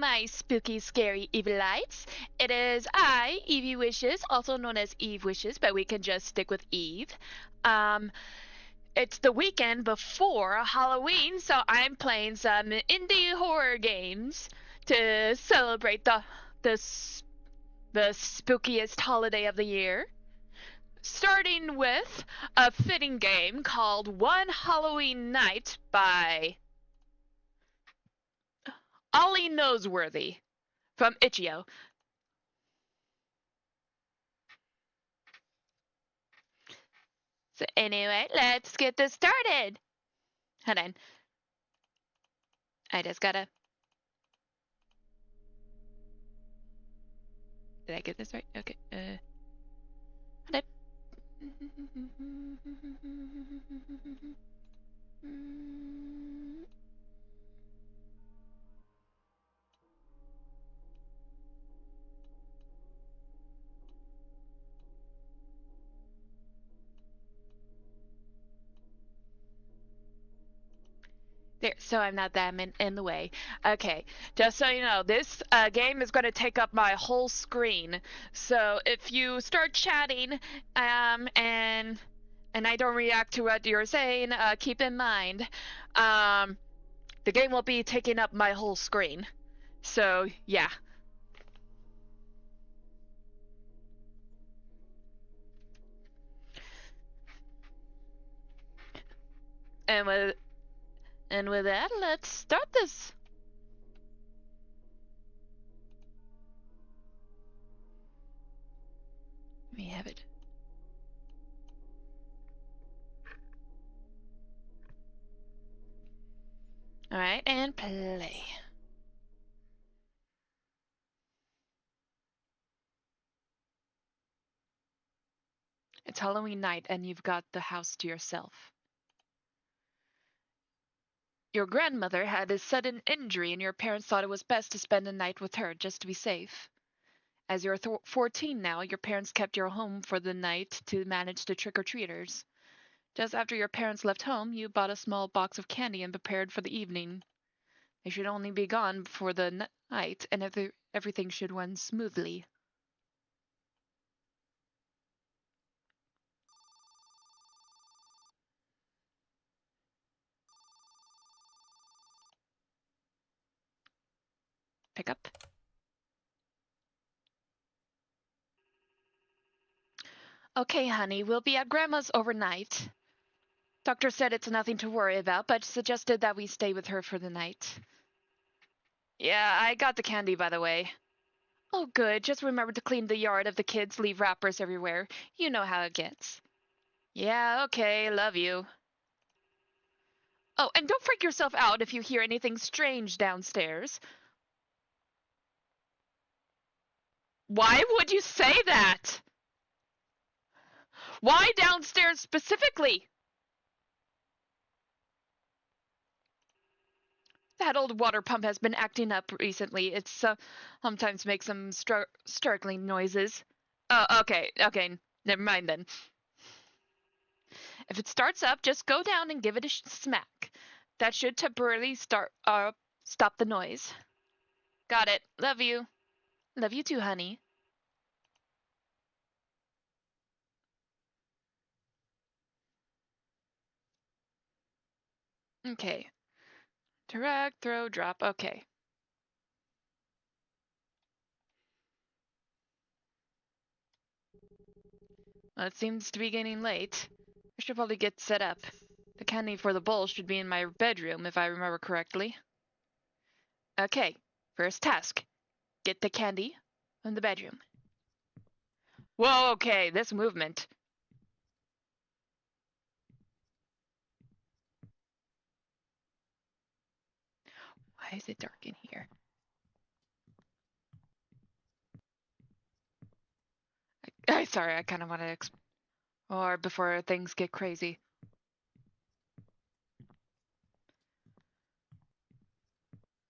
my spooky, scary Evilites. It is I, Evie Wishes, also known as Eve Wishes, but we can just stick with Eve. Um, it's the weekend before Halloween, so I'm playing some indie horror games to celebrate the the spookiest holiday of the year. Starting with a fitting game called One Halloween Night by Ollie Noseworthy from Itch.io. So anyway, let's get this started. Hold on. I just gotta. Did I get this right? Okay. Hold on. There, so I'm not that in the way. Okay, just so you know, this game is going to take up my whole screen. So if you start chatting, and I don't react to what you're saying, keep in mind, um, the game will be taking up my whole screen. So yeah. And with that, let's start this. Let me have it. All right, and play. It's Halloween night, and you've got the house to yourself. Your grandmother had a sudden injury, and your parents thought it was best to spend the night with her just to be safe. As you're 14 now, your parents kept you home for the night to manage the trick or treaters. Just after your parents left home, you bought a small box of candy and prepared for the evening. They should only be gone for the night, and everything should run smoothly. Pick up. Okay, honey, we'll be at Grandma's overnight. Doctor said it's nothing to worry about, but suggested that we stay with her for the night. Yeah, I got the candy, by the way. Oh, good. Just remember to clean the yard if the kids leave wrappers everywhere. You know how it gets. Yeah, okay. Love you. Oh, and don't freak yourself out if you hear anything strange downstairs. Why would you say that? Why downstairs specifically? That old water pump has been acting up recently. It sometimes makes some startling noises. Oh, okay. Never mind then. If it starts up, just go down and give it a smack. That should temporarily stop the noise. Got it. Love you. Love you too, honey. Okay. Direct, throw, drop. Okay. Well, it seems to be getting late. I should probably get set up. The candy for the bowl should be in my bedroom, if I remember correctly. Okay. First task. Get the candy in the bedroom. Whoa, okay. This movement. Why is it dark in here? Sorry, I kind of want to or before things get crazy.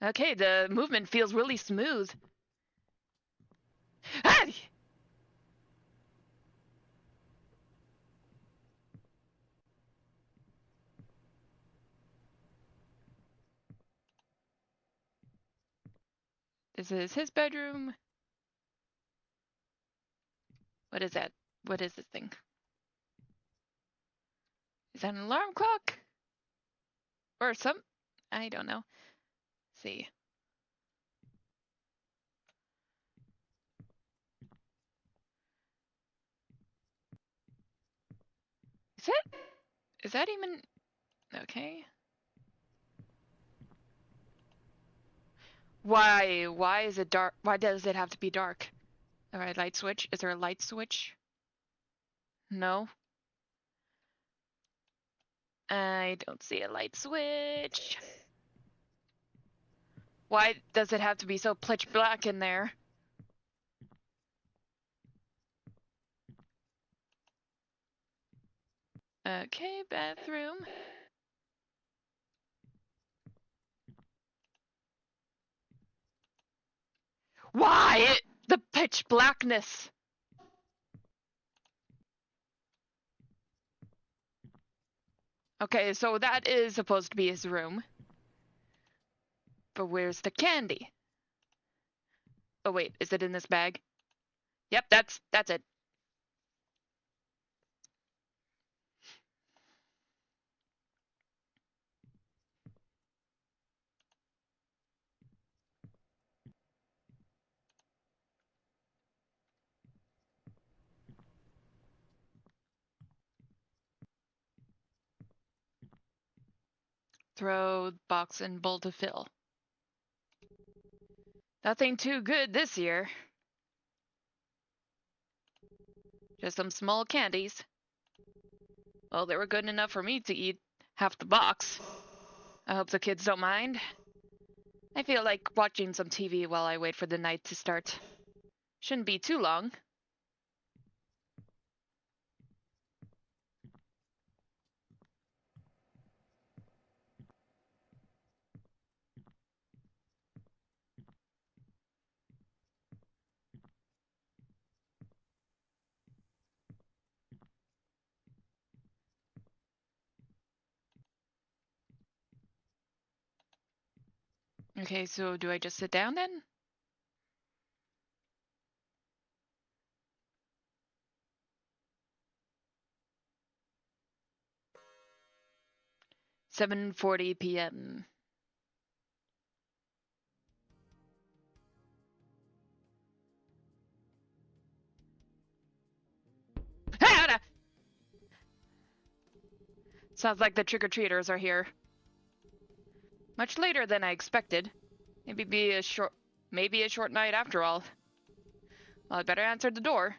Okay, the movement feels really smooth. Ah! Is this his bedroom? What is that? What is this thing? Is that an alarm clock? Or some? I don't know. Let's see. Is that even okay? Why is it dark? Why does it have to be dark? Alright, light switch. Is there a light switch? No. I don't see a light switch. Why does it have to be so pitch black in there? Okay, bathroom. Why? The pitch blackness. Okay, so that is supposed to be his room. But where's the candy? Oh wait, is it in this bag? Yep, that's it. Throw box and bowl to fill. Nothing too good this year. Just some small candies. Well, they were good enough for me to eat half the box. I hope the kids don't mind. I feel like watching some TV while I wait for the night to start. Shouldn't be too long. Okay, so do I just sit down then? "7:40 p.m. Sounds like the trick-or-treaters are here. Much later than I expected. Maybe a short night after all. Well, I'd better answer the door.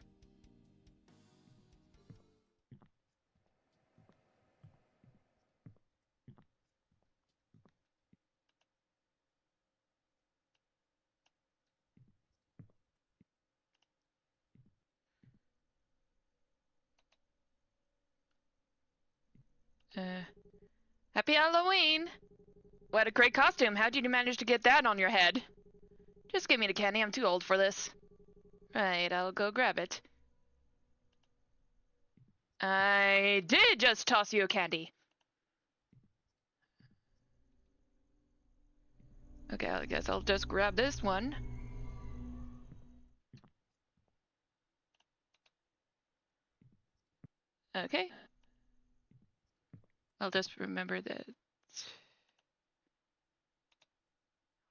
Happy Halloween! What a great costume. How did you manage to get that on your head? Just give me the candy. I'm too old for this. Right, I'll go grab it. I did just toss you a candy. Okay, I guess I'll just grab this one. Okay. I'll just remember that.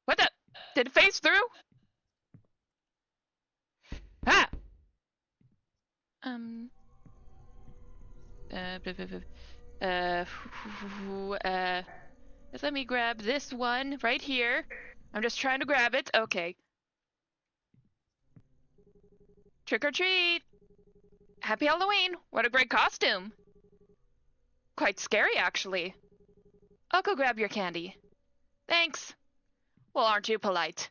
What the? Did it phase through? Ah! Just let me grab this one right here. I'm just trying to grab it. Okay. Trick or treat! Happy Halloween! What a great costume! Quite scary, actually. I'll go grab your candy. Thanks. Well, aren't you polite?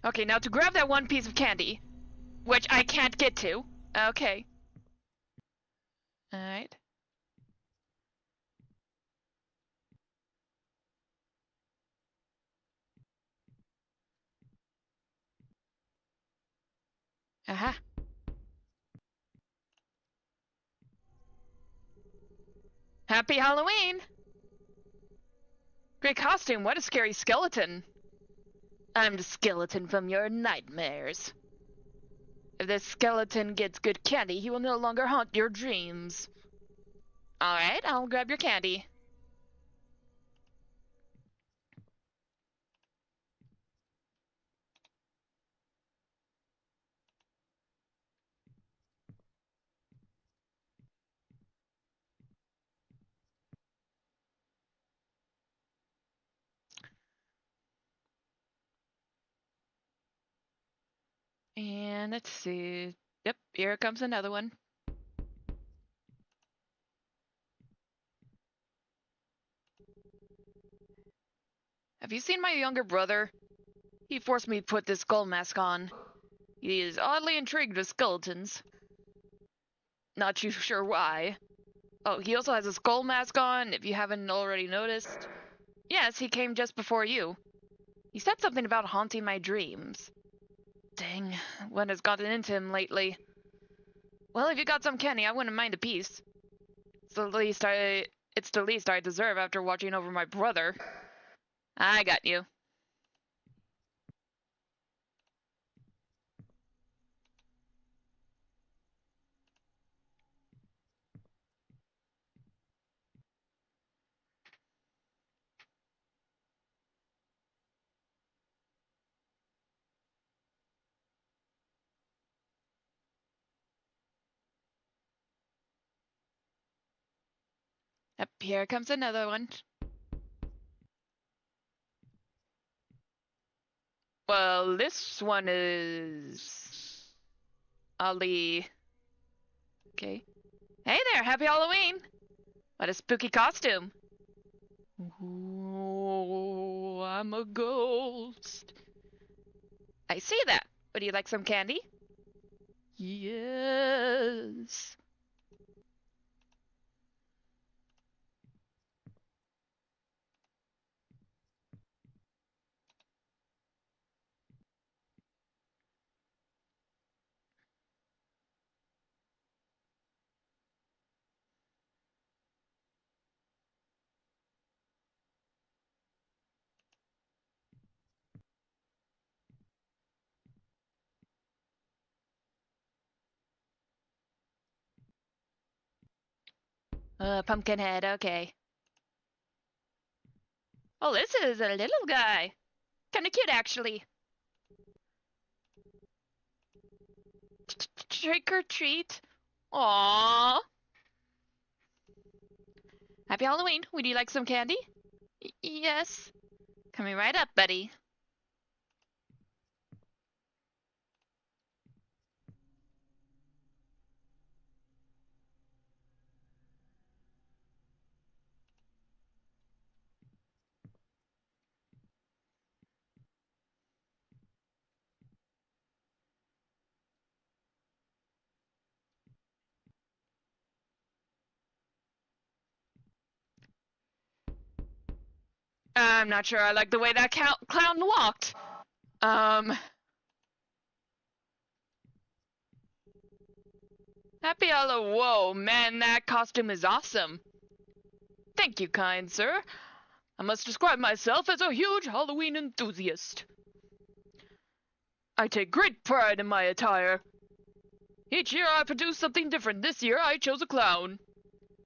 Okay, now to grab that one piece of candy, which I can't get to. Okay. Alright. Aha. Happy Halloween! Great costume, what a scary skeleton. I'm the skeleton from your nightmares. If this skeleton gets good candy, he will no longer haunt your dreams. Alright, I'll grab your candy. And let's see. Yep, here comes another one. Have you seen my younger brother? He forced me to put this skull mask on. He is oddly intrigued with skeletons. Not too sure why. Oh, he also has a skull mask on, if you haven't already noticed. Yes, he came just before you. He said something about haunting my dreams. Dang, what has gotten into him lately? Well, if you got some candy, I wouldn't mind a piece. It's the least I deserve after watching over my brother. I got you. Up here comes another one. Well, this one is Ali. Okay. Hey there, happy Halloween! What a spooky costume. Ooh, I'm a ghost. I see that. Would you like some candy? Yes. Pumpkinhead, okay. Oh, this is a little guy. Kinda cute, actually. Trick or treat. Aww. Happy Halloween. Would you like some candy? Yes. Coming right up, buddy. I'm not sure I like the way that clown walked. Happy Halloween. Whoa, man, that costume is awesome. Thank you, kind sir. I must describe myself as a huge Halloween enthusiast. I take great pride in my attire. Each year I produce something different. This year I chose a clown.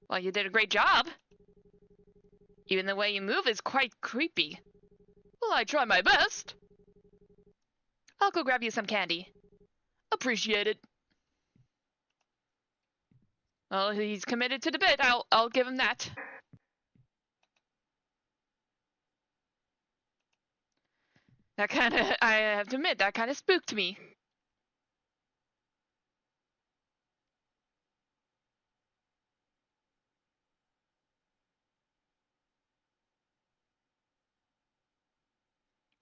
Well, you did a great job. Even the way you move is quite creepy. Well, I try my best. I'll go grab you some candy. Appreciate it. Well, he's committed to the bit. I'll give him that. That kinda, I have to admit, that kinda spooked me.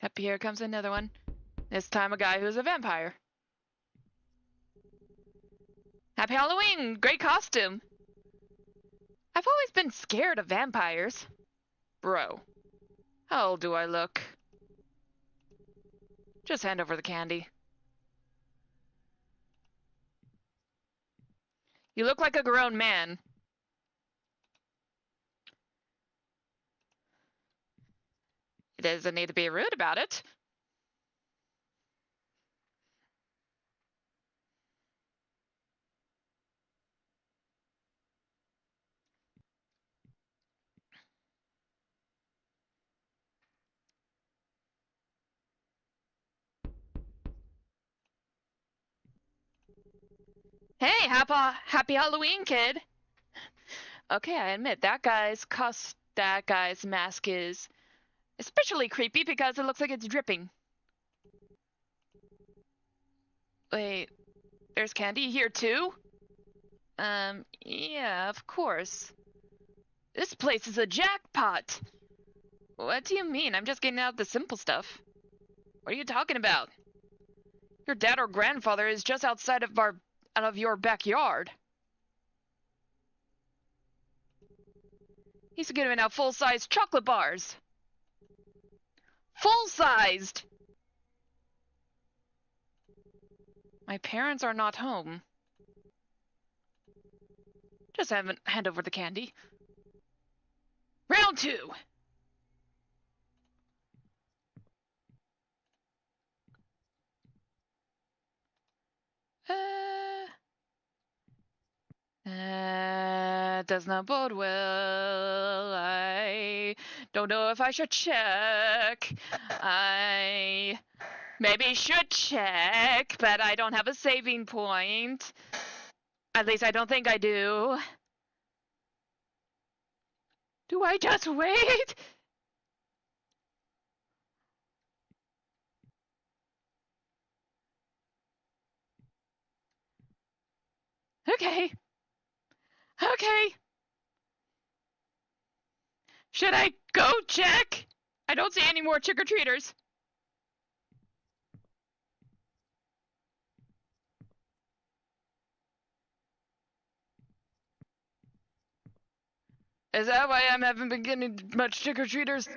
Up here comes another one. This time a guy who's a vampire. Happy Halloween! Great costume! I've always been scared of vampires. Bro, how old do I look? Just hand over the candy. You look like a grown man. doesn't need to be rude about it. Hey, happy Halloween, kid. Okay, I admit that guy's mask is especially creepy because it looks like it's dripping. Wait, there's candy here too? Yeah, of course. This place is a jackpot. What do you mean? I'm just getting out the simple stuff. What are you talking about? Your dad or grandfather is just outside of your backyard. He's giving out full-sized chocolate bars. Full-sized! My parents are not home. Just hand over the candy. Round 2! Does not bode well. I don't know if I should check. I maybe should check, but I don't have a saving point. At least I don't think I do. Do I just wait? Okay. Okay. Should I go check? I don't see any more trick-or-treaters. Is that why I haven't been getting much trick-or-treaters?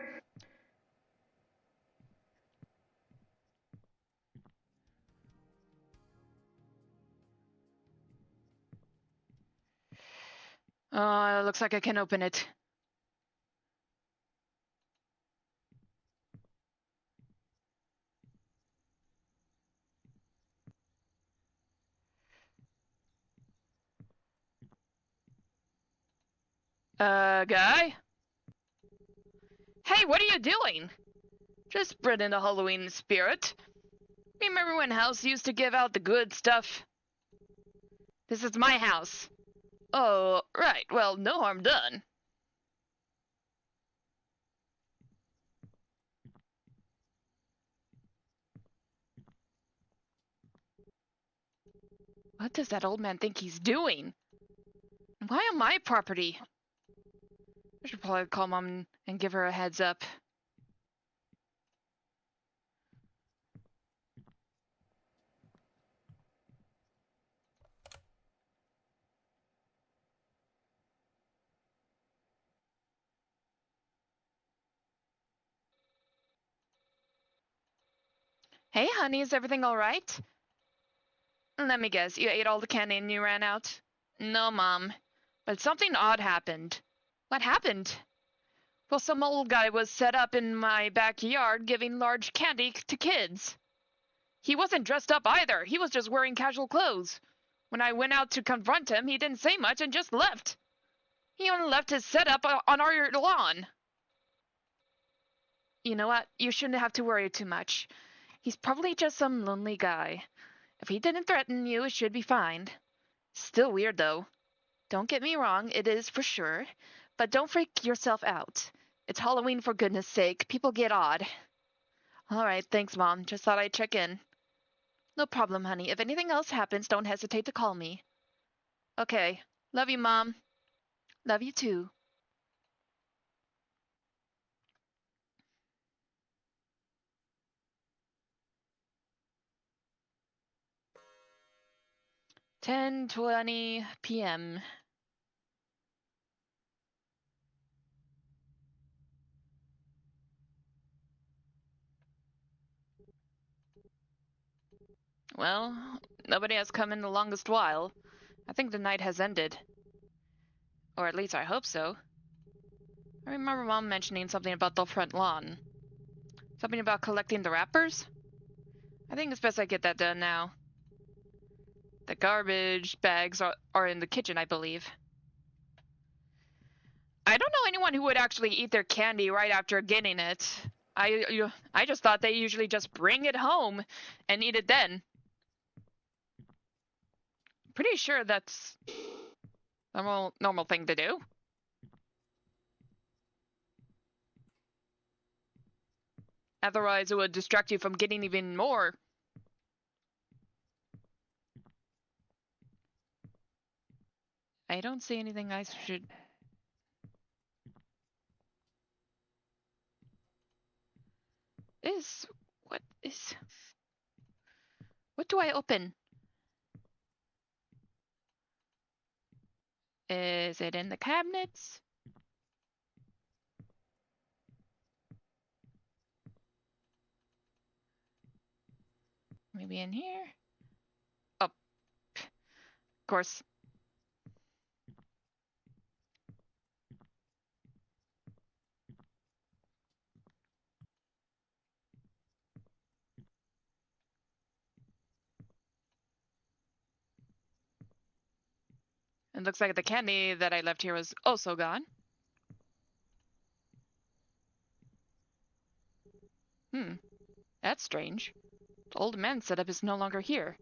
Oh, it looks like I can open it. Guy? Hey, what are you doing? Just spreading the Halloween spirit. Remember when House used to give out the good stuff? This is my house. Oh, right. Well, no harm done. What does that old man think he's doing? Why on my property? I should probably call Mom and give her a heads up. Hey, honey, is everything all right? Let me guess, you ate all the candy and you ran out? No, Mom. But something odd happened. What happened? Well, some old guy was set up in my backyard giving large candy to kids. He wasn't dressed up either. He was just wearing casual clothes. When I went out to confront him, he didn't say much and just left. He only left his setup on our lawn. You know what? You shouldn't have to worry too much. He's probably just some lonely guy. If he didn't threaten you, it should be fine. Still weird, though. Don't get me wrong, it is for sure. But don't freak yourself out. It's Halloween, for goodness sake. People get odd. Alright, thanks, Mom. Just thought I'd check in. No problem, honey. If anything else happens, don't hesitate to call me. Okay. Love you, Mom. Love you too. (10:20 p.m.) Well, nobody has come in the longest while. I think the night has ended. Or at least I hope so. I remember Mom mentioning something about the front lawn. Something about collecting the wrappers? I think it's best I get that done now. The garbage bags are in the kitchen, I believe. I don't know anyone who would actually eat their candy right after getting it. I just thought they usually just bring it home and eat it then. Pretty sure that's normal thing to do. Otherwise, it would distract you from getting even more. I don't see anything I should... What is... What do I open? Is it in the cabinets? Maybe in here? Oh, of course. It looks like the candy that I left here was also gone. That's strange. The old man's setup is no longer here.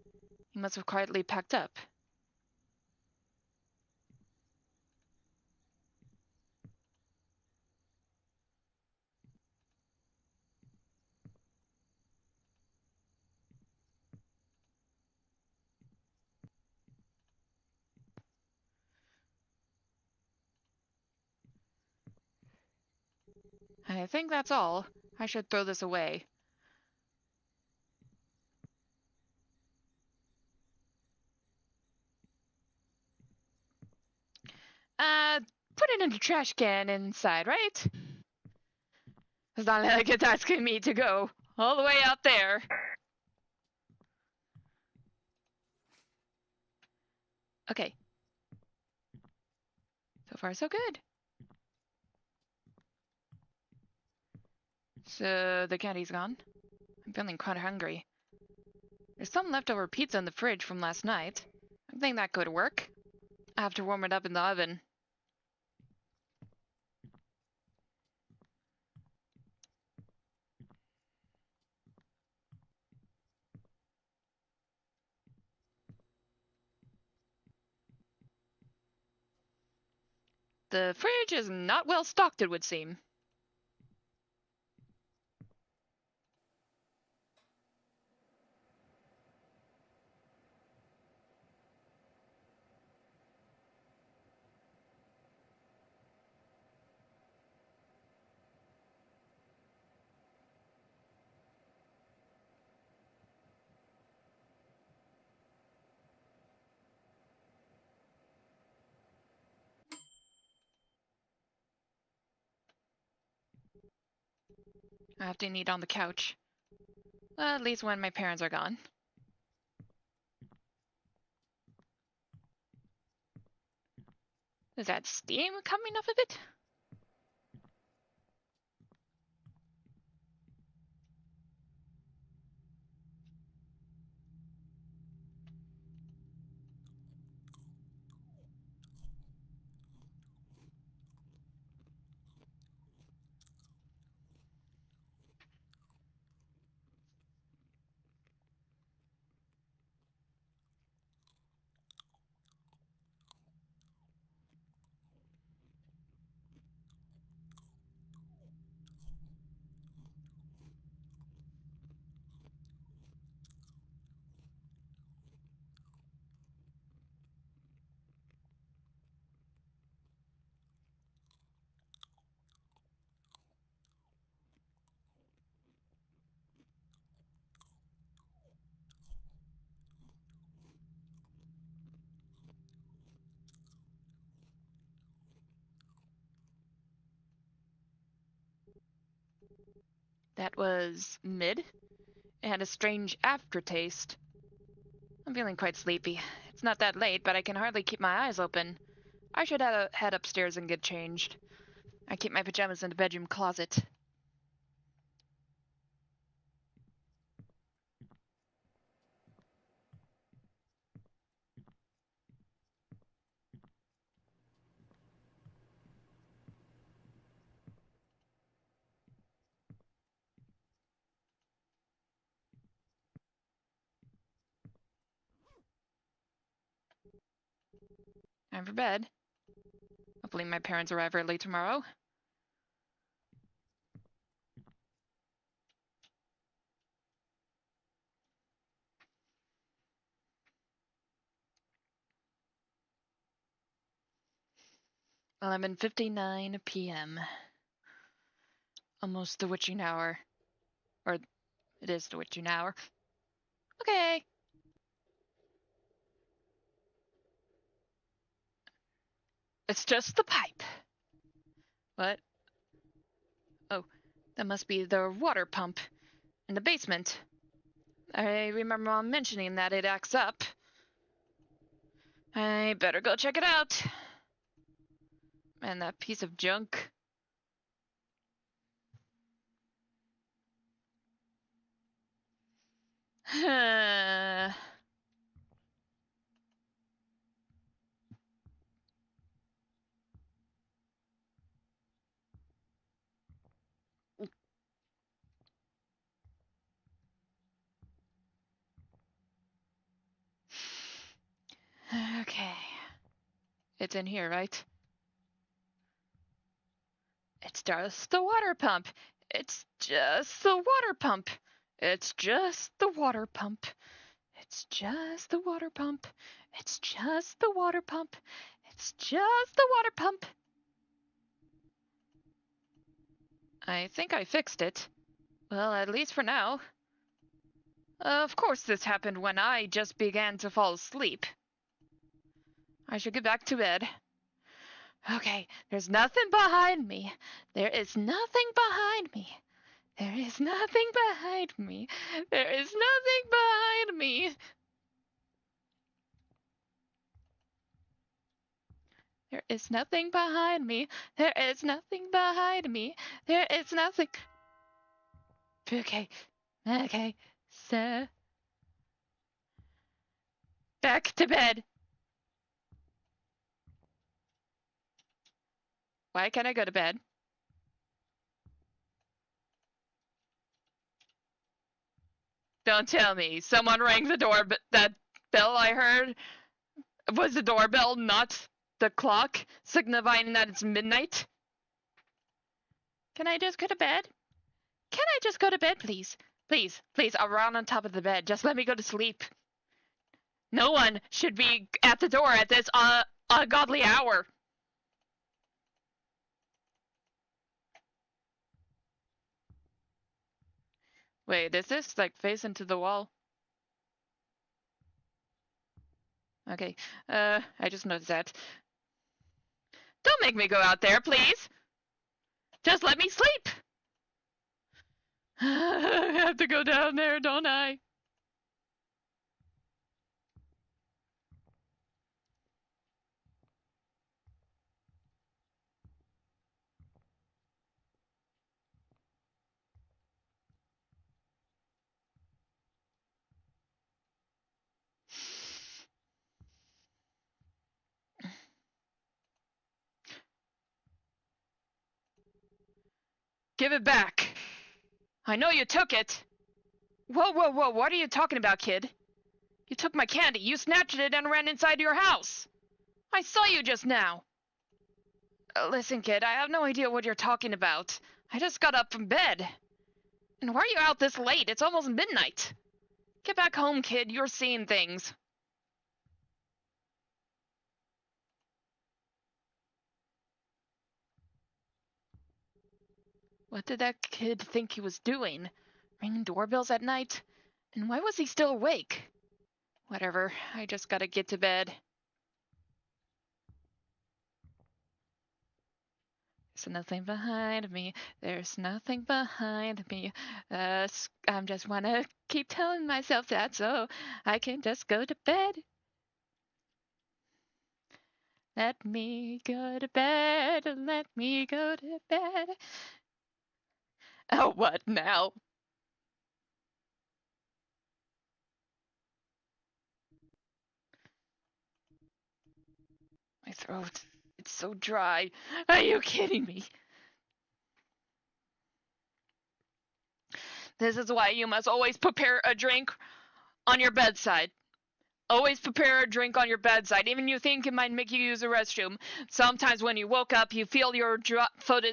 He must have quietly packed up. I think that's all. I should throw this away. Put it in the trash can inside, right? It's not like it's asking me to go all the way out there. Okay. So far, so good. So the candy's gone. I'm feeling quite hungry. There's some leftover pizza in the fridge from last night. I think that could work. I have to warm it up in the oven. The fridge is not well stocked, it would seem. I have to eat on the couch. At least when my parents are gone. Is that steam coming off of it? That was mid. It had a strange aftertaste. I'm feeling quite sleepy. It's not that late, but I can hardly keep my eyes open. I should head upstairs and get changed. I keep my pajamas in the bedroom closet. Time for bed. Hopefully my parents arrive early tomorrow. $11:59 p.m. Almost the witching hour. Or it is the witching hour. Okay. It's just the pipe. What? Oh, that must be the water pump in the basement. I remember Mom mentioning that it acts up. I better go check it out. And that piece of junk. Okay. It's in here, right? It's just the water pump. It's just the water pump. It's just the water pump. It's just the water pump. It's just the water pump. It's just the water pump. I think I fixed it. Well, at least for now. Of course this happened when I just began to fall asleep. I should get back to bed. Okay, there's nothing behind me. There is nothing behind me. There is nothing behind me. There is nothing behind me. There is nothing behind me. There is nothing behind me. There is nothing. Okay. Okay. So. Back to bed. Why can't I go to bed? Don't tell me. Someone rang the door, but that bell I heard was the doorbell, not the clock, signifying that it's midnight. Can I just go to bed? Can I just go to bed, please? Please, please, I'll run on top of the bed. Just let me go to sleep. No one should be at the door at this ungodly hour. Wait, is this like face into the wall? Okay, I just noticed that. Don't make me go out there, please. Just let me sleep. I have to go down there, don't I? Give it back. I know you took it. Whoa, whoa, whoa, what are you talking about, kid? You took my candy, you snatched it and ran inside your house. I saw you just now. Listen, kid, I have no idea what you're talking about. I just got up from bed. And why are you out this late? It's almost midnight. Get back home, kid, you're seeing things. What did that kid think he was doing? Ringing doorbells at night? And why was he still awake? Whatever, I just gotta get to bed. There's nothing behind me. There's nothing behind me. I just wanna keep telling myself that so I can just go to bed. Let me go to bed. Let me go to bed. Oh, what now? My throat, it's so dry. Are you kidding me? This is why you must always prepare a drink on your bedside. Always prepare a drink on your bedside, even you think it might make you use the restroom. Sometimes when you woke up, you feel your throat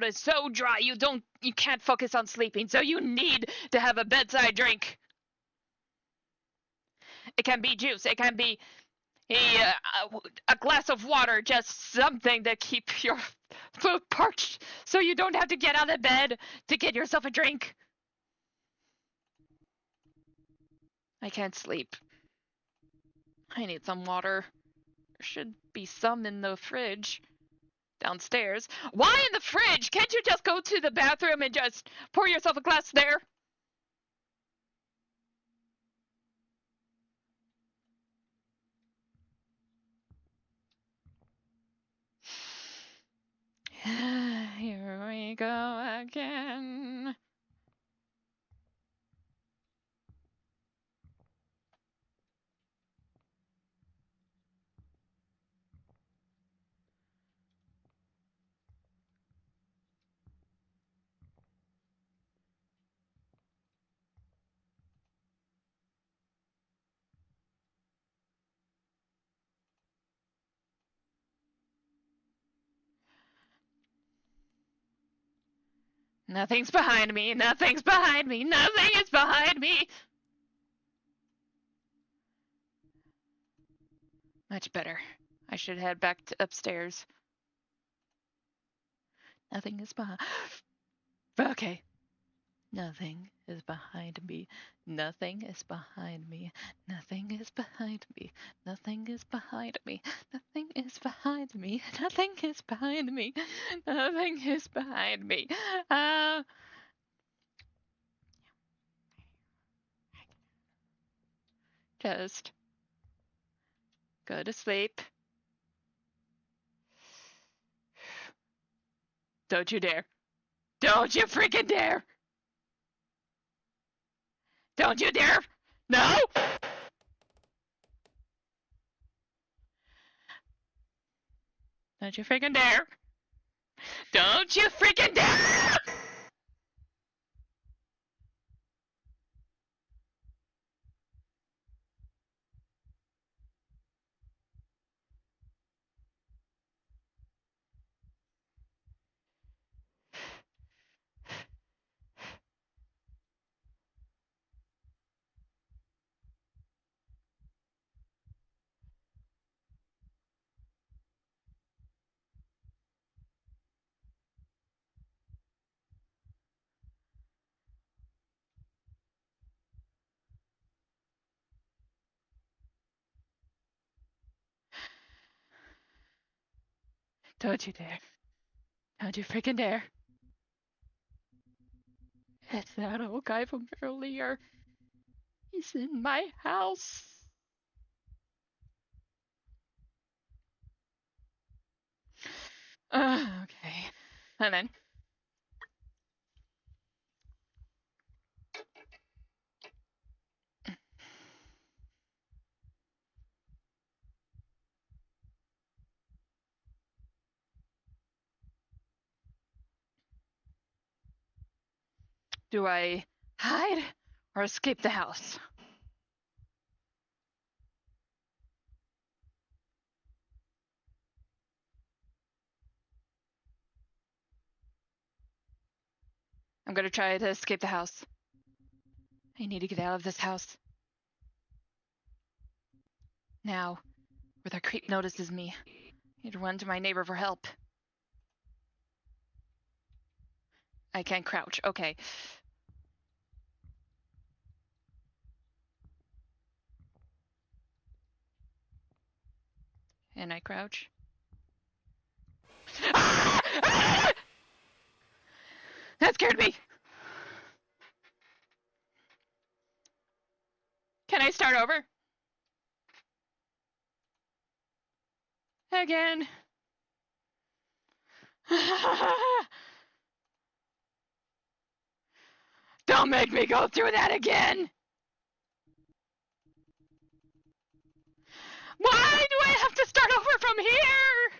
is so dry you can't focus on sleeping, so you need to have a bedside drink. It can be juice, it can be a glass of water, just something to keep your throat parched, so you don't have to get out of bed to get yourself a drink. I can't sleep. I need some water. There should be some in the fridge downstairs. Why in the fridge? Can't you just go to the bathroom and just pour yourself a glass there? Here we go again. Nothing's behind me. Nothing's behind me. Nothing is behind me. Much better. I should head back to upstairs. Nothing is behind. Okay. Nothing is behind me. Nothing is behind me. Nothing is behind me. Nothing is behind me. Nothing is behind me. Nothing is behind me. Nothing is behind me. Just go to sleep. Don't you dare. Don't you freaking dare. Don't you dare. No! Don't you freaking dare. Don't you freaking dare! Don't you dare. Don't you freaking dare. It's that old guy from earlier. He's in my house. Okay. And then. Do I hide or escape the house? I'm gonna try to escape the house. I need to get out of this house. Now, where the creep notices me. I need to run to my neighbor for help. I can't crouch. Okay. And I crouch. Ah! That scared me. Can I start over? Again. Don't make me go through that again. Why do I have to start over from here?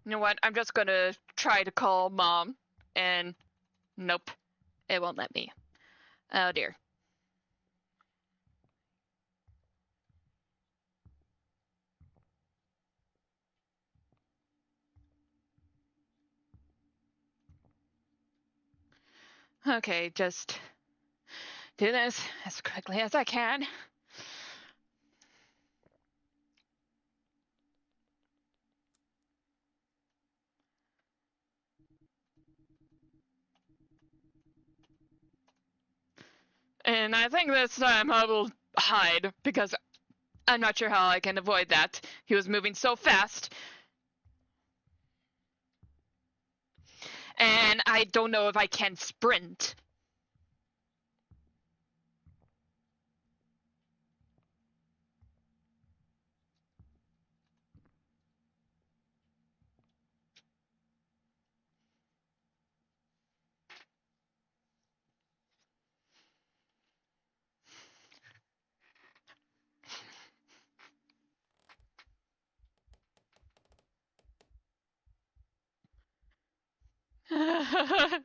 You know what? I'm just gonna try to call Mom, and nope, it won't let me. Oh dear. Okay, just do this as quickly as I can. And I think this time I will hide, because I'm not sure how I can avoid that. He was moving so fast. And I don't know if I can sprint.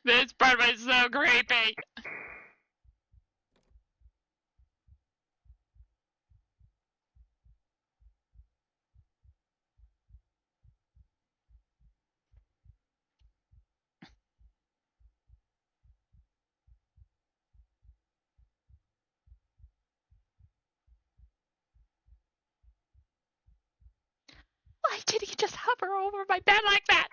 This part was so creepy. Why did he just hover over my bed like that?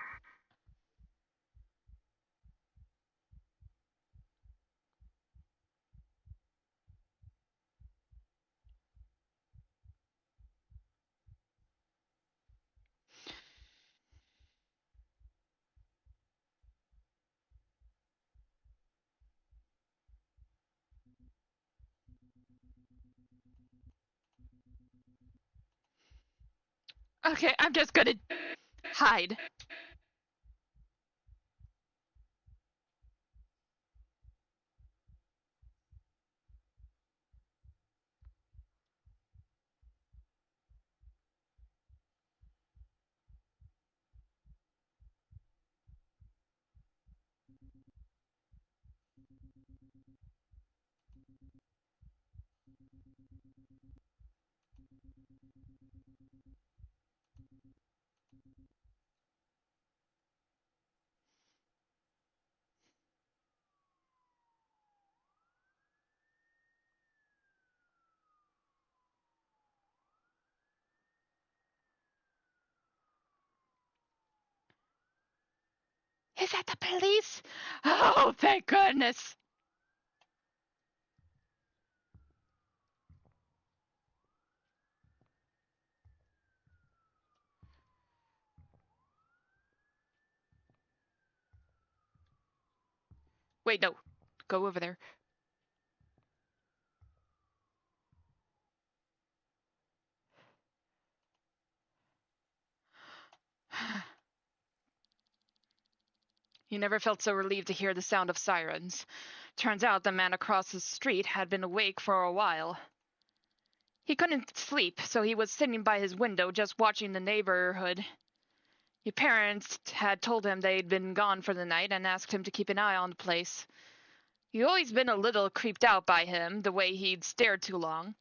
Okay, I'm just gonna hide. Is that the police? Oh, thank goodness. Wait, no. Go over there. He never felt so relieved to hear the sound of sirens. Turns out the man across the street had been awake for a while. He couldn't sleep, so he was sitting by his window just watching the neighborhood. His parents had told him they'd been gone for the night and asked him to keep an eye on the place. He'd always been a little creeped out by him, the way he'd stared too long.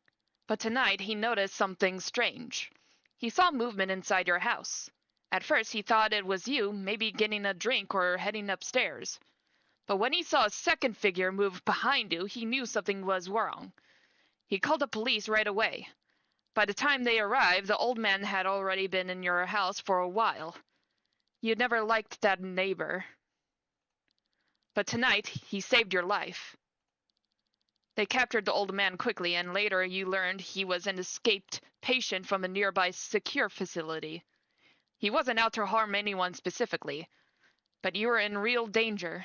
But tonight he noticed something strange. He saw movement inside your house. At first he thought it was you, maybe getting a drink or heading upstairs. But when he saw a second figure move behind you, he knew something was wrong. He called the police right away. By the time they arrived, the old man had already been in your house for a while. You'd never liked that neighbor. But tonight, he saved your life. They captured the old man quickly, and later you learned he was an escaped patient from a nearby secure facility. He wasn't out to harm anyone specifically, but you were in real danger.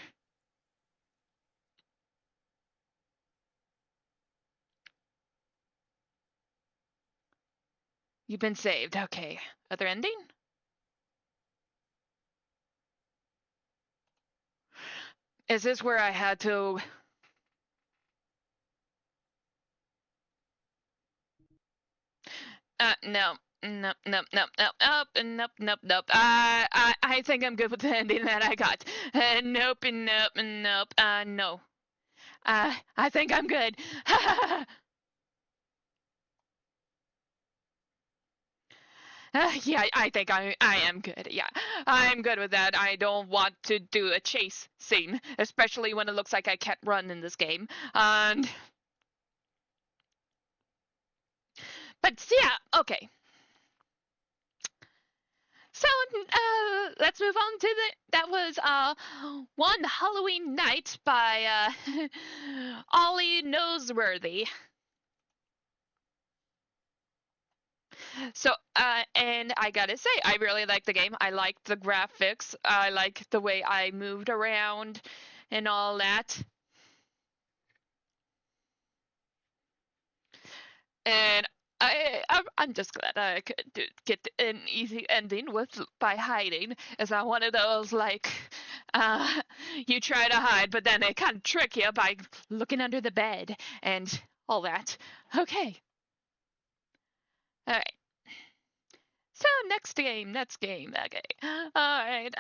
You've been saved. Okay. Other ending? Is this where I had to... No. nope, nope, nope, nope, nope, nope, nope, nope. I think I'm good with the ending that I got. Nope, nope, nope. No. I think I'm good. Yeah, I think I am good. Yeah, I'm good with that. I don't want to do a chase scene, especially when it looks like I can't run in this game. And but yeah, okay. So let's move on to the that was One Halloween Night by Ollie Noseworthy. So and I gotta say, I really like the game. I like the graphics. I like the way I moved around and all that. And I'm just glad I could get an easy ending with by hiding. It's not one of those like uh, you try to hide, but then they kind of trick you by looking under the bed and all that. Okay, all right. So next game. Okay, all right.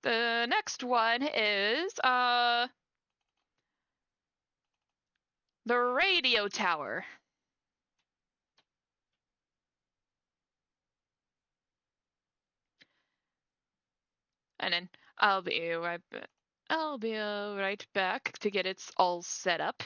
The next one is the radio tower. And then I'll be right back to get it all set up.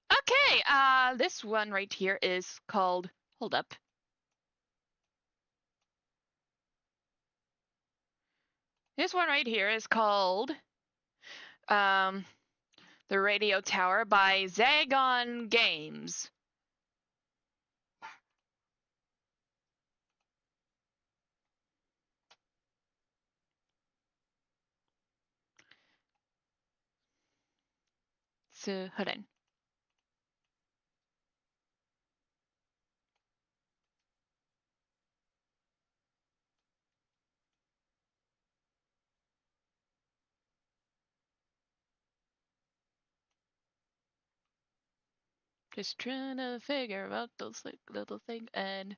Okay, this one right here is called. Hold up. This one right here is called um, The Radio Tower by Zagon Games. So hold on. Just trying to figure out those little things and.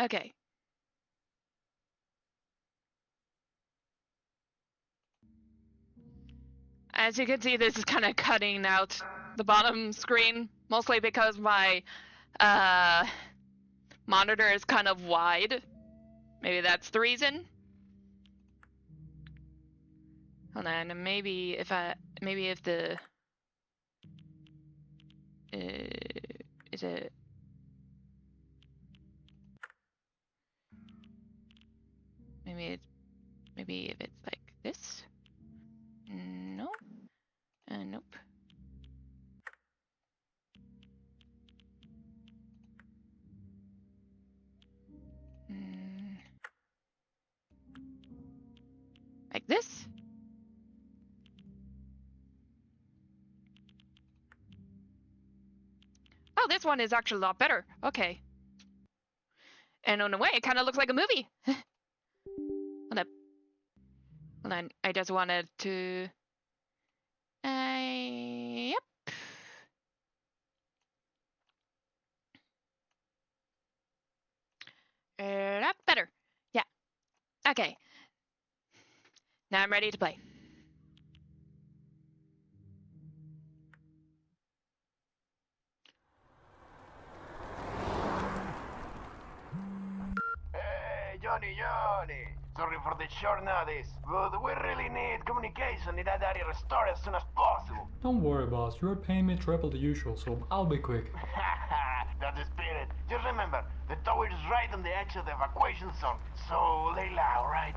Okay. As you can see, this is kind of cutting out the bottom screen, mostly because my monitor is kind of wide. Maybe that's the reason. Hold on, maybe if the is it maybe if it's like this. No. Nope. Like this? Oh, this one is actually a lot better. Okay. And in a way, it kind of looks like a movie. Hold up. Hold on. I just wanted to. Yep. A lot better. Yeah. Okay. Now I'm ready to play. Hey, Johnny. Sorry for the short notice, but we really need communication in that area restored as soon as possible. Don't worry, boss. You're paying me triple the usual, so I'll be quick. That's the spirit. Just remember, the tower is right on the edge of the evacuation zone, so lay low, right?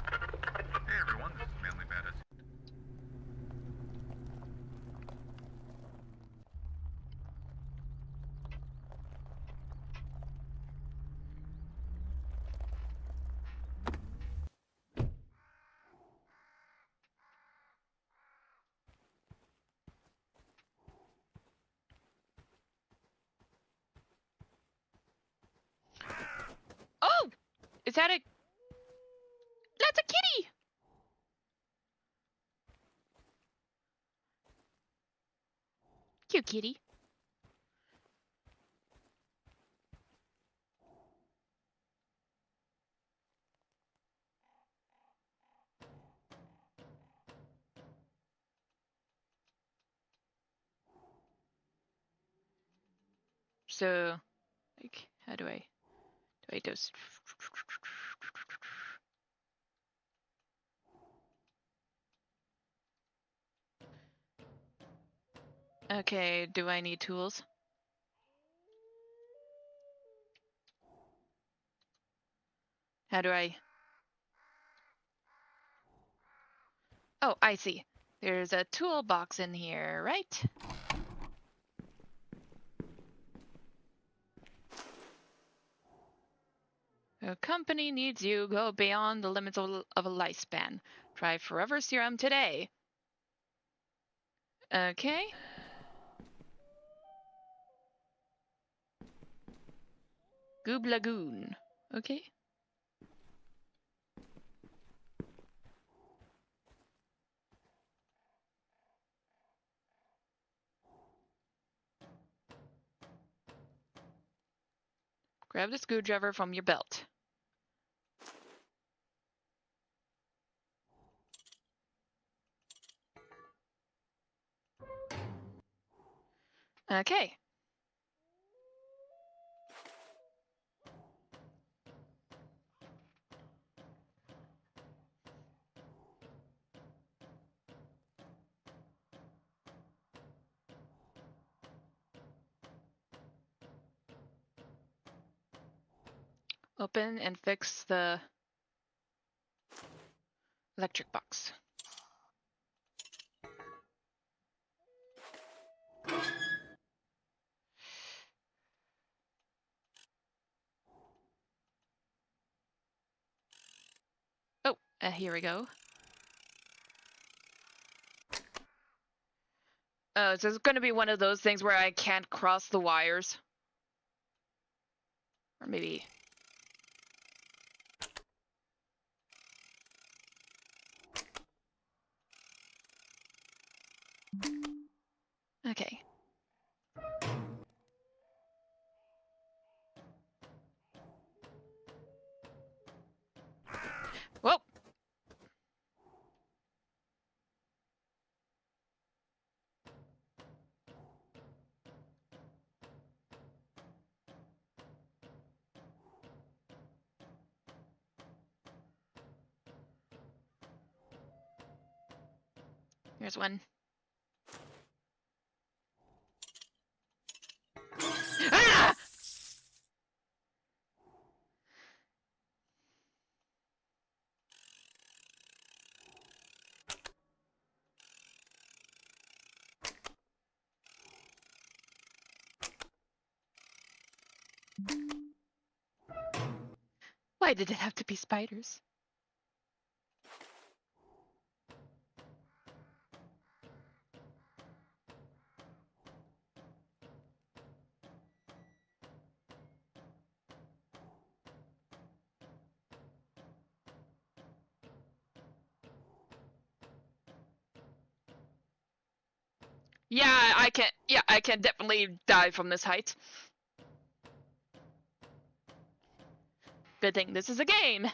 Hey everyone, this is Manly Bandit. Oh! Is that a. That's a kitty! Cute kitty. So, like, how do I just. Okay, do I need tools? How do I? Oh, I see. There's a toolbox in here, right? A company needs you. Go beyond the limits of a lifespan. Try Forever Serum today. Okay. Goob Lagoon. Okay. Grab the screwdriver from your belt. Okay. Open and fix the electric box. Oh, here we go. Oh, so it's going to be one of those things where I can't cross the wires. Or maybe. Okay. Whoa! Here's one. Ah! Why did it have to be spiders? Yeah, I can. Yeah, I can definitely die from this height. Good thing this is a game.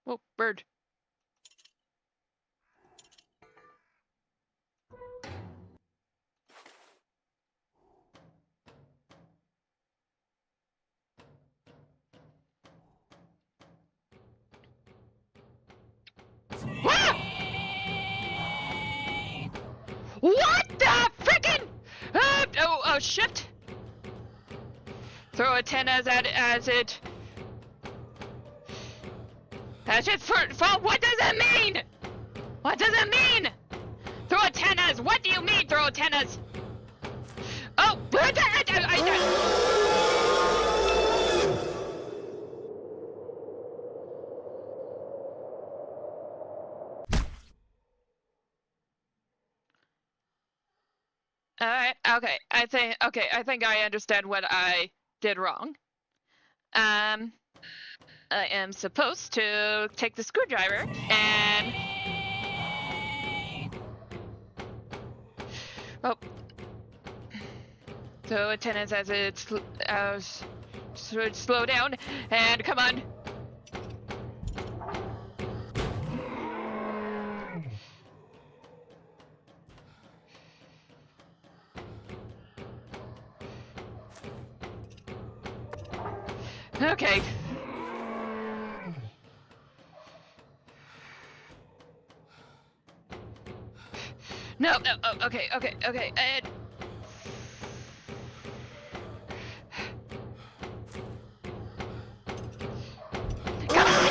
Oh, bird. Ah! What the frickin'? Oh, shit! Throw antennas at it as it. That's just for. What does it mean? What does it mean? Throw antennas. What do you mean, throw antennas? Oh, Alright, okay. I think I understand what I did wrong. I am supposed to take the screwdriver and. Oh. So attendance as it slow down and come on. Okay. No, okay, and... Come on!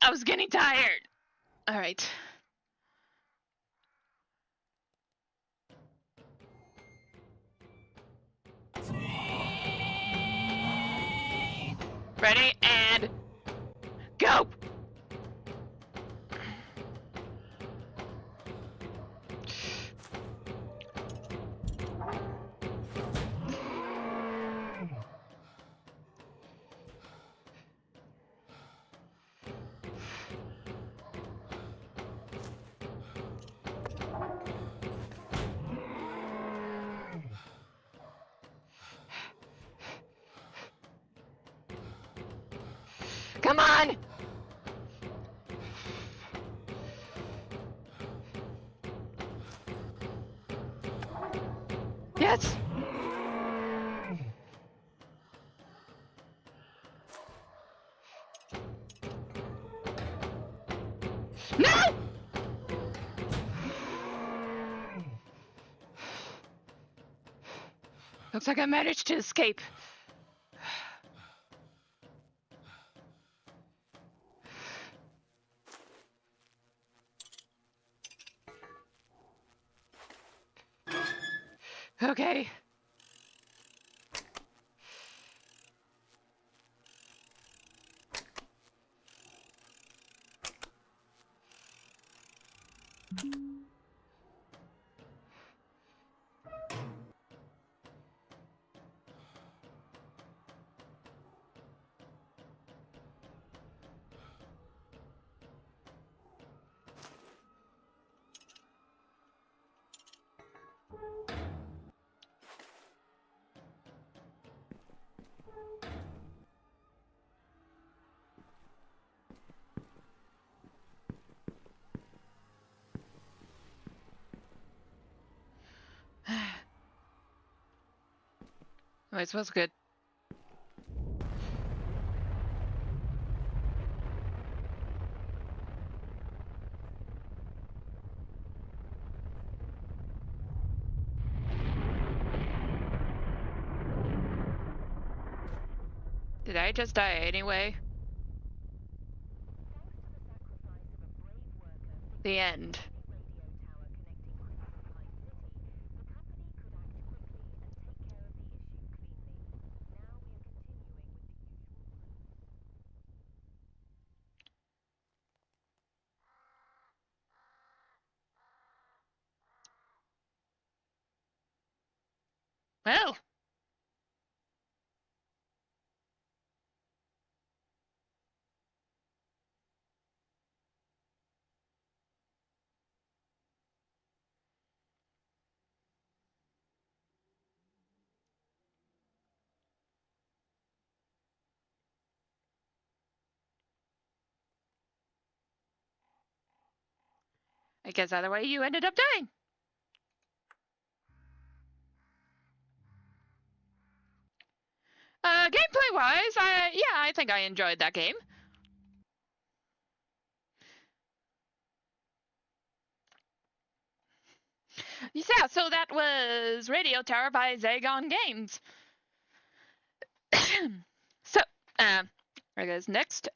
I was getting tired. All right. Ready and go. Come on! Yes! No! Looks like I managed to escape. Okay. Oh, it smells good. Did I just die anyway? The end. Well. I guess either way you ended up dying. Gameplay wise, I think I enjoyed that game. Yeah, so that was Radio Tower by Zagon Games. So, I guess next,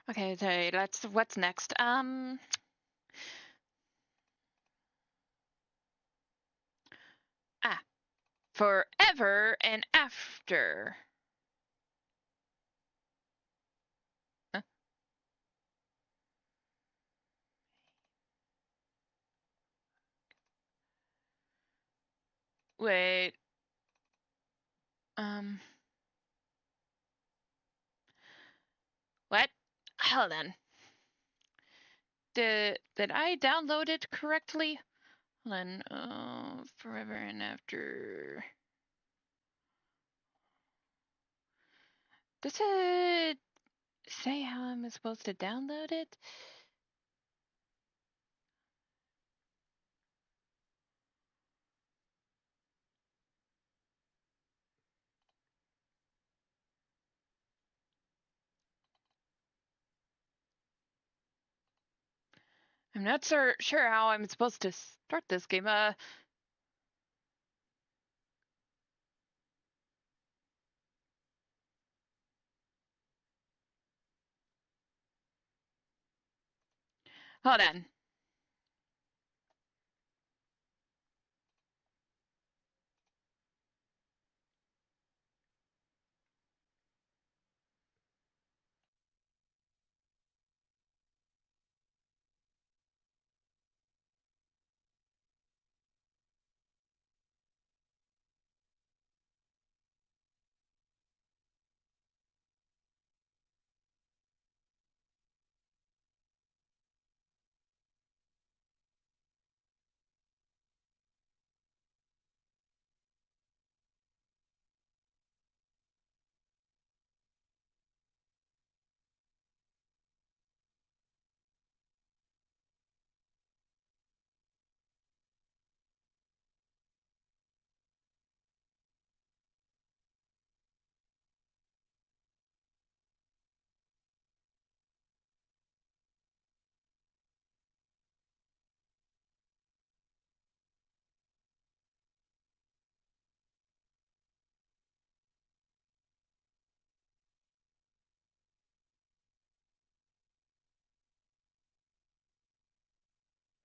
okay, so what's next? Forever and After. Huh? Wait. What? Hold on. Did I download it correctly? Hold on. Forever and After. Does it say how I'm supposed to download it? I'm not sure how I'm supposed to start this game. Hold on.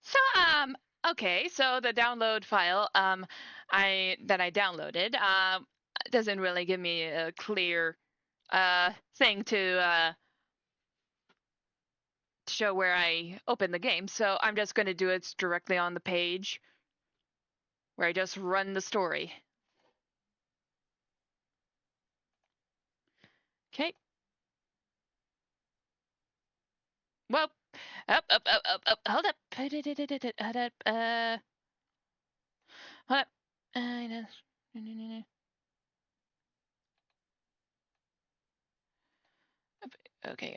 So okay, so the download file that I downloaded doesn't really give me a clear thing to to show where I open the game, so I'm just going to do it directly on the page where I just run the story. Okay. Well, up. Hold up. Hold up. Hold up. Okay.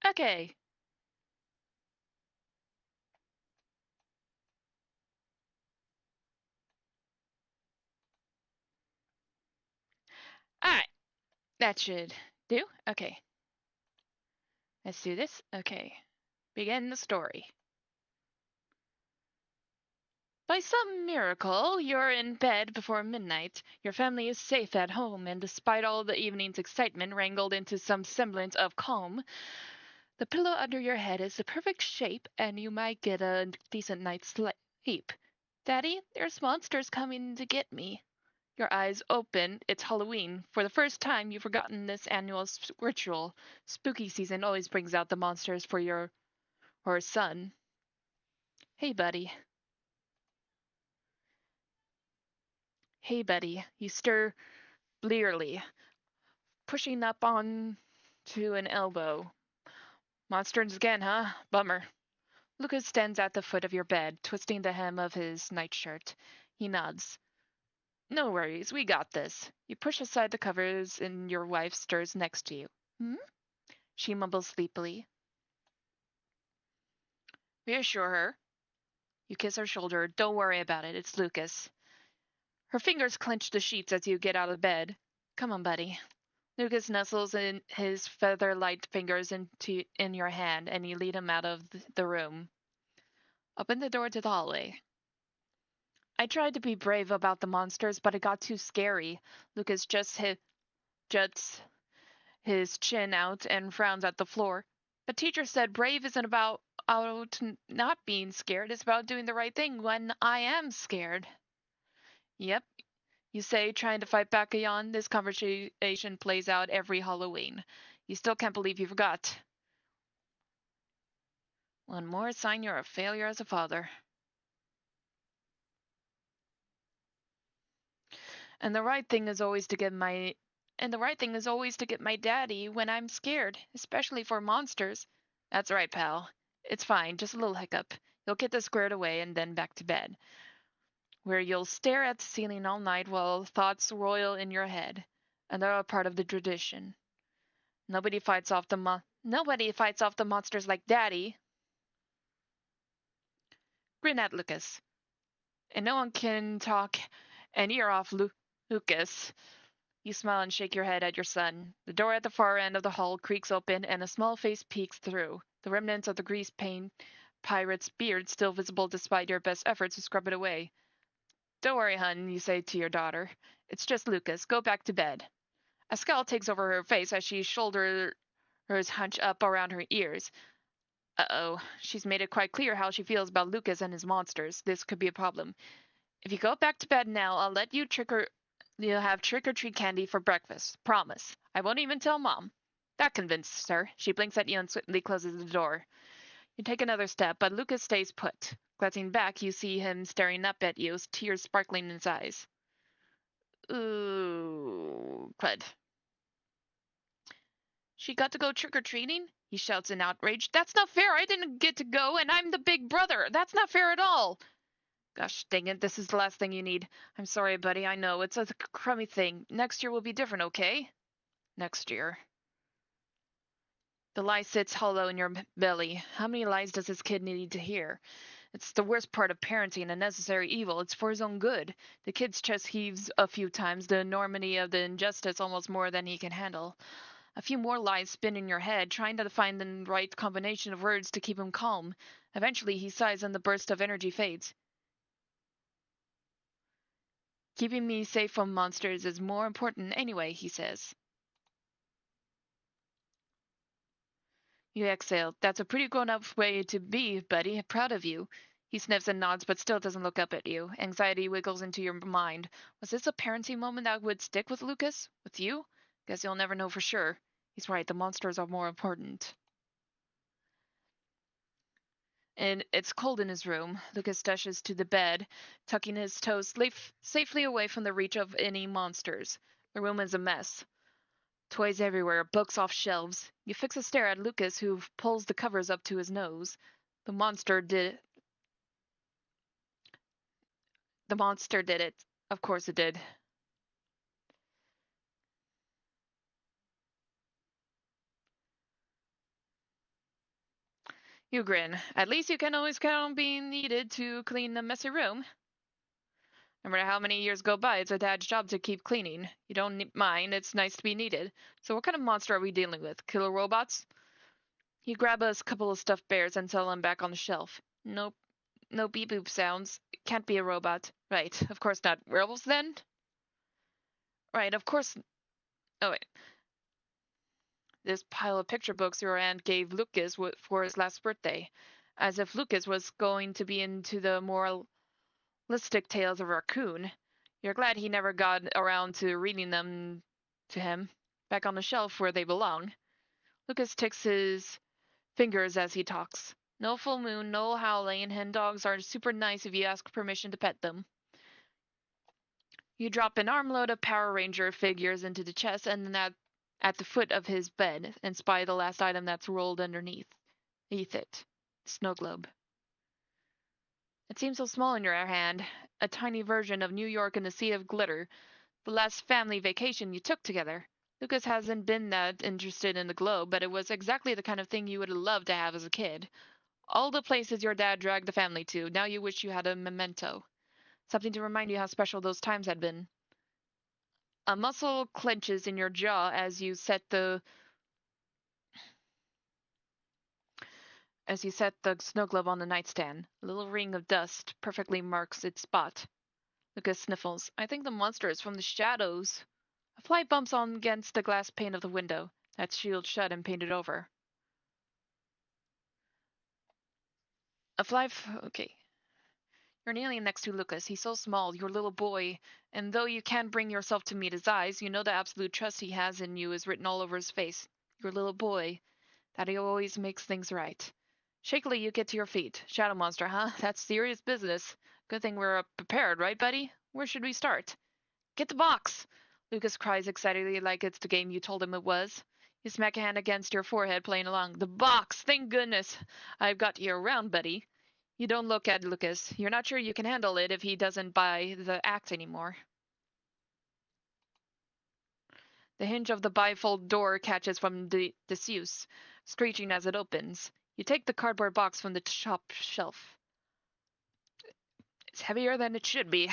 Okay. All right. That should do. Okay. Let's do this. Okay. Begin the story. By some miracle, you're in bed before midnight. Your family is safe at home, and despite all the evening's excitement wrangled into some semblance of calm, the pillow under your head is the perfect shape, and you might get a decent night's sleep. Daddy, there's monsters coming to get me. Your eyes open. It's Halloween. For the first time, you've forgotten this annual ritual. Spooky season always brings out the monsters for your or son. Hey, buddy. Hey, buddy. You stir blearily, pushing up on to an elbow. Monsters again, huh? Bummer. Lucas stands at the foot of your bed, twisting the hem of his nightshirt. He nods. No worries, we got this. You push aside the covers and your wife stirs next to you. Hmm? She mumbles sleepily. Reassure her. You kiss her shoulder. Don't worry about it. It's Lucas. Her fingers clench the sheets as you get out of bed. Come on, buddy. Lucas nestles in his feather-light fingers in your hand, and you lead him out of the room. Open the door to the hallway. I tried to be brave about the monsters, but it got too scary. Lucas juts his chin out and frowns at the floor. The teacher said brave isn't about not being scared. It's about doing the right thing when I am scared. Yep, you say, trying to fight back a yawn. This conversation plays out every Halloween. You still can't believe you forgot. One more sign you're a failure as a father. And the right thing is always to get my daddy when I'm scared, especially for monsters. That's right, pal. It's fine, just a little hiccup. You'll get this squared away and then back to bed, where you'll stare at the ceiling all night while thoughts roil in your head. And they're a part of the tradition. Nobody fights off the monsters like Daddy. Grin at Lucas. And no one can talk an ear off Lucas. You smile and shake your head at your son. The door at the far end of the hall creaks open and a small face peeks through, the remnants of the grease paint pirate's beard still visible despite your best efforts to scrub it away. Don't worry, hun, you say to your daughter. It's just Lucas. Go back to bed. A scowl takes over her face as she shoulders hunch up around her ears. Uh-oh. She's made it quite clear how she feels about Lucas and his monsters. This could be a problem. If you go back to bed now, I'll let you you'll have trick-or-treat candy for breakfast. Promise. I won't even tell Mom. That convinced her. She blinks at you and swiftly closes the door. You take another step, but Lucas stays put. Glancing back, you see him staring up at you, tears sparkling in his eyes. Ooh, crud. She got to go trick-or-treating? He shouts in outrage. That's not fair! I didn't get to go, and I'm the big brother! That's not fair at all! Gosh dang it, this is the last thing you need. I'm sorry, buddy, I know, it's a crummy thing. Next year will be different, okay? Next year. The lie sits hollow in your belly. How many lies does this kid need to hear? It's the worst part of parenting, a necessary evil. It's for his own good. The kid's chest heaves a few times, the enormity of the injustice almost more than he can handle. A few more lies spin in your head, trying to find the right combination of words to keep him calm. Eventually, he sighs and the burst of energy fades. Keeping me safe from monsters is more important anyway, he says. You exhale. That's a pretty grown-up way to be, buddy. Proud of you. He sniffs and nods, but still doesn't look up at you. Anxiety wiggles into your mind. Was this a parenting moment that would stick with Lucas? With you? Guess you'll never know for sure. He's right, the monsters are more important. And it's cold in his room. Lucas dashes to the bed, tucking his toes safely away from the reach of any monsters. The room is a mess. Toys everywhere, books off shelves. You fix a stare at Lucas, who pulls the covers up to his nose. The monster did it. The monster did it. Of course it did. You grin. At least you can always count on being needed to clean a messy room. No matter how many years go by, it's a dad's job to keep cleaning. You don't mind, it's nice to be needed. So what kind of monster are we dealing with? Killer robots? You grab a couple of stuffed bears and settle them back on the shelf. Nope. No beep boop sounds. Can't be a robot. Right, of course not. Werewolves then? Right, of course. Oh, wait. This pile of picture books your aunt gave Lucas for his last birthday. As if Lucas was going to be into the moralistic tales of Raccoon. You're glad he never got around to reading them to him. Back on the shelf where they belong. Lucas ticks his fingers as he talks. No full moon, no howling. Hen dogs are super nice if you ask permission to pet them. You drop an armload of Power Ranger figures into the chest and then at the foot of his bed and spy the last item that's rolled underneath it. Snow globe. It seems so small in your hand, a tiny version of New York in a sea of glitter. The last family vacation you took together. Lucas hasn't been that interested in the globe, but it was exactly the kind of thing you would have loved to have as a kid. All the places your dad dragged the family to, now you wish you had a memento. Something to remind you how special those times had been. A muscle clenches in your jaw as you set the snow globe on the nightstand. A little ring of dust perfectly marks its spot. Lucas sniffles. I think the monster is from the shadows. A fly bumps on against the glass pane of the window. That's sealed shut and painted over. Okay. You're kneeling next to Lucas. He's so small, your little boy, and though you can't bring yourself to meet his eyes, you know the absolute trust he has in you is written all over his face. Your little boy. That he always makes things right. Shakily, you get to your feet. Shadow monster, huh? That's serious business. Good thing we're prepared, right, buddy? Where should we start? Get the box! Lucas cries excitedly like it's the game you told him it was. You smack a hand against your forehead, playing along. The box! Thank goodness! I've got you around, buddy. You don't look at Lucas. You're not sure you can handle it if he doesn't buy the act anymore. The hinge of the bifold door catches from disuse, screeching as it opens. You take the cardboard box from the top shelf. It's heavier than it should be.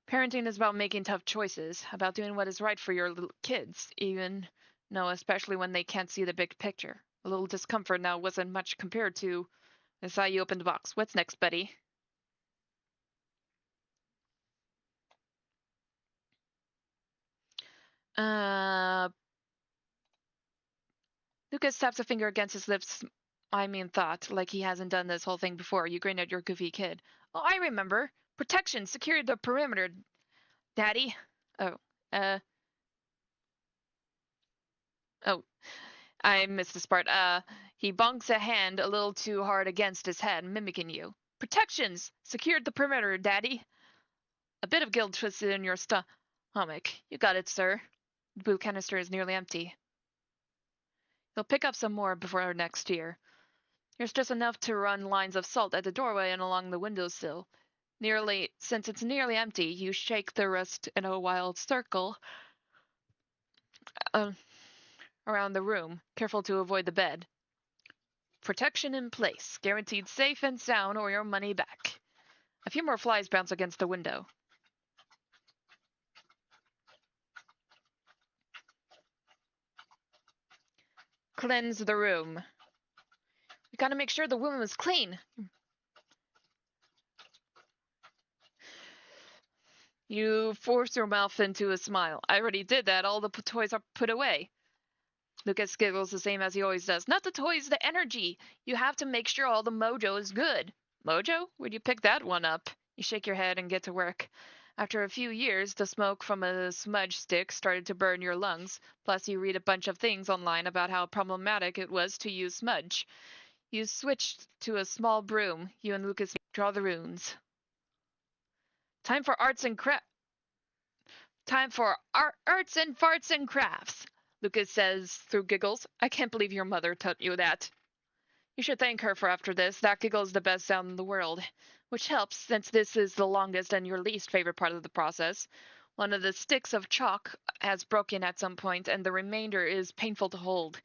Parenting is about making tough choices, about doing what is right for your little kids, especially when they can't see the big picture. A little discomfort now wasn't much compared to. I saw you open the box. What's next, buddy? Lucas taps a finger against his lips, thought, like he hasn't done this whole thing before. You grin at your goofy kid. Oh, I remember. Protection, secure the perimeter, Daddy. Oh, I missed this part. He bonks a hand a little too hard against his head, mimicking you. Protections! Secured the perimeter, Daddy. A bit of guilt twisted in your stomach. You got it, sir. The blue canister is nearly empty. You'll pick up some more before next year. There's just enough to run lines of salt at the doorway and along the windowsill. Since it's nearly empty, you shake the rest in a wild circle. around the room, careful to avoid the bed. Protection in place, guaranteed safe and sound or your money back. A few more flies bounce against the window. Cleanse the room. We gotta make sure the room is clean. You force your mouth into a smile. I already did that. All the toys are put away. Lucas giggles the same as he always does. Not the toys, the energy. You have to make sure all the mojo is good. Mojo? Where'd you pick that one up? You shake your head and get to work. After a few years, the smoke from a smudge stick started to burn your lungs. Plus, you read a bunch of things online about how problematic it was to use smudge. You switched to a small broom. You and Lucas draw the runes. Time for arts and farts and crafts, Lucas says through giggles. I can't believe your mother taught you that. You should thank her for after this. That giggle is the best sound in the world. Which helps, since this is the longest and your least favorite part of the process. One of the sticks of chalk has broken at some point, and the remainder is painful to hold.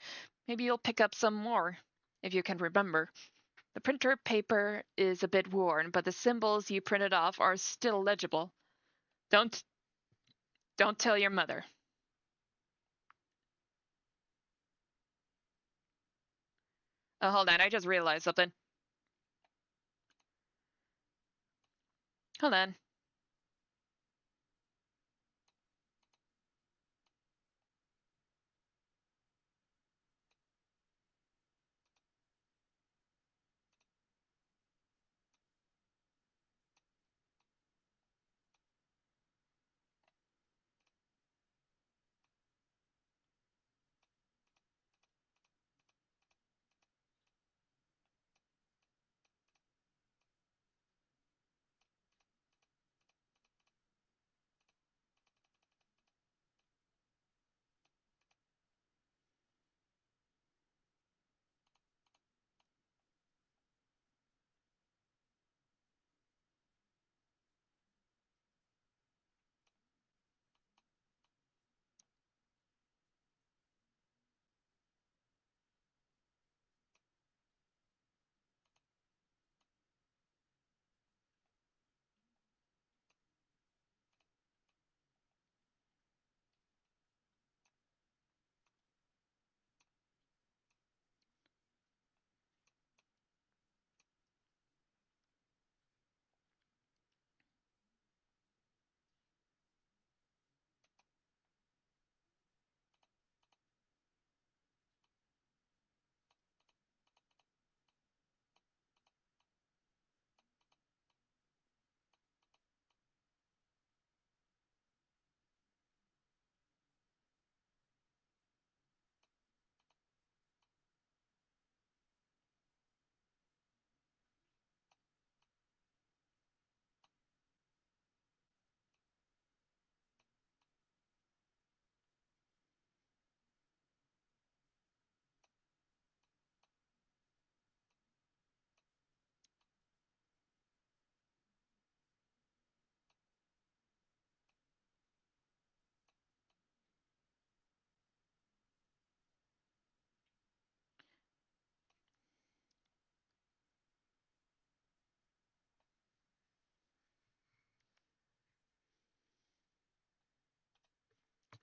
Maybe you'll pick up some more, if you can remember. The printer paper is a bit worn, but the symbols you printed off are still legible. Don't tell your mother. Oh, hold on, I just realized something. Hold on.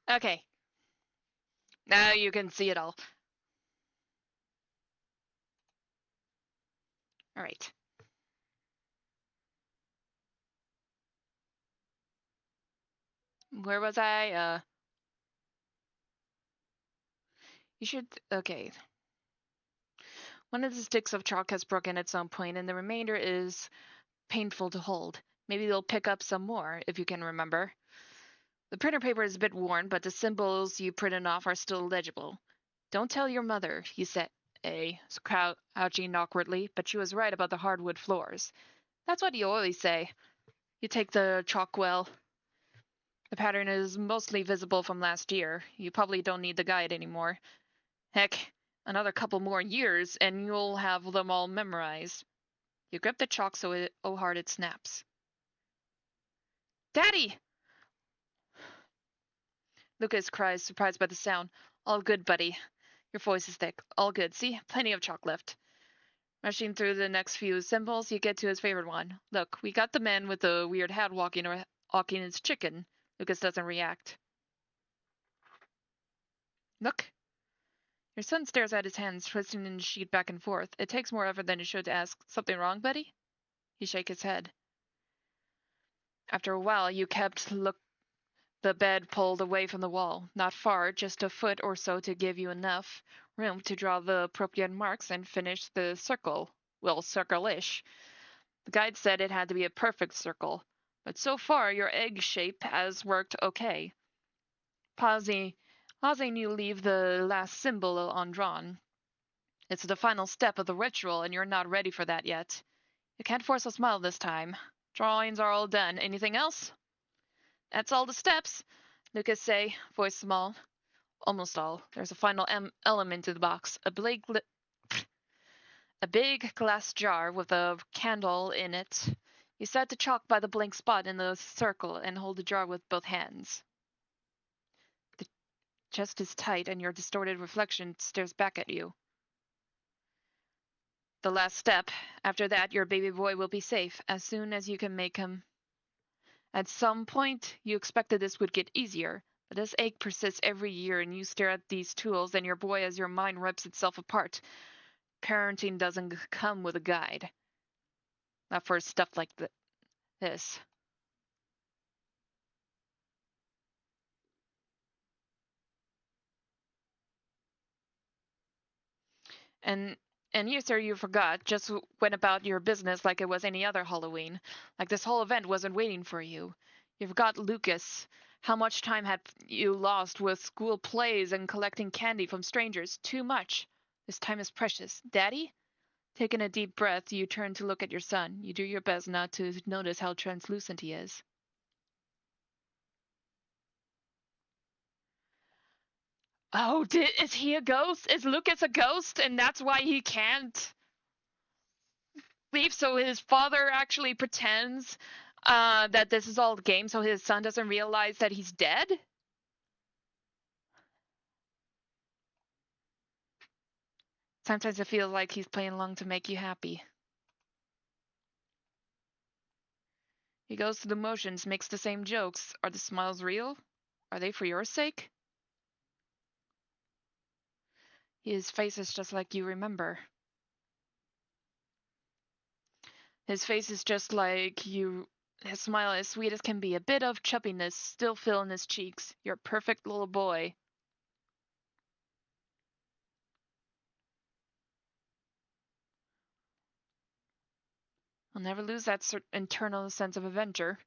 Okay. Now you can see it all. All right. Where was I? You should. Okay. One of the sticks of chalk has broken at some point, and the remainder is painful to hold. Maybe you'll pick up some more, if you can remember. The printer paper is a bit worn, but the symbols you printed off are still legible. Don't tell your mother, he said, crouching awkwardly, but she was right about the hardwood floors. That's what you always say. You take the chalk well. The pattern is mostly visible from last year. You probably don't need the guide anymore. Heck, another couple more years, and you'll have them all memorized. You grip the chalk so hard it snaps. Daddy! Lucas cries, surprised by the sound. All good, buddy. Your voice is thick. All good. See? Plenty of chalk left. Rushing through the next few symbols, you get to his favorite one. Look, we got the man with the weird hat walking his chicken. Lucas doesn't react. Look. Your son stares at his hands, twisting in the sheet back and forth. It takes more effort than it should to ask, something wrong, buddy? He shakes his head. After a while, you kept the bed pulled away from the wall. Not far, just a foot or so to give you enough room to draw the appropriate marks and finish the circle. Well, circle-ish. The guide said it had to be a perfect circle, but so far your egg shape has worked okay. Pausing you leave the last symbol undrawn. It's the final step of the ritual, and you're not ready for that yet. You can't force a smile this time. Drawings are all done. Anything else? That's all the steps, Lucas say, voice small. Almost all. There's a final element in the box. A big glass jar with a candle in it. You set the chalk by the blank spot in the circle and hold the jar with both hands. The chest is tight and your distorted reflection stares back at you. The last step. After that, your baby boy will be safe as soon as you can make him. At some point, you expected this would get easier, but this ache persists every year and you stare at these tools and your boy as your mind rips itself apart. Parenting doesn't come with a guide. Not for stuff like this. And you, sir, you forgot, just went about your business like it was any other Halloween. Like this whole event wasn't waiting for you. You forgot Lucas. How much time had you lost with school plays and collecting candy from strangers? Too much. This time is precious. Daddy? Taking a deep breath, you turn to look at your son. You do your best not to notice how translucent he is. Oh, is he a ghost? Is Lucas a ghost? And that's why he can't leave? So his father actually pretends that this is all a game so his son doesn't realize that he's dead? Sometimes it feels like he's playing along to make you happy. He goes through the motions, makes the same jokes. Are the smiles real? Are they for your sake? His face is just like you remember. His face is just like you. His smile is sweet as can be. A bit of chubbiness still filling his cheeks. You're a perfect little boy. I'll never lose that internal sense of adventure.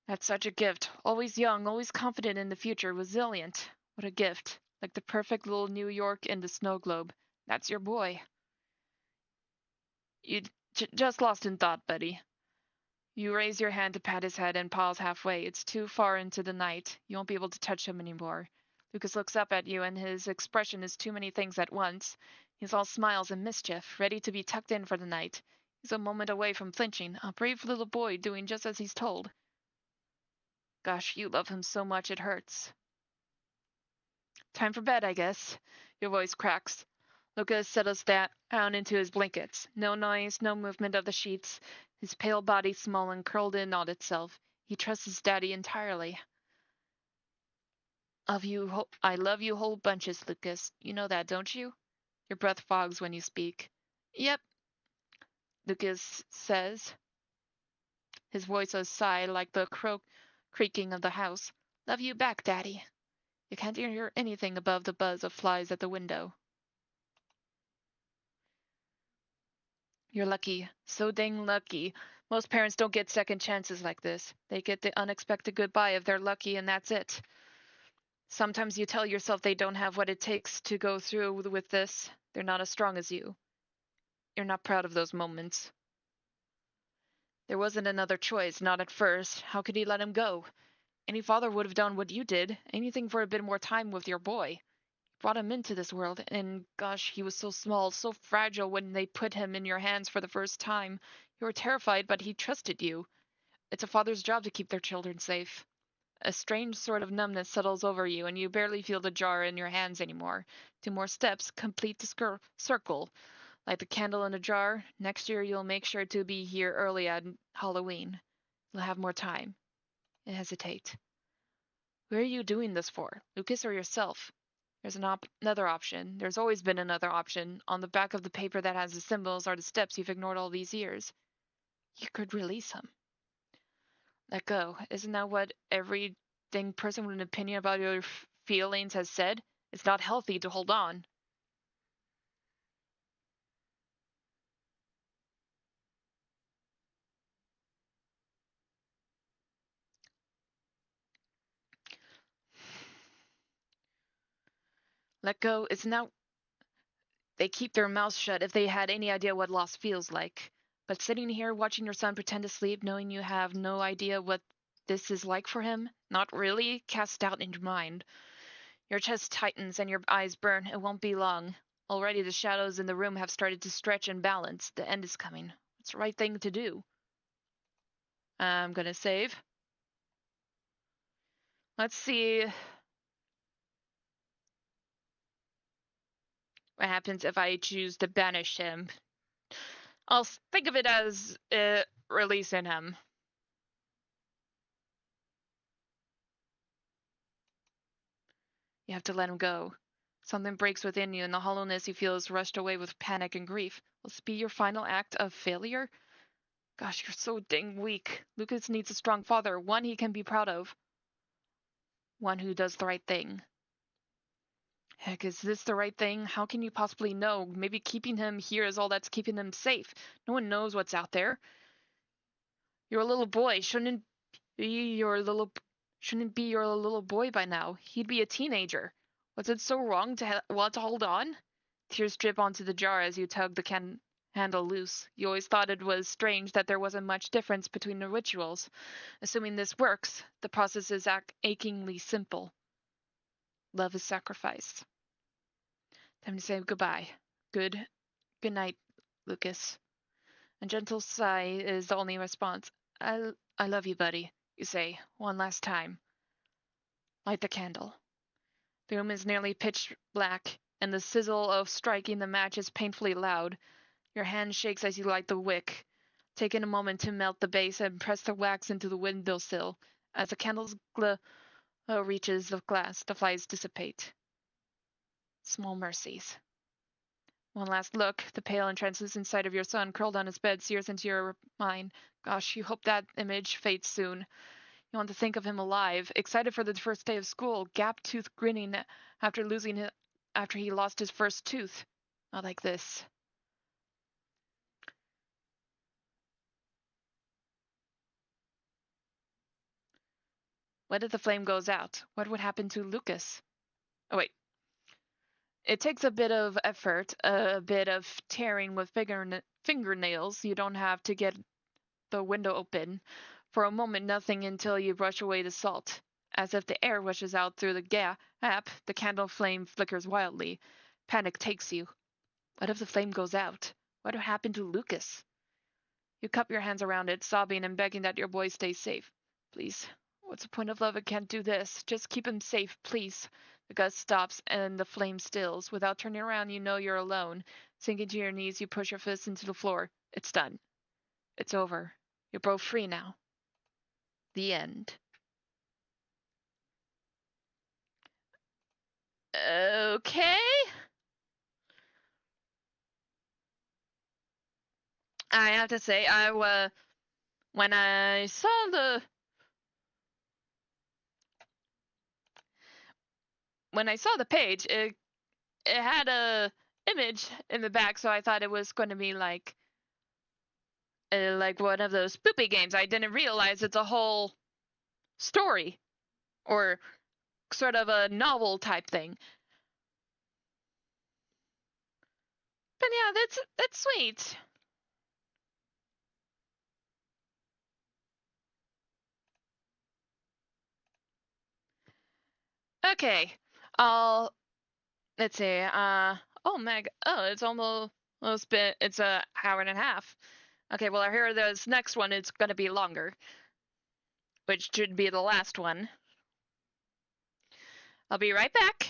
That's such a gift. Always young, always confident in the future, resilient. What a gift. Like the perfect little New York in the snow globe. That's your boy. You just lost in thought, buddy. You raise your hand to pat his head and pause halfway. It's too far into the night. You won't be able to touch him anymore. Lucas looks up at you and his expression is too many things at once. He's all smiles and mischief, ready to be tucked in for the night. He's a moment away from flinching, a brave little boy doing just as he's told. Gosh, you love him so much it hurts. Time for bed, I guess. Your voice cracks. Lucas settles down into his blankets. No noise, no movement of the sheets. His pale body small and curled in on itself. He trusts his daddy entirely. I love you whole bunches, Lucas. You know that, don't you? Your breath fogs when you speak. Yep, Lucas says. His voice a sigh like the creaking of the house. Love you back, Daddy. You can't hear anything above the buzz of flies at the window. You're lucky. So dang lucky. Most parents don't get second chances like this. They get the unexpected goodbye if they're lucky and that's it. Sometimes you tell yourself they don't have what it takes to go through with this. They're not as strong as you. You're not proud of those moments. There wasn't another choice, not at first. How could he let him go? Any father would have done what you did. Anything for a bit more time with your boy. You brought him into this world, and gosh, he was so small, so fragile when they put him in your hands for the first time. You were terrified, but he trusted you. It's a father's job to keep their children safe. A strange sort of numbness settles over you, and you barely feel the jar in your hands anymore. 2 more steps complete the circle. Like the candle in a jar, next year you'll make sure to be here early at Halloween. You'll have more time. You hesitate. Who are you doing this for? Lucas or yourself? There's another option. There's always been another option. On the back of the paper that has the symbols are the steps you've ignored all these years. You could release him. Let go. Isn't that what every dang person with an opinion about your feelings has said? It's not healthy to hold on. Let go. Isn't that... They keep their mouths shut if they had any idea what loss feels like. But sitting here watching your son pretend to sleep, knowing you have no idea what this is like for him, not really, casts doubt in your mind. Your chest tightens and your eyes burn. It won't be long. Already the shadows in the room have started to stretch and balance. The end is coming. It's the right thing to do. I'm gonna save. Let's see what happens if I choose to banish him. I'll think of it as releasing him. You have to let him go. Something breaks within you, and the hollowness you feel is rushed away with panic and grief. Will this be your final act of failure? Gosh, you're so dang weak. Lucas needs a strong father, one he can be proud of. One who does the right thing. Heck, is this the right thing? How can you possibly know? Maybe keeping him here is all that's keeping him safe. No one knows what's out there. You're a little boy. Shouldn't be your little boy by now. He'd be a teenager. Was it so wrong to want to hold on? Tears drip onto the jar as you tug the handle loose. You always thought it was strange that there wasn't much difference between the rituals. Assuming this works, the process is achingly simple. Love is sacrifice. Time to say goodbye. Good night, Lucas. A gentle sigh is the only response. I love you, buddy, you say, one last time. Light the candle. The room is nearly pitch black, and the sizzle of striking the match is painfully loud. Your hand shakes as you light the wick, taking a moment to melt the base and press the wax into the windowsill. As the candle's glow reaches the glass, the flies dissipate. Small mercies. One last look, the pale and translucent sight of your son curled on his bed sears into your mind. Gosh, you hope that image fades soon. You want to think of him alive, excited for the first day of school, gap-toothed grinning after he lost his first tooth. Not like this. What if the flame goes out? What would happen to Lucas? Oh, wait. It takes a bit of effort, a bit of tearing with fingernails. You don't have to get the window open. For a moment, nothing until you brush away the salt. As if the air rushes out through the gap, the candle flame flickers wildly. Panic takes you. What if the flame goes out? What would happen to Lucas? You cup your hands around it, sobbing and begging that your boy stays safe. Please. What's the point of love? I can't do this. Just keep him safe, please. The gust stops and the flame stills. Without turning around, you know you're alone. Sinking to your knees, you push your fists into the floor. It's done. It's over. You're both free now. The end. Okay. I have to say, when I saw the page, it had a image in the back, so I thought it was going to be like one of those spoopy games. I didn't realize it's a whole story or sort of a novel type thing. But yeah, that's sweet. Okay, let's see. It's it's a hour and a half. Okay, well, I hear this next one is gonna be longer, which should be the last one. I'll be right back.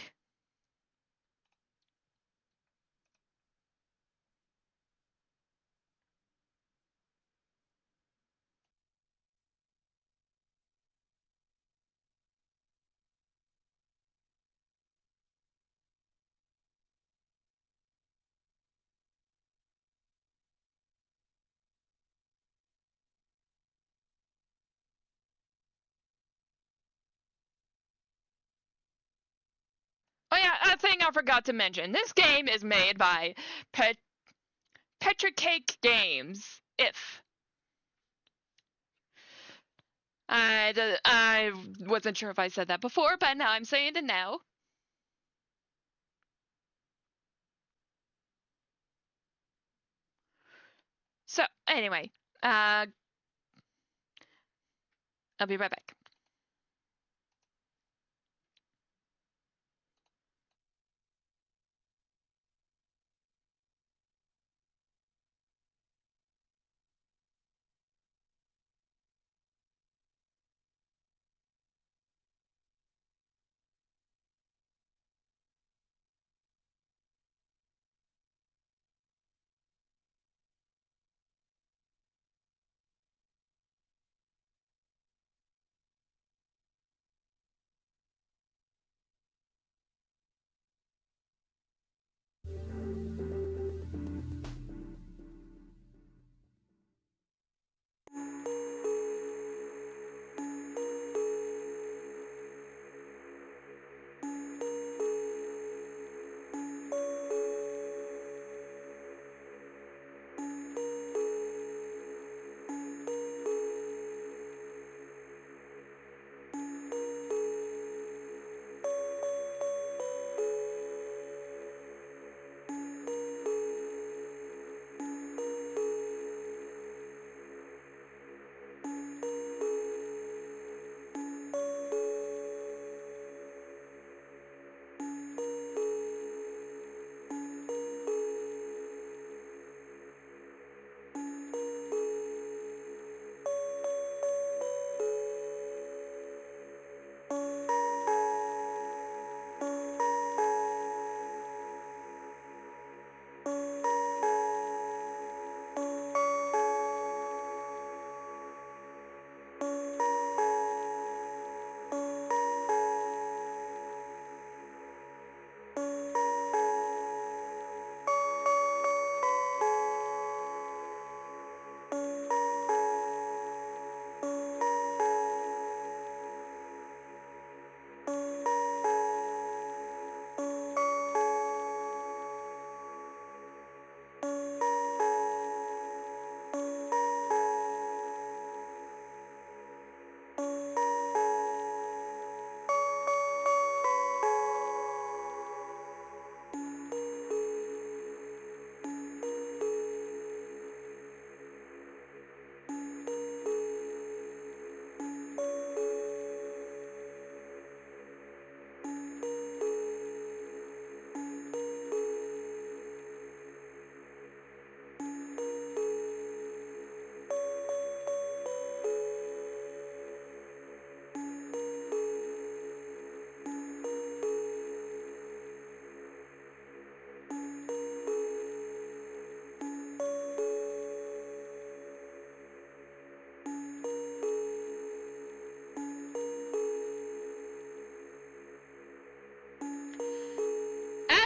Oh yeah, a thing I forgot to mention. This game is made by Petra Cake Games. If I wasn't sure if I said that before, but now I'm saying it now. So anyway, I'll be right back.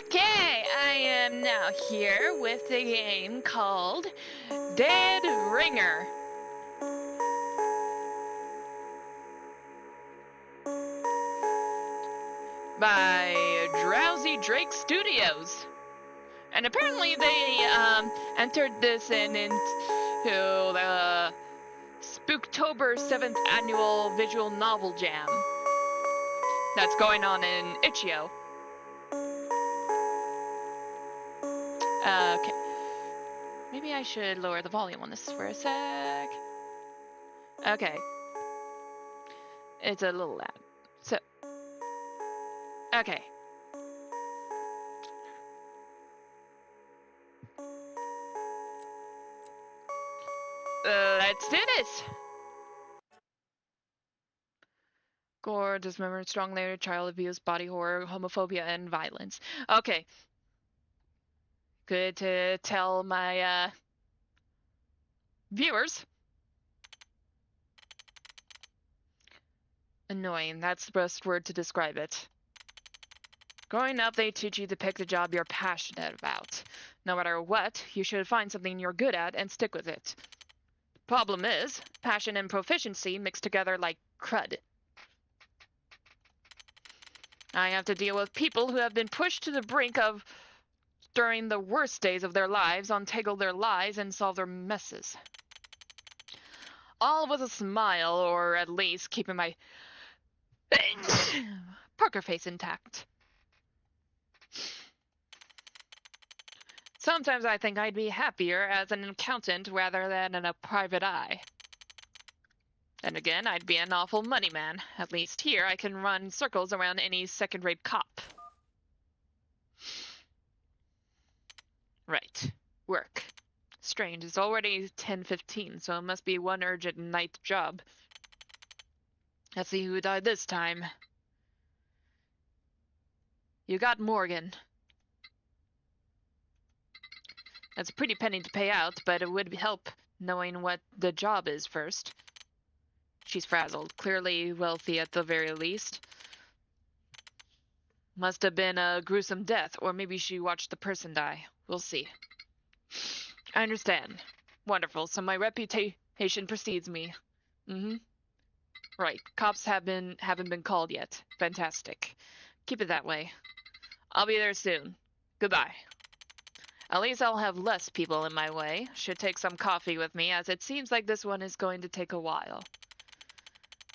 Okay, I am now here with a game called Dead Ringer. By Drowsy Drake Studios. And apparently they entered this into the Spooktober 7th Annual Visual Novel Jam that's going on in Itch.io. Okay. Maybe I should lower the volume on this for a sec. Okay. It's a little loud. So. Okay. Let's do this! Gore, dismembered, strong layer, child abuse, body horror, homophobia, and violence. Okay. Good to tell my viewers. Annoying, that's the best word to describe it. Growing up, they teach you to pick the job you're passionate about. No matter what, you should find something you're good at and stick with it. Problem is, passion and proficiency mix together like crud. I have to deal with people who have been pushed to the brink of during the worst days of their lives, untangle their lies, and solve their messes. All with a smile, or at least keeping my poker face intact. Sometimes I think I'd be happier as an accountant rather than in a private eye. Then again, I'd be an awful money man. At least here I can run circles around any second-rate cop. Right. Work. Strange, it's already 10:15, so it must be one urgent night job. Let's see who died this time. You got Morgan. That's a pretty penny to pay out, but it would help knowing what the job is first. She's frazzled, clearly wealthy at the very least. Must have been a gruesome death, or maybe she watched the person die. We'll see. I understand. Wonderful, so my reputation precedes me. Right, cops haven't been called yet. Fantastic. Keep it that way. I'll be there soon. Goodbye. At least I'll have less people in my way. Should take some coffee with me, as it seems like this one is going to take a while.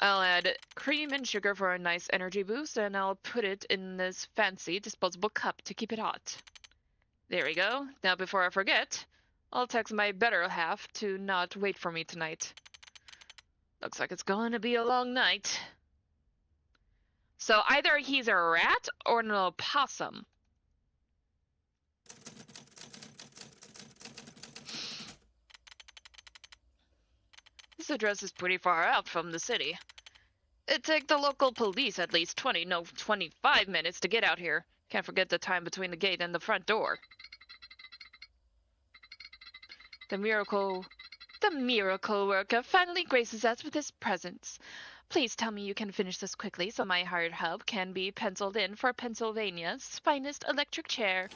I'll add cream and sugar for a nice energy boost, and I'll put it in this fancy disposable cup to keep it hot. There we go. Now before I forget, I'll text my better half to not wait for me tonight. Looks like it's going to be a long night. So either he's a rat or an opossum. This address is pretty far out from the city. It'd take the local police at least 25 minutes to get out here. Can't forget the time between the gate and the front door. The miracle worker finally graces us with his presence. Please tell me you can finish this quickly so my hired help can be penciled in for Pennsylvania's finest electric chair.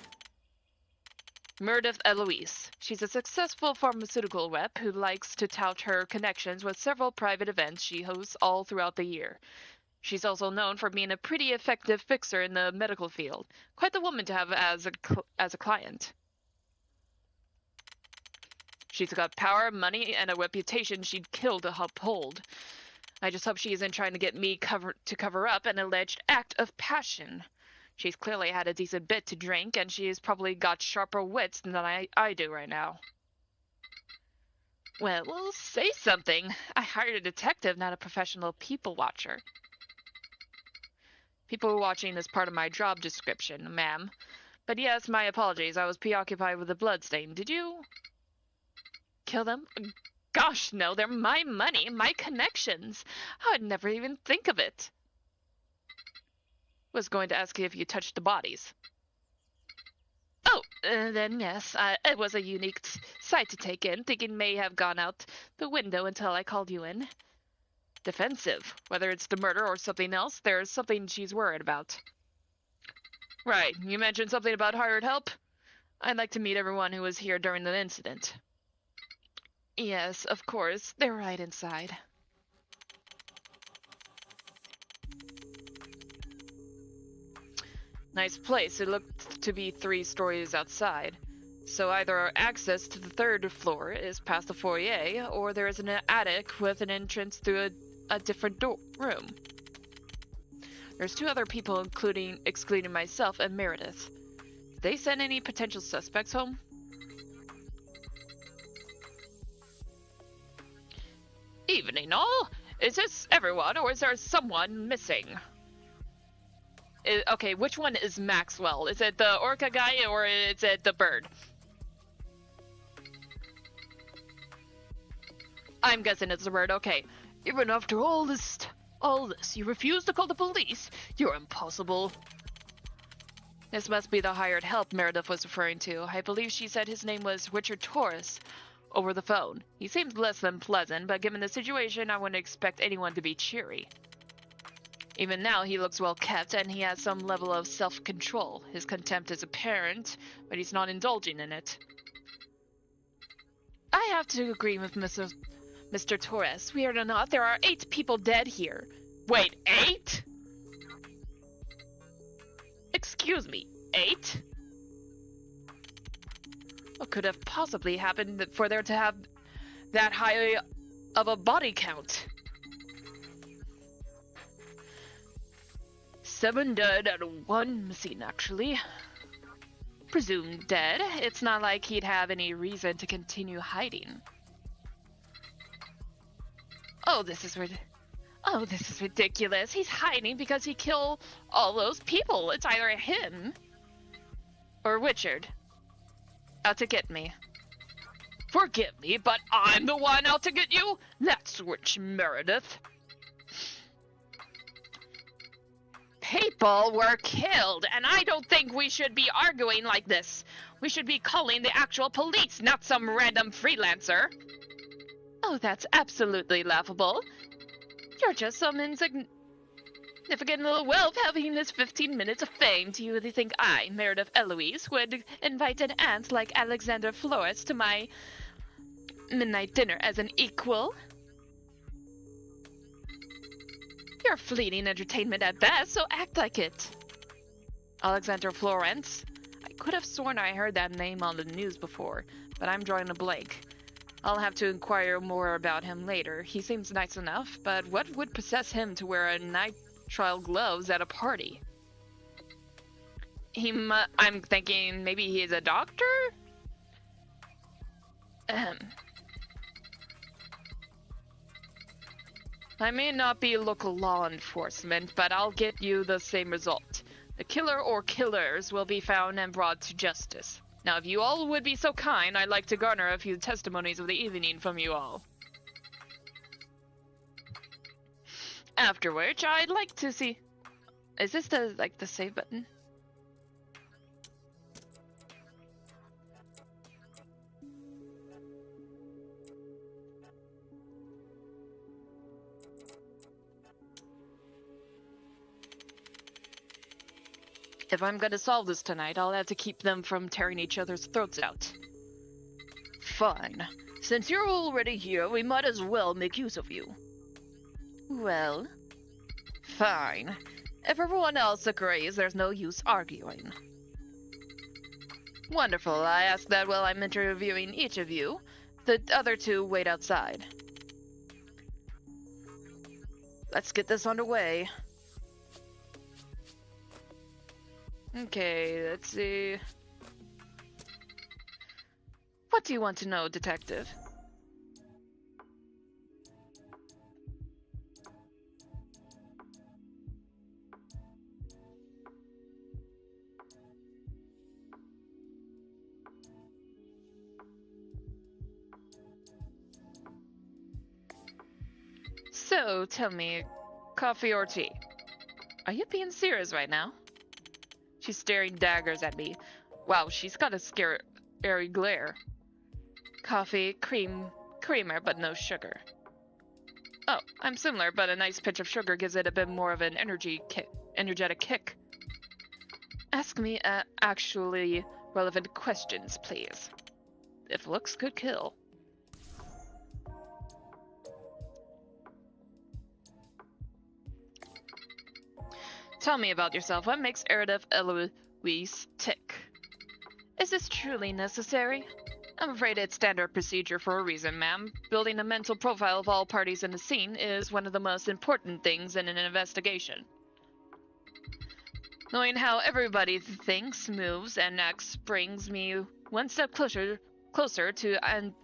Meredith Eloise. She's a successful pharmaceutical rep who likes to tout her connections with several private events she hosts all throughout the year. She's also known for being a pretty effective fixer in the medical field. Quite the woman to have as a client. She's got power, money, and a reputation she'd kill to uphold. I just hope she isn't trying to get me to cover up an alleged act of passion. She's clearly had a decent bit to drink, and she's probably got sharper wits than I do right now. Well, say something. I hired a detective, not a professional people watcher. People watching is part of my job description, ma'am. But yes, my apologies. I was preoccupied with the bloodstain. Did you kill them? Gosh, no, they're my money, my connections. I'd never even think of it. Was going to ask you if you touched the bodies. Oh, then yes, it was a unique sight to take in, thinking may have gone out the window until I called you in. Defensive. Whether it's the murder or something else, there's something she's worried about. Right, you mentioned something about hired help? I'd like to meet everyone who was here during the incident. Yes, of course, they're right inside. Nice place. It looked to be 3 stories outside. So either access to the 3rd floor is past the foyer, or there is an attic with an entrance through a different room. There's 2 other people, excluding myself and Meredith. Did they send any potential suspects home? Evening all. Is this everyone, or is there someone missing? Okay, which one is Maxwell? Is it the orca guy, or is it the bird? I'm guessing it's the bird. Okay. Even after all all this? You refuse to call the police? You're impossible. This must be the hired help Meredith was referring to. I believe she said his name was Richard Torres over the phone. He seems less than pleasant, but given the situation, I wouldn't expect anyone to be cheery. Even now, he looks well kept, and he has some level of self-control. His contempt is apparent, but he's not indulging in it. I have to agree with Mr. Torres. Weird or not, there are 8 people dead here. Wait, 8? Excuse me, 8? What could have possibly happened for there to have that high of a body count? 7 dead and 1 missing, actually. Presumed dead. It's not like he'd have any reason to continue hiding. Oh, this is ridiculous. He's hiding because he killed all those people. It's either him or Richard out to get me. Forgive me, but I'm the one out to get you? That's Rich Meredith. People were killed, and I don't think we should be arguing like this. We should be calling the actual police, not some random freelancer. Oh, that's absolutely laughable. You're just some insignificant little whelp having this 15 minutes of fame. Do you really think I, Meredith Eloise, would invite an ant like Alexander Flores to my midnight dinner as an equal? You're fleeting entertainment at best, so act like it. Alexander Florence? I could have sworn I heard that name on the news before, but I'm drawing a blank. I'll have to inquire more about him later. He seems nice enough, but what would possess him to wear nitrile gloves at a party? I'm thinking maybe he's a doctor? I may not be local law enforcement, but I'll get you the same result. The killer or killers will be found and brought to justice. Now, if you all would be so kind, I'd like to garner a few testimonies of the evening from you all. After which, I'd like to see... Is this the save button? If I'm gonna solve this tonight, I'll have to keep them from tearing each other's throats out. Fine. Since you're already here, we might as well make use of you. Well? Fine. If everyone else agrees, there's no use arguing. Wonderful. I ask that while I'm interviewing each of you, the other 2 wait outside. Let's get this underway. Okay, let's see. What do you want to know, detective? So, tell me, coffee or tea? Are you being serious right now? She's staring daggers at me. Wow, she's got a scary glare. Coffee, creamer, but no sugar. Oh, I'm similar, but a nice pinch of sugar gives it a bit more of an energetic kick. Ask me actually relevant questions, please. If looks could kill. Tell me about yourself. What makes Meredith Eloise tick? Is this truly necessary? I'm afraid it's standard procedure for a reason, ma'am. Building a mental profile of all parties in the scene is one of the most important things in an investigation. Knowing how everybody thinks, moves, and acts brings me one step closer to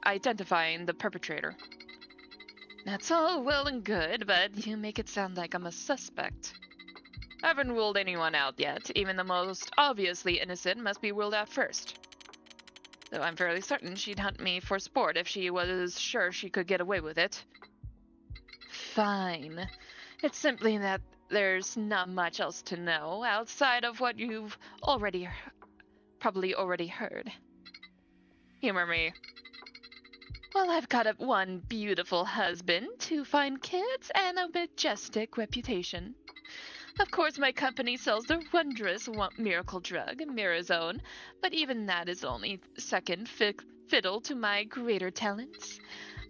identifying the perpetrator. That's all well and good, but you make it sound like I'm a suspect. I haven't ruled anyone out yet. Even the most obviously innocent must be ruled out first. Though I'm fairly certain she'd hunt me for sport if she was sure she could get away with it. Fine. It's simply that there's not much else to know outside of what you've probably already heard. Humor me. Well, I've got one beautiful husband, 2 fine kids, and a majestic reputation. Of course, my company sells the wondrous miracle drug, Mirazone, but even that is only second fiddle to my greater talents.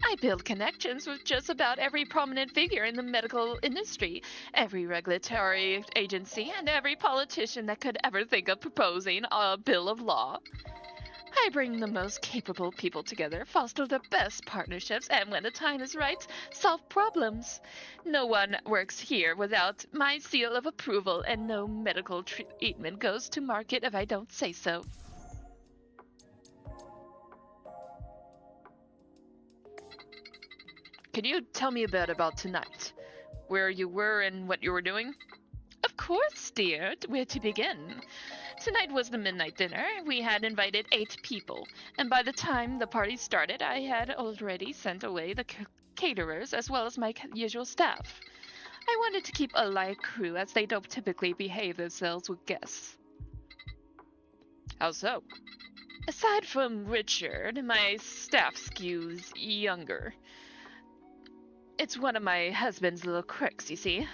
I build connections with just about every prominent figure in the medical industry, every regulatory agency, and every politician that could ever think of proposing a bill of law. I bring the most capable people together, foster the best partnerships, and when the time is right, solve problems. No one works here without my seal of approval, and no medical treatment goes to market if I don't say so. Can you tell me a bit about tonight? Where you were and what you were doing? Of course, dear. Where to begin? Tonight was the midnight dinner. We had invited 8 people, and by the time the party started, I had already sent away the caterers as well as my usual staff. I wanted to keep a light crew as they don't typically behave themselves with guests. How so? Aside from Richard, my staff skews younger. It's one of my husband's little quirks, you see.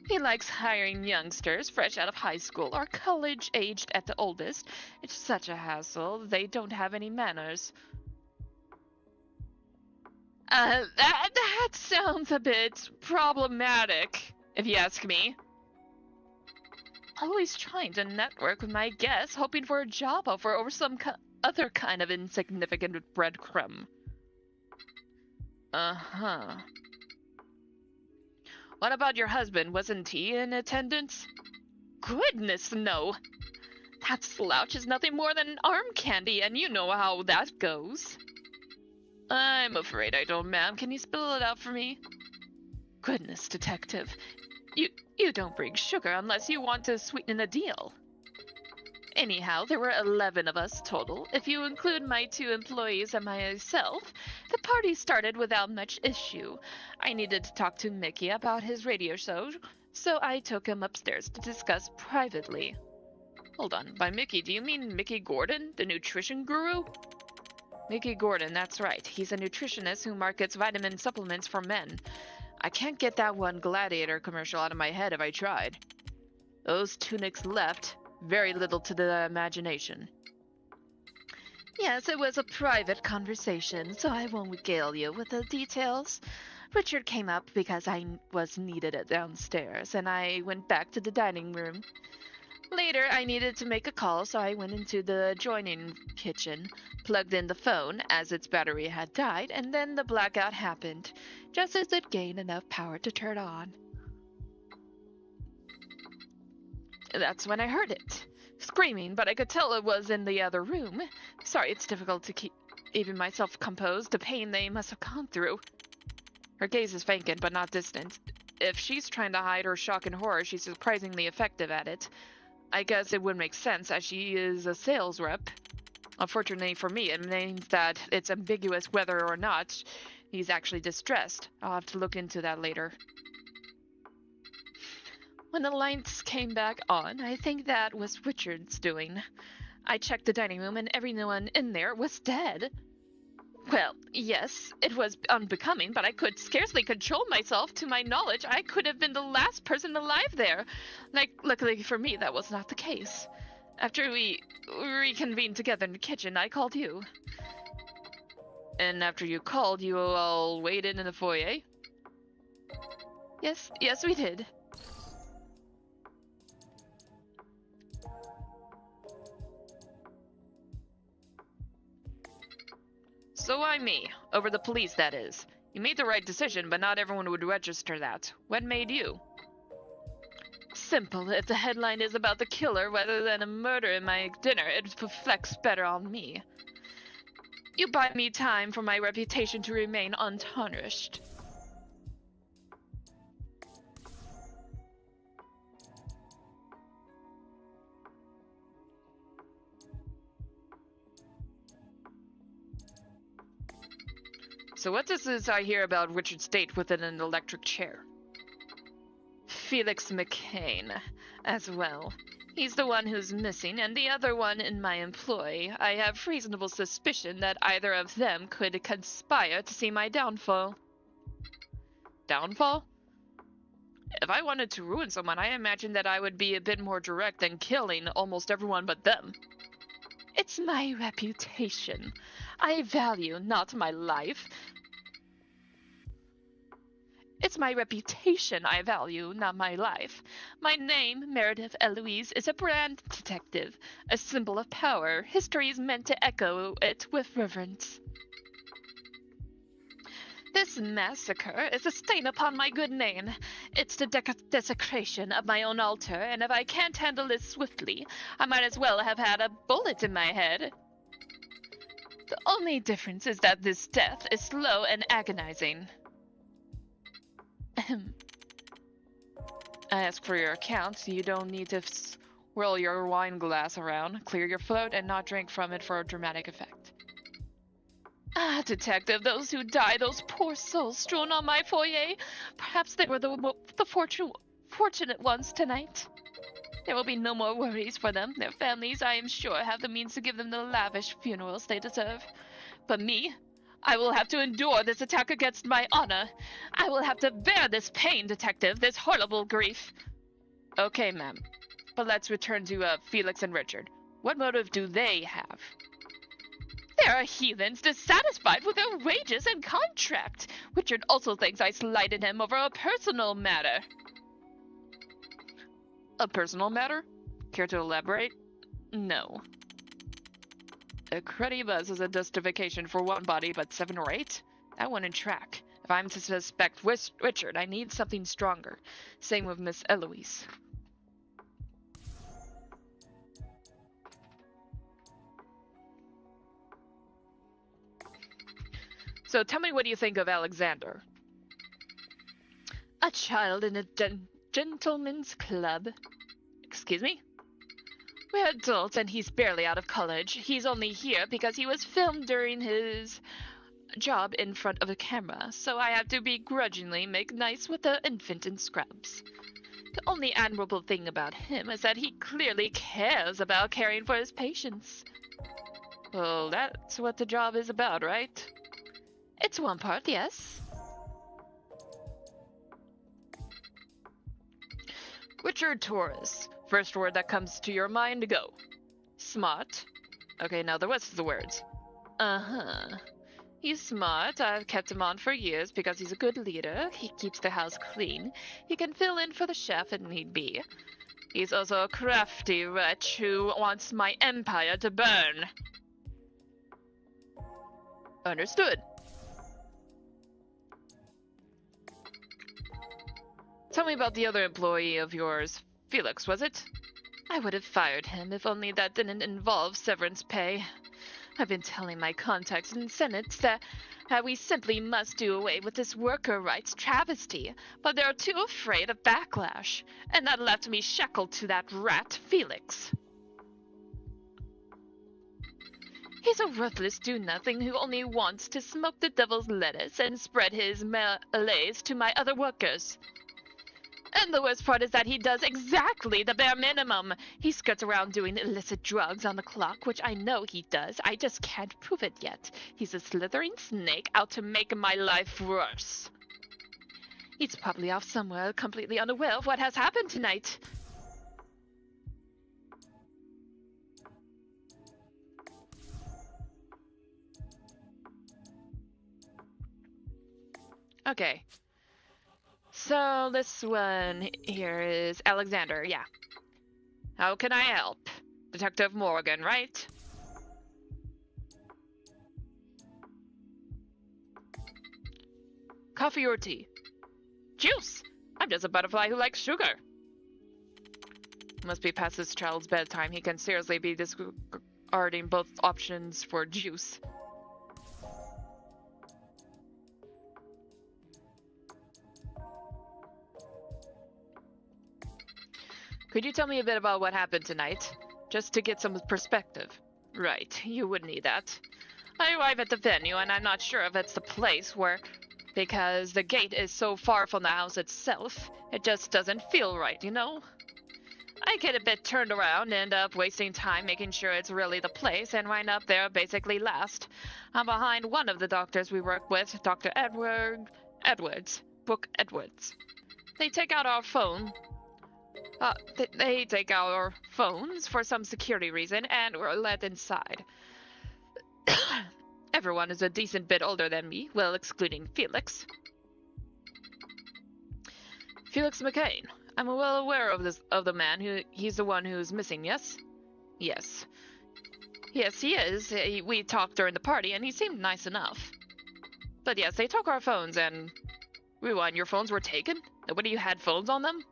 He likes hiring youngsters fresh out of high school or college-aged at the oldest. It's such a hassle. They don't have any manners. That sounds a bit problematic, if you ask me. Always trying to network with my guests, hoping for a job offer or some other kind of insignificant breadcrumb. Uh-huh. What about your husband? Wasn't he in attendance? Goodness, no. That slouch is nothing more than arm candy, and you know how that goes. I'm afraid I don't, ma'am. Can you spell it out for me? Goodness, detective. You don't bring sugar unless you want to sweeten the deal. Anyhow, there were 11 of us total. If you include my 2 employees and myself, the party started without much issue. I needed to talk to Mickey about his radio show, so I took him upstairs to discuss privately. Hold on, by Mickey, do you mean Mickey Gordon, the nutrition guru? Mickey Gordon, that's right. He's a nutritionist who markets vitamin supplements for men. I can't get that one Gladiator commercial out of my head if I tried. Those tunics left very little to the imagination. Yes, it was a private conversation, so I won't regale you with the details. Richard came up because I was needed downstairs, and I went back to the dining room. Later, I needed to make a call, so I went into the adjoining kitchen, plugged in the phone as its battery had died, and then the blackout happened, just as it gained enough power to turn on. That's when I heard it. Screaming, but I could tell it was in the other room. Sorry, it's difficult to keep even myself composed. The pain they must have gone through. Her gaze is vacant, but not distant. If she's trying to hide her shock and horror, she's surprisingly effective at it. I guess it would make sense, as she is a sales rep. Unfortunately for me, it means that it's ambiguous whether or not he's actually distressed. I'll have to look into that later. When the lights came back on, I think that was Richard's doing. I checked the dining room and everyone in there was dead. Well, yes, it was unbecoming, but I could scarcely control myself. To my knowledge, I could have been the last person alive there. Luckily for me, that was not the case. After we reconvened together in the kitchen, I called you. And after you called, you all waited in the foyer? Yes, we did. So why me? Over the police, that is. You made the right decision, but not everyone would register that. What made you? Simple. If the headline is about the killer rather than a murder in my dinner, it reflects better on me. You buy me time for my reputation to remain untarnished. So what is this I hear about Richard State within an electric chair? Felix McCain, as well. He's the one who's missing, and the other one in my employ. I have reasonable suspicion that either of them could conspire to see my downfall. Downfall? If I wanted to ruin someone, I imagine that I would be a bit more direct than killing almost everyone but them. It's my reputation. I value not my life. It's my reputation I value, not my life. My name, Meredith Eloise, is a brand detective, a symbol of power. History is meant to echo it with reverence. This massacre is a stain upon my good name. It's the desecration of my own altar, and if I can't handle this swiftly, I might as well have had a bullet in my head. The only difference is that this death is slow and agonizing. I ask for your account. You don't need to swirl your wine glass around. Clear your throat and not drink from it for a dramatic effect. Ah, detective, those who die, those poor souls strewn on my foyer. Perhaps they were the fortunate ones tonight. There will be no more worries for them. Their families, I am sure, have the means to give them the lavish funerals they deserve. But me, I will have to endure this attack against my honor. I will have to bear this pain, detective, this horrible grief. Okay, ma'am. But let's return to Felix and Richard. What motive do they have? They are heathens dissatisfied with their wages and contract. Richard also thinks I slighted him over a personal matter. A personal matter? Care to elaborate? No. A cruddy buzz is a justification for one body, but 7 or 8? That wouldn't track. If I'm to suspect Richard, I need something stronger. Same with Miss Eloise. So tell me, what do you think of Alexander? A child in a gentleman's club. Excuse me? We're adults and he's barely out of college. He's only here because he was filmed during his job in front of a camera, so I have to begrudgingly make nice with the infant in scrubs. The only admirable thing about him is that he clearly cares about caring for his patients. Well, that's what the job is about, right? It's one part, yes. Richard Torres. First word that comes to your mind, go. Smart. Okay, now the rest of the words. Uh-huh. He's smart. I've kept him on for years because he's a good leader. He keeps the house clean. He can fill in for the chef if need be. He's also a crafty wretch who wants my empire to burn. Understood. Tell me about the other employee of yours. Felix, was it? I would have fired him if only that didn't involve severance pay. I've been telling my contacts in Senate that we simply must do away with this worker rights travesty, but they're too afraid of backlash, and that left me shackled to that rat, Felix. He's a worthless do-nothing who only wants to smoke the devil's lettuce and spread his malaise to my other workers. And the worst part is that he does exactly the bare minimum. He skirts around doing illicit drugs on the clock, which I know he does. I just can't prove it yet. He's a slithering snake out to make my life worse. He's probably off somewhere, completely unaware of what has happened tonight. Okay. So this one here is Alexander, yeah. How can I help? Detective Morgan, right? Coffee or tea? Juice! I'm just a butterfly who likes sugar. Must be past this child's bedtime. He can seriously be discarding both options for juice. Could you tell me a bit about what happened tonight? Just to get some perspective. Right, you would need that. I arrive at the venue and I'm not sure if it's the place where, because the gate is so far from the house itself, it just doesn't feel right, you know? I get a bit turned around, end up wasting time making sure it's really the place, and wind up there basically last. I'm behind one of the doctors we work with, Dr. Edwards. Brooke Edwards. They take out our phone. They take out our phones for some security reason, and we're let inside. Everyone is a decent bit older than me, well, excluding Felix. Felix McCain. I'm well aware of the man he's the one who's missing, yes? Yes. Yes, he is. We talked during the party and he seemed nice enough. But yes, they took our phones and... Rewind, your phones were taken? Nobody had phones on them?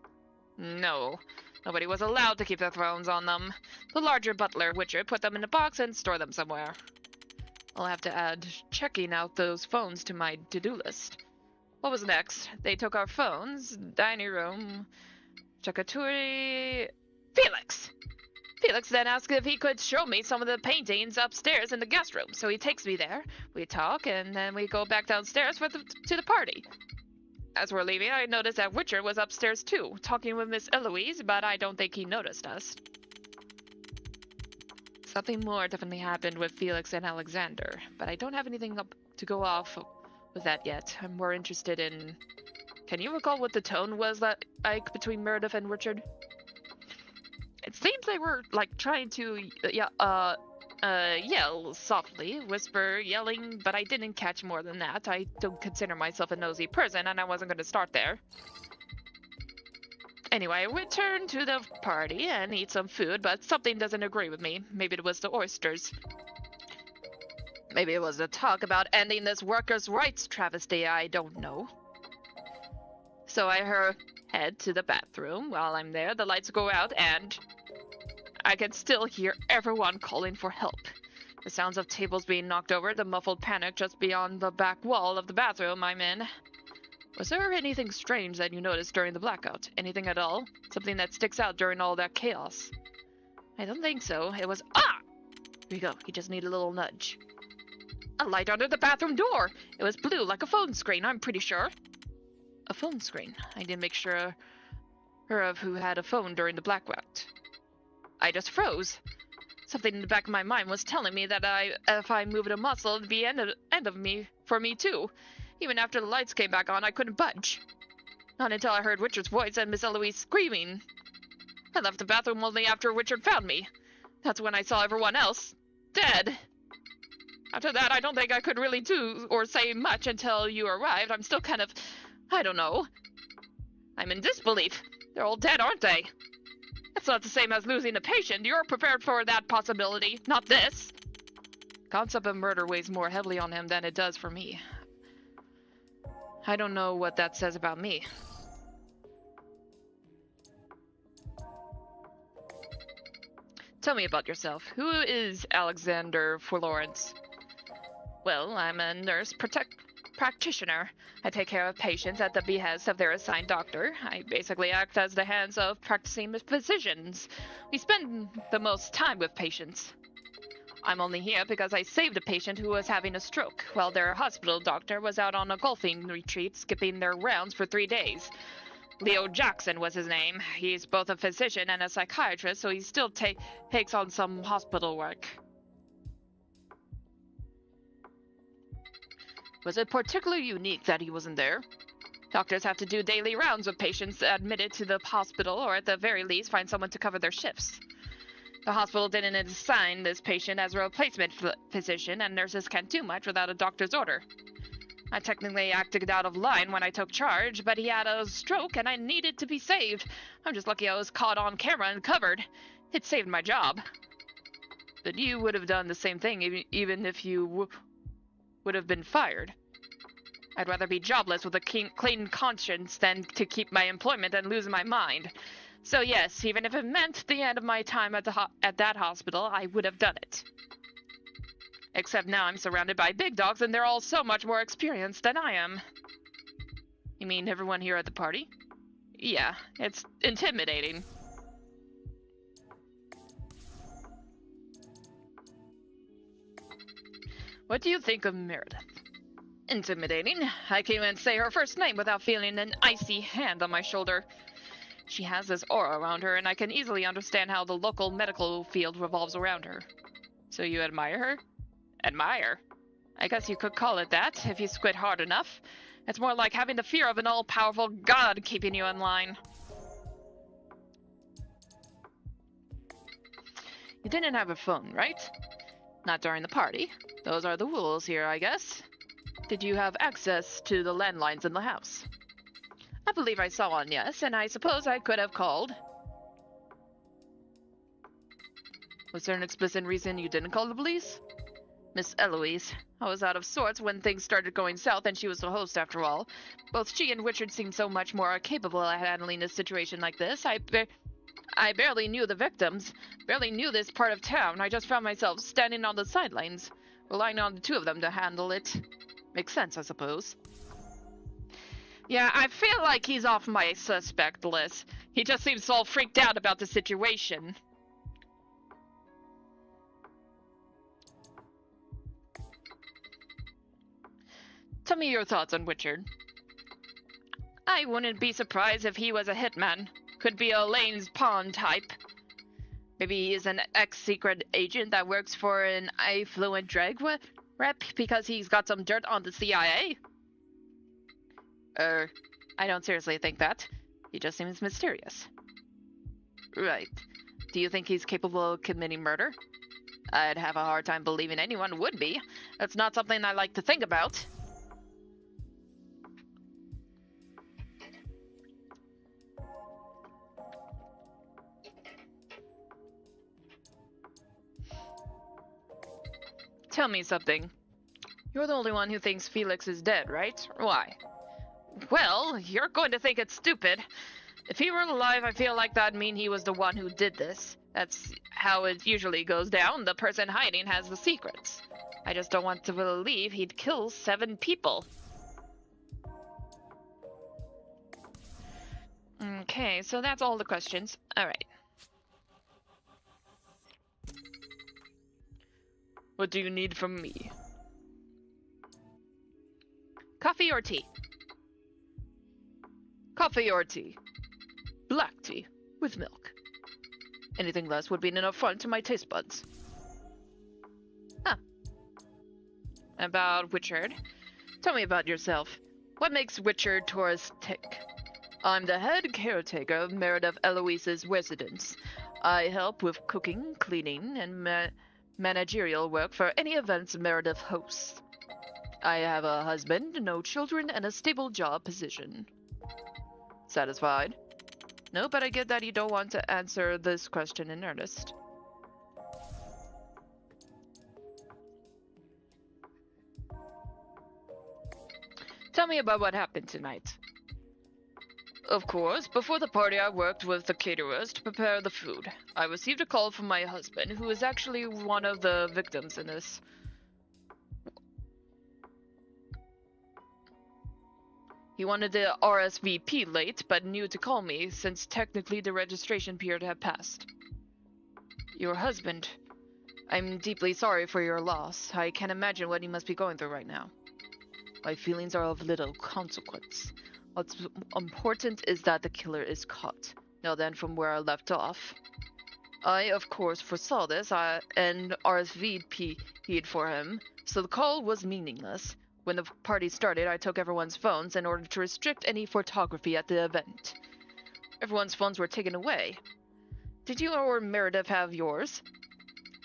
No. Nobody was allowed to keep their phones on them. The larger butler, Witcher, put them in a box and store them somewhere. I'll have to add checking out those phones to my to-do list. What was next? They took our phones, dining room... Chakaturi... Felix! Felix then asked if he could show me some of the paintings upstairs in the guest room, so he takes me there. We talk, and then we go back downstairs to the party. As we're leaving, I noticed that Witcher was upstairs too, talking with Miss Eloise, but I don't think he noticed us. Something more definitely happened with Felix and Alexander, but I don't have anything up to go off with that yet. I'm more interested in... Can you recall what the tone was like between Meredith and Richard? It seems they were, like, trying to, yell softly, whisper, yelling, but I didn't catch more than that. I don't consider myself a nosy person, and I wasn't going to start there. Anyway, we return to the party and eat some food, but something doesn't agree with me. Maybe it was the oysters. Maybe it was the talk about ending this workers' rights travesty, I don't know. So I head to the bathroom. While I'm there, the lights go out and I can still hear everyone calling for help. The sounds of tables being knocked over, the muffled panic just beyond the back wall of the bathroom I'm in. Was there anything strange that you noticed during the blackout? Anything at all? Something that sticks out during all that chaos? I don't think so. It was... Ah! Here we go. You just need a little nudge. A light under the bathroom door! It was blue like a phone screen, I'm pretty sure. A phone screen. I didn't make sure of who had a phone during the blackout. I just froze. Something in the back of my mind was telling me that if I moved a muscle, it'd be end of me for me too. Even after the lights came back on, I couldn't budge. Not until I heard Richard's voice and Miss Eloise screaming. I left the bathroom only after Richard found me. That's when I saw everyone else dead. After that, I don't think I could really do or say much until you arrived. I'm still kind of... I don't know. I'm in disbelief. They're all dead, aren't they? That's not the same as losing a patient. You're prepared for that possibility, not this. The concept of murder weighs more heavily on him than it does for me. I don't know what that says about me. Tell me about yourself. Who is Alexander Florence? Well, I'm a nurse practitioner. I take care of patients at the behest of their assigned doctor. I basically act as the hands of practicing physicians. We spend the most time with patients. I'm only here because I saved a patient who was having a stroke, while their hospital doctor was out on a golfing retreat, skipping their rounds for 3 days. Leo Jackson was his name. He's both a physician and a psychiatrist, so he still takes on some hospital work. Was it particularly unique that he wasn't there? Doctors have to do daily rounds with patients admitted to the hospital, or at the very least find someone to cover their shifts. The hospital didn't assign this patient as a replacement physician, and nurses can't do much without a doctor's order. I technically acted out of line when I took charge, but he had a stroke and I needed to be saved. I'm just lucky I was caught on camera and covered. It saved my job. But you would have done the same thing even if you would have been fired. I'd rather be jobless with a clean conscience than to keep my employment and lose my mind. So yes, even if it meant the end of my time at that hospital, I would have done it. Except now I'm surrounded by big dogs and they're all so much more experienced than I am. You mean everyone here at the party? Yeah, it's intimidating. What do you think of Meredith? Intimidating. I can't even say her first name without feeling an icy hand on my shoulder. She has this aura around her, and I can easily understand how the local medical field revolves around her. So you admire her? Admire? I guess you could call it that, if you squint hard enough. It's more like having the fear of an all-powerful god keeping you in line. You didn't have a phone, right? Not during the party. Those are the rules here, I guess. Did you have access to the landlines in the house? I believe I saw one, yes, and I suppose I could have called. Was there an explicit reason you didn't call the police? Miss Eloise. I was out of sorts when things started going south, and she was the host after all. Both she and Richard seemed so much more capable at handling a situation like this. I barely knew the victims, barely knew this part of town. I just found myself standing on the sidelines, relying on the two of them to handle it. Makes sense, I suppose. Yeah, I feel like he's off my suspect list. He just seems all freaked out about the situation. Tell me your thoughts on Richard. I wouldn't be surprised if he was a hitman. Could be Elaine's pawn type. Maybe he is an ex-secret agent that works for an affluent drag rep because he's got some dirt on the CIA? I don't seriously think that. He just seems mysterious. Right. Do you think he's capable of committing murder? I'd have a hard time believing anyone would be. That's not something I like to think about. Tell me something. You're the only one who thinks Felix is dead, right? Why? Well, you're going to think it's stupid. If he were alive, I feel like that'd mean he was the one who did this. That's how it usually goes down. The person hiding has the secrets. I just don't want to believe he'd kill 7 people. Okay, so that's all the questions. Alright. What do you need from me? Coffee or tea? Coffee or tea? Black tea, with milk. Anything less would be an affront to my taste buds. Huh. About Richard? Tell me about yourself. What makes Richard Torres tick? I'm the head caretaker of Meredith Eloise's residence. I help with cooking, cleaning, and managerial work for any events Meredith hosts. I have a husband, no children, and a stable job position. Satisfied? No, but I get that you don't want to answer this question in earnest. Tell me about what happened tonight. Of course, before the party I worked with the caterers to prepare the food. I received a call from my husband, who is actually one of the victims in this. He wanted the RSVP late, but knew to call me, since technically the registration period had passed. Your husband. I'm deeply sorry for your loss. I can't imagine what he must be going through right now. My feelings are of little consequence. What's important is that the killer is caught. Now then, from where I left off. I, of course, foresaw this and RSVP'd for him, so the call was meaningless. When the party started, I took everyone's phones in order to restrict any photography at the event. Everyone's phones were taken away. Did you or Meredith have yours?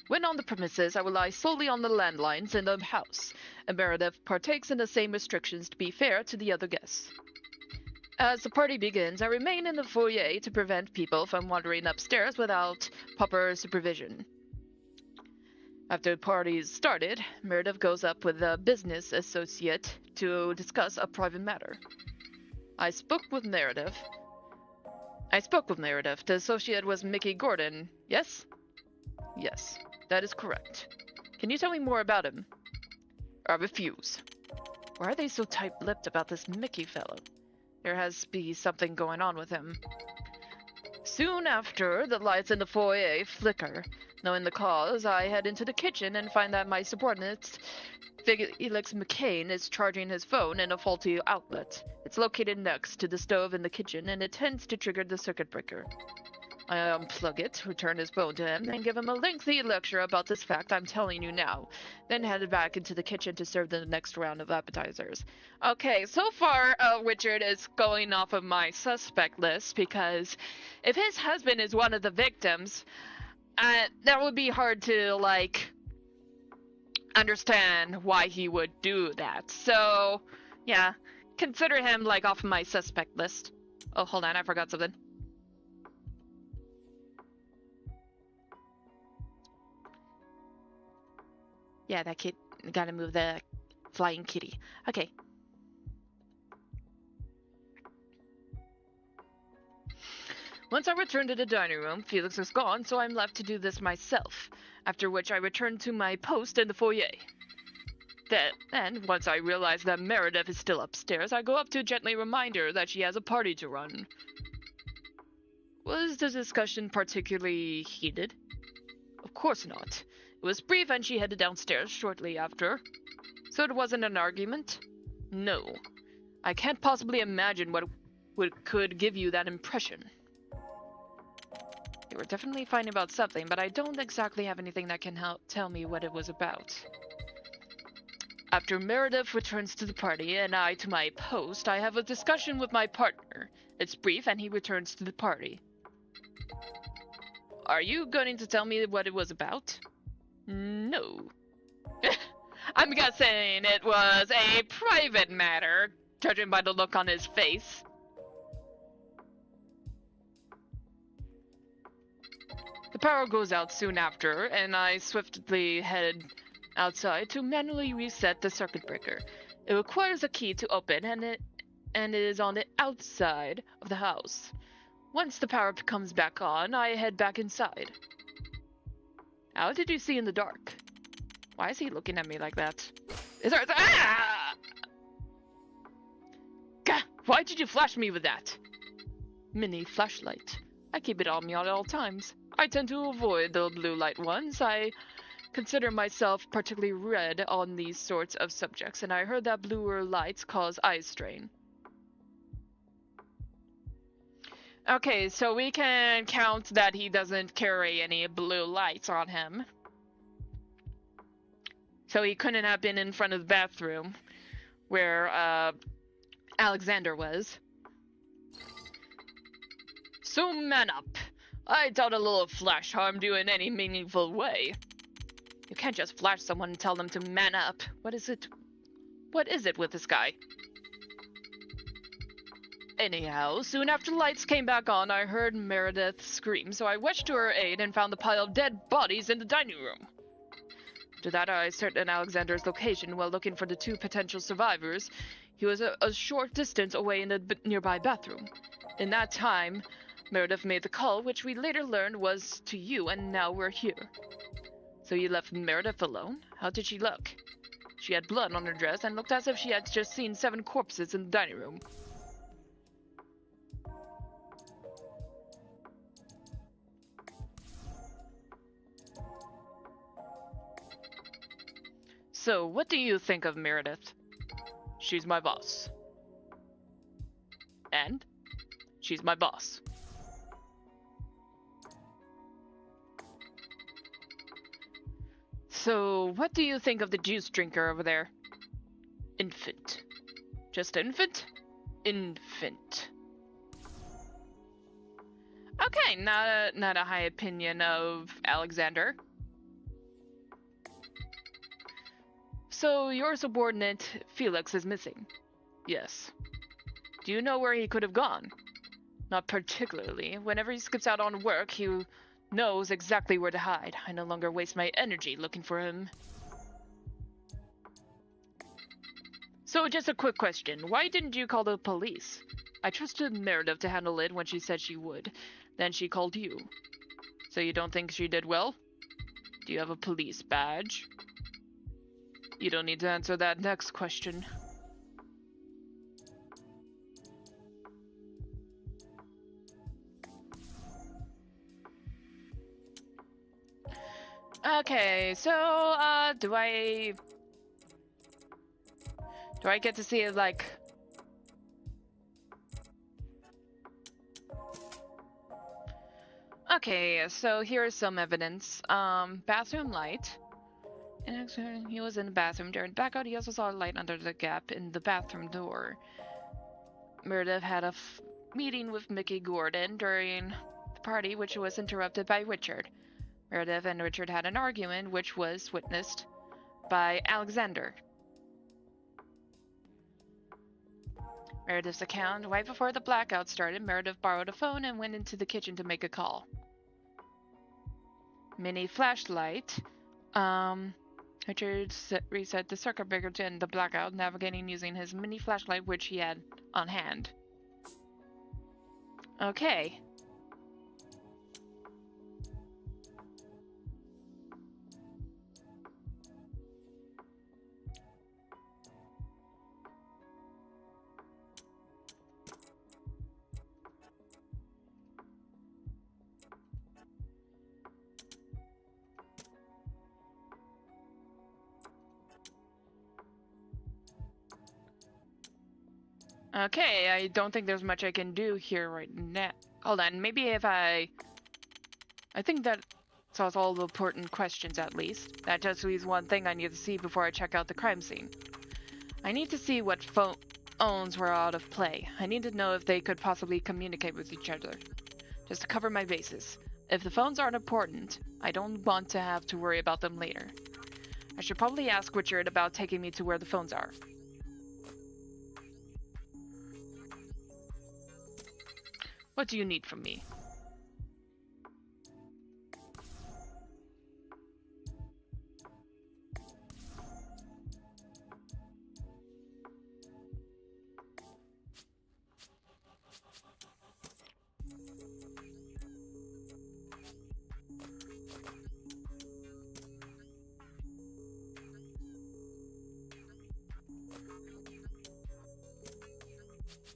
When on the premises, I rely solely on the landlines in the house, and Meredith partakes in the same restrictions to be fair to the other guests. As the party begins, I remain in the foyer to prevent people from wandering upstairs without proper supervision. After the party started, Meredith goes up with a business associate to discuss a private matter. I spoke with Meredith. The associate was Mickey Gordon, yes? Yes, that is correct. Can you tell me more about him? I refuse. Why are they so tight-lipped about this Mickey fellow? There has to be something going on with him. Soon after, the lights in the foyer flicker. Knowing the cause, I head into the kitchen and find that my subordinates Felix McCain is charging his phone in a faulty outlet. It's located next to the stove in the kitchen, and it tends to trigger the circuit breaker. I unplug it, return his phone to him, and give him a lengthy lecture about this fact I'm telling you now, then headed back into the kitchen to serve the next round of appetizers. Okay, so far, Richard is going off of my suspect list, because if his husband is one of the victims, that would be hard to, like, understand why he would do that. So, yeah, consider him, like, off of my suspect list. Oh, hold on, I forgot something. Yeah, that kid. Gotta move the flying kitty. Okay. Once I return to the dining room, Felix is gone, so I'm left to do this myself, after which I return to my post in the foyer. Then, once I realize that Meredith is still upstairs, I go up to gently remind her that she has a party to run. Was the discussion particularly heated? Of course not. It was brief and she headed downstairs shortly after. So it wasn't an argument? No. I can't possibly imagine what could give you that impression. They were definitely fighting about something, but I don't exactly have anything that can help tell me what it was about. After Meredith returns to the party and I to my post, I have a discussion with my partner. It's brief and he returns to the party. Are you going to tell me what it was about? No. I'm guessing it was a private matter, judging by the look on his face. The power goes out soon after, and I swiftly head outside to manually reset the circuit breaker. It requires a key to open, and it is on the outside of the house. Once the power comes back on, I head back inside. How did you see in the dark? Why is he looking at me like that? Is there— ah! Gah! Why did you flash me with that? Mini flashlight. I keep it on me at all times. I tend to avoid the blue light ones. I consider myself particularly red on these sorts of subjects, and I heard that bluer lights cause eye strain. Okay, so we can count that he doesn't carry any blue lights on him. So he couldn't have been in front of the bathroom where Alexander was. So man up. I doubt a little flash harmed you in any meaningful way. You can't just flash someone and tell them to man up. What is it? What is it with this guy? Anyhow, soon after the lights came back on, I heard Meredith scream, so I rushed to her aid and found the pile of dead bodies in the dining room. After that, I ascertained Alexander's location while looking for the two potential survivors. He was a short distance away in the nearby bathroom. In that time, Meredith made the call, which we later learned was to you, and now we're here. So you left Meredith alone? How did she look? She had blood on her dress and looked as if she had just seen 7 corpses in the dining room. So, what do you think of Meredith? She's my boss. And? She's my boss. So, what do you think of the juice drinker over there? Infant. Just infant? Infant. Okay, not a high opinion of Alexander. So, your subordinate, Felix, is missing? Yes. Do you know where he could have gone? Not particularly. Whenever he skips out on work, he knows exactly where to hide. I no longer waste my energy looking for him. So, just a quick question. Why didn't you call the police? I trusted Meredith to handle it when she said she would. Then she called you. So you don't think she did well? Do you have a police badge? You don't need to answer that next question. Okay, so, do I Do I get to see it, like... Okay, so here's some evidence. Bathroom light. And he was in the bathroom. During blackout, he also saw a light under the gap in the bathroom door. Meredith had a meeting with Mickey Gordon during the party, which was interrupted by Richard. Meredith and Richard had an argument, which was witnessed by Alexander. Meredith's account: right before the blackout started, Meredith borrowed a phone and went into the kitchen to make a call. Mini flashlight. Richard reset the circuit breaker to end the blackout, navigating using his mini flashlight, which he had on hand. Okay. Okay, I don't think there's much I can do here right now. Hold on, maybe if I think that solves all the important questions, at least. That just leaves one thing I need to see before I check out the crime scene. I need to see what phones were out of play. I need to know if they could possibly communicate with each other. Just to cover my bases. If the phones aren't important, I don't want to have to worry about them later. I should probably ask Richard about taking me to where the phones are. What do you need from me?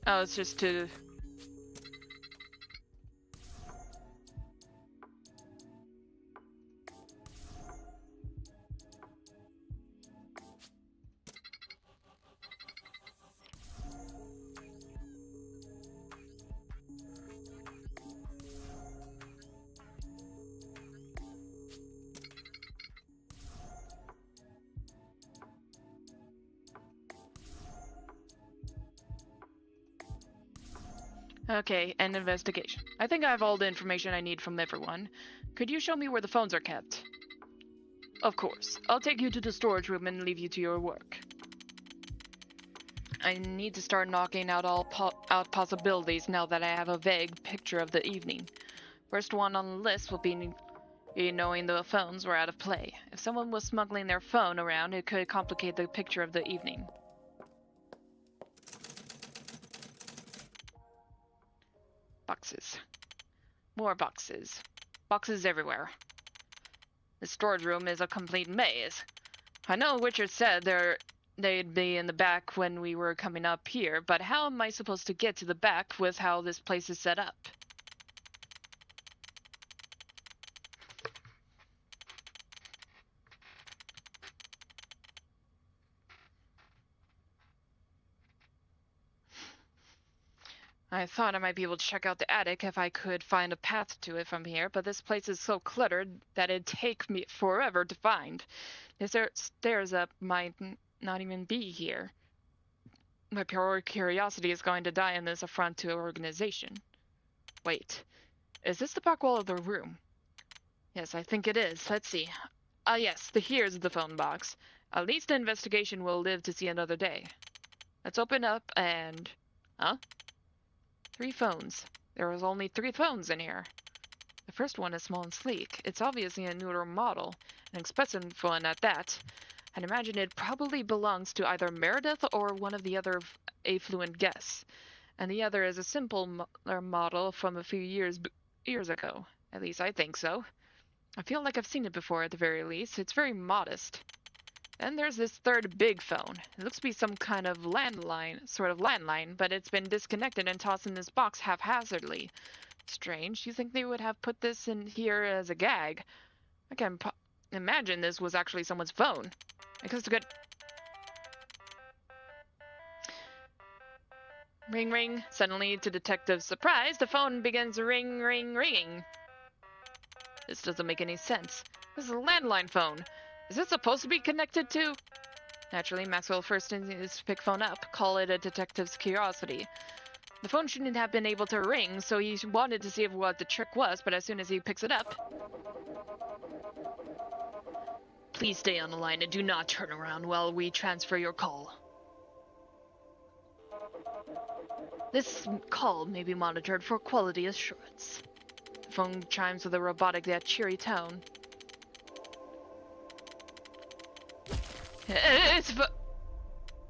Oh, it's just to... Okay, an investigation. I think I have all the information I need from everyone. Could you show me where the phones are kept? Of course. I'll take you to the storage room and leave you to your work. I need to start knocking out all possibilities now that I have a vague picture of the evening. First one on the list will be knowing the phones were out of play. If someone was smuggling their phone around, it could complicate the picture of the evening. Boxes. More boxes. Boxes everywhere. The storage room is a complete maze. I know Richard said they'd be in the back when we were coming up here, but how am I supposed to get to the back with how this place is set up? I thought I might be able to check out the attic if I could find a path to it from here, but this place is so cluttered that it'd take me forever to find. The stairs up might not even be here. My pure curiosity is going to die in this affront to organization. Wait, is this the back wall of the room? Yes, I think it is. Let's see. Yes, here's the phone box. At least the investigation will live to see another day. Let's open up and... Huh? 3 phones. There was only 3 phones in here. The first one is small and sleek. It's obviously a newer model, an expensive one at that. I'd imagine it probably belongs to either Meredith or one of the other affluent guests. And the other is a simple model from a few years ago. At least I think so. I feel like I've seen it before at the very least. It's very modest. Then there's this third big phone. It looks to be some kind of landline, but it's been disconnected and tossed in this box haphazardly. Strange. You think they would have put this in here as a gag? I can imagine this was actually someone's phone. I guess to get... Ring, ring. Suddenly, to Detective's surprise, the phone begins ringing. This doesn't make any sense. This is a landline phone. Is it supposed to be connected to? Naturally, Maxwell first needs to pick phone up, call it a detective's curiosity. The phone shouldn't have been able to ring, so he wanted to see what the trick was, but as soon as he picks it up... Please stay on the line and do not turn around while we transfer your call. This call may be monitored for quality assurance. The phone chimes with a robotic yet cheery tone.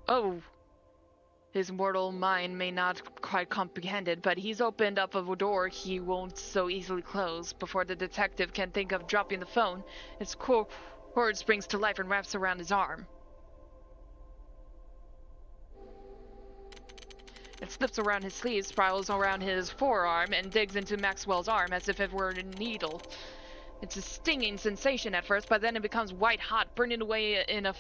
Oh. His mortal mind may not quite comprehend it, but he's opened up a door he won't so easily close. Before the detective can think of dropping the phone, its cord springs to life and wraps around his arm. It slips around his sleeve, spirals around his forearm, and digs into Maxwell's arm as if it were a needle. It's a stinging sensation at first, but then it becomes white-hot, burning away in a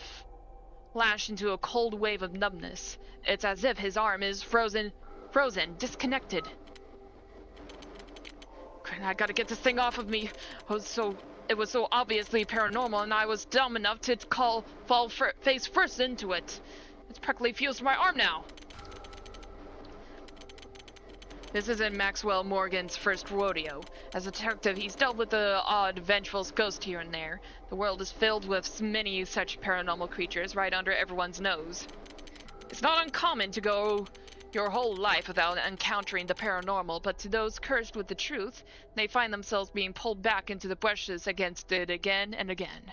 flash into a cold wave of numbness. It's as if his arm is frozen, disconnected. I gotta get this thing off of me. It was so obviously paranormal, and I was dumb enough to fall face first into it. It's practically fused to my arm now. This isn't Maxwell Morgan's first rodeo. As a detective, he's dealt with the odd, vengeful ghost here and there. The world is filled with many such paranormal creatures right under everyone's nose. It's not uncommon to go your whole life without encountering the paranormal, but to those cursed with the truth, they find themselves being pulled back into the bushes against it again and again.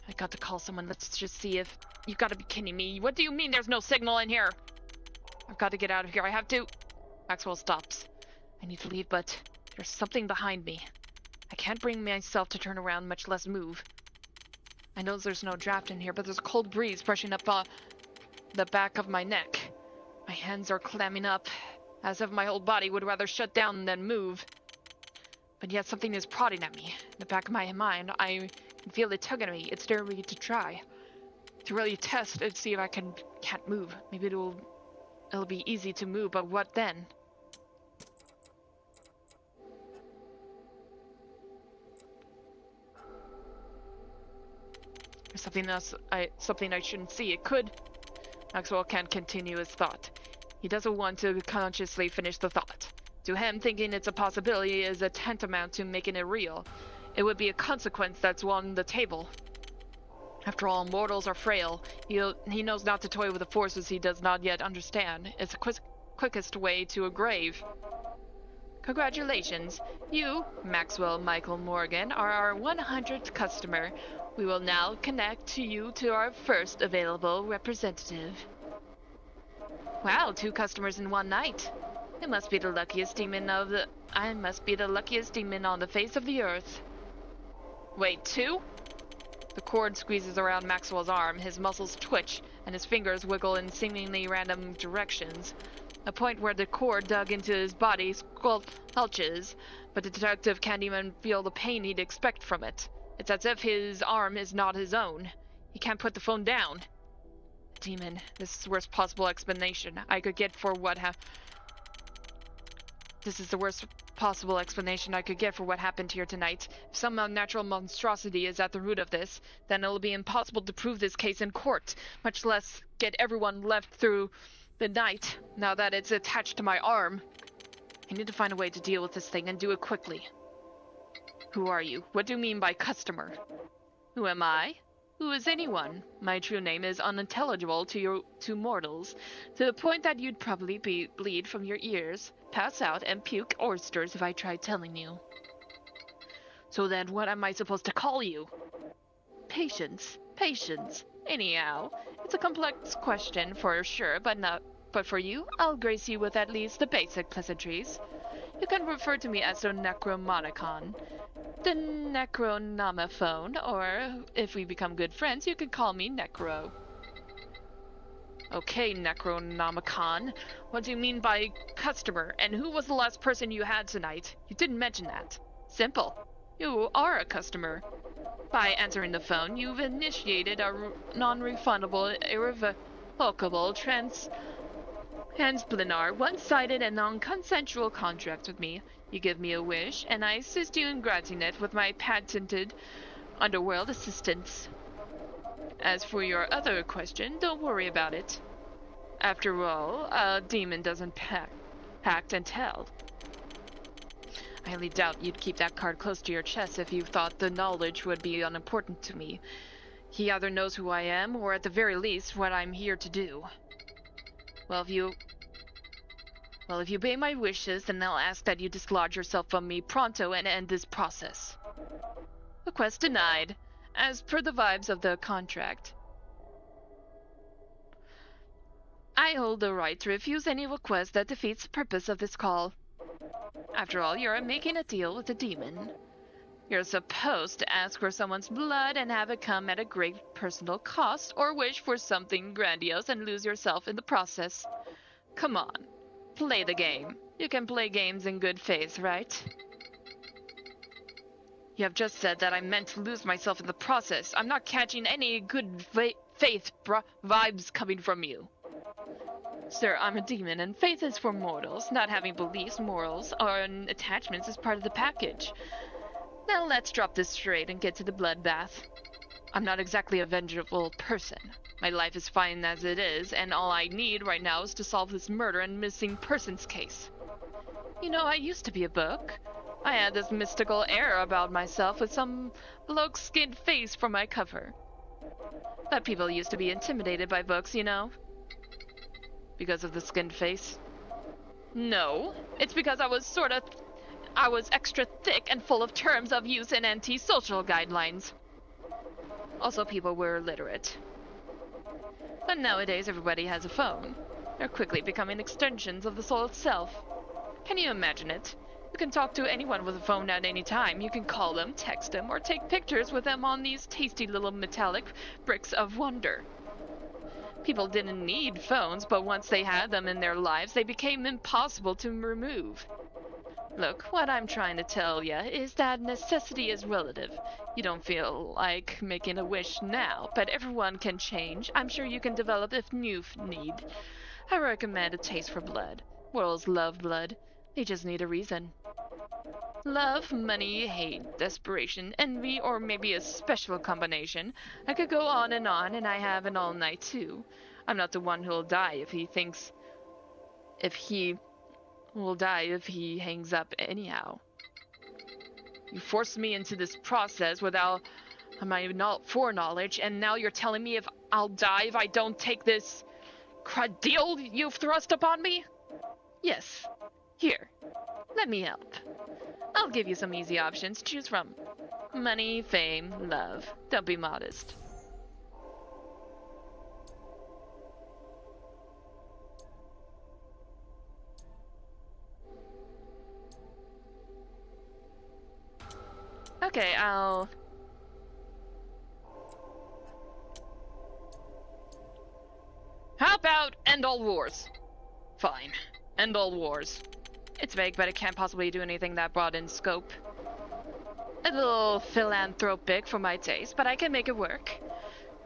I got to call someone. Let's just see if... You gotta be kidding me. What do you mean there's no signal in here? I've got to get out of here. I have to... Maxwell stops. I need to leave, but there's something behind me. I can't bring myself to turn around, much less move. I know there's no draft in here, but there's a cold breeze brushing up the back of my neck. My hands are clamming up, as if my whole body would rather shut down than move. But yet something is prodding at me. In the back of my mind, I can feel it tugging at me. It's daring me to try. To really test and see if I can't move. Maybe it'll be easy to move, but what then? There's something I shouldn't see. It could... Maxwell can't continue his thought. He doesn't want to consciously finish the thought. To him, thinking it's a possibility is a tantamount to making it real. It would be a consequence that's on the table. After all, mortals are frail. He knows not to toy with the forces he does not yet understand. It's the quickest way to a grave. Congratulations. You, Maxwell Michael Morgan, are our 100th customer. We will now connect you to our first available representative. Wow, 2 customers in one night. I must be the luckiest demon on the face of the earth. Wait, 2? The cord squeezes around Maxwell's arm, his muscles twitch, and his fingers wiggle in seemingly random directions. A point where the cord dug into his body squelches, but the detective can't even feel the pain he'd expect from it. It's as if his arm is not his own. He can't put the phone down. Demon, this is the worst possible explanation I could get for what This is the worst possible explanation I could get for what happened here tonight. If some unnatural monstrosity is at the root of this, then it'll be impossible to prove this case in court, much less get everyone left through the night, now that it's attached to my arm. I need to find a way to deal with this thing and do it quickly. Who are you? What do you mean by customer? Who am I? Who is anyone? My true name is unintelligible to mortals, to the point that you'd probably bleed from your ears, pass out, and puke oysters if I tried telling you. So then what am I supposed to call you? Patience. Patience. Anyhow, it's a complex question for sure, but for you, I'll grace you with at least the basic pleasantries. You can refer to me as the Necromonicon, the Necronomophone, or if we become good friends, you can call me Necro. Okay, Necronomicon, what do you mean by customer, and who was the last person you had tonight? You didn't mention that. Simple. You are a customer. By answering the phone, you've initiated a non-refundable, irrevocable Hans Blinar, one-sided and non-consensual contract with me. You give me a wish, and I assist you in granting it with my patented underworld assistance. As for your other question, don't worry about it. After all, a demon doesn't pact and tell. I highly doubt you'd keep that card close to your chest if you thought the knowledge would be unimportant to me. He either knows who I am, or at the very least, what I'm here to do. Well, if you obey my wishes, then I'll ask that you dislodge yourself from me pronto and end this process. Request denied, as per the vibes of the contract. I hold the right to refuse any request that defeats the purpose of this call. After all, you're making a deal with a demon. You're supposed to ask for someone's blood and have it come at a great personal cost, or wish for something grandiose and lose yourself in the process. Come on, play the game. You can play games in good faith, right? You have just said that I meant to lose myself in the process. I'm not catching any good faith vibes coming from you. Sir, I'm a demon, and faith is for mortals. Not having beliefs, morals, or attachments is part of the package. Now let's drop this straight and get to the bloodbath. I'm not exactly a vengeful person. My life is fine as it is, and all I need right now is to solve this murder and missing persons case. You know, I used to be a book. I had this mystical air about myself with some bloke's skinned face for my cover. But people used to be intimidated by books, you know. Because of the skinned face? No, it's because I was extra thick and full of terms of use and anti-social guidelines. Also, people were illiterate. But nowadays, everybody has a phone. They're quickly becoming extensions of the soul itself. Can you imagine it? You can talk to anyone with a phone at any time. You can call them, text them, or take pictures with them on these tasty little metallic bricks of wonder. People didn't need phones, but once they had them in their lives, they became impossible to remove. Look, what I'm trying to tell ya is that necessity is relative. You don't feel like making a wish now, but everyone can change. I'm sure you can develop if you need. I recommend a taste for blood. Worlds love blood. They just need a reason. Love, money, hate, desperation, envy, or maybe a special combination. I could go on, and I have an all night too. I'm not the one who'll die if he will die if he hangs up anyhow. You forced me into this process without my foreknowledge, and now you're telling me if I'll die if I don't take this crud deal you've thrust upon me? Yes. Here, let me help. I'll give you some easy options to choose from. Money, fame, love. Don't be modest. Okay, How about end all wars? Fine. End all wars. It's vague, but it can't possibly do anything that broad in scope. A little philanthropic for my taste, but I can make it work.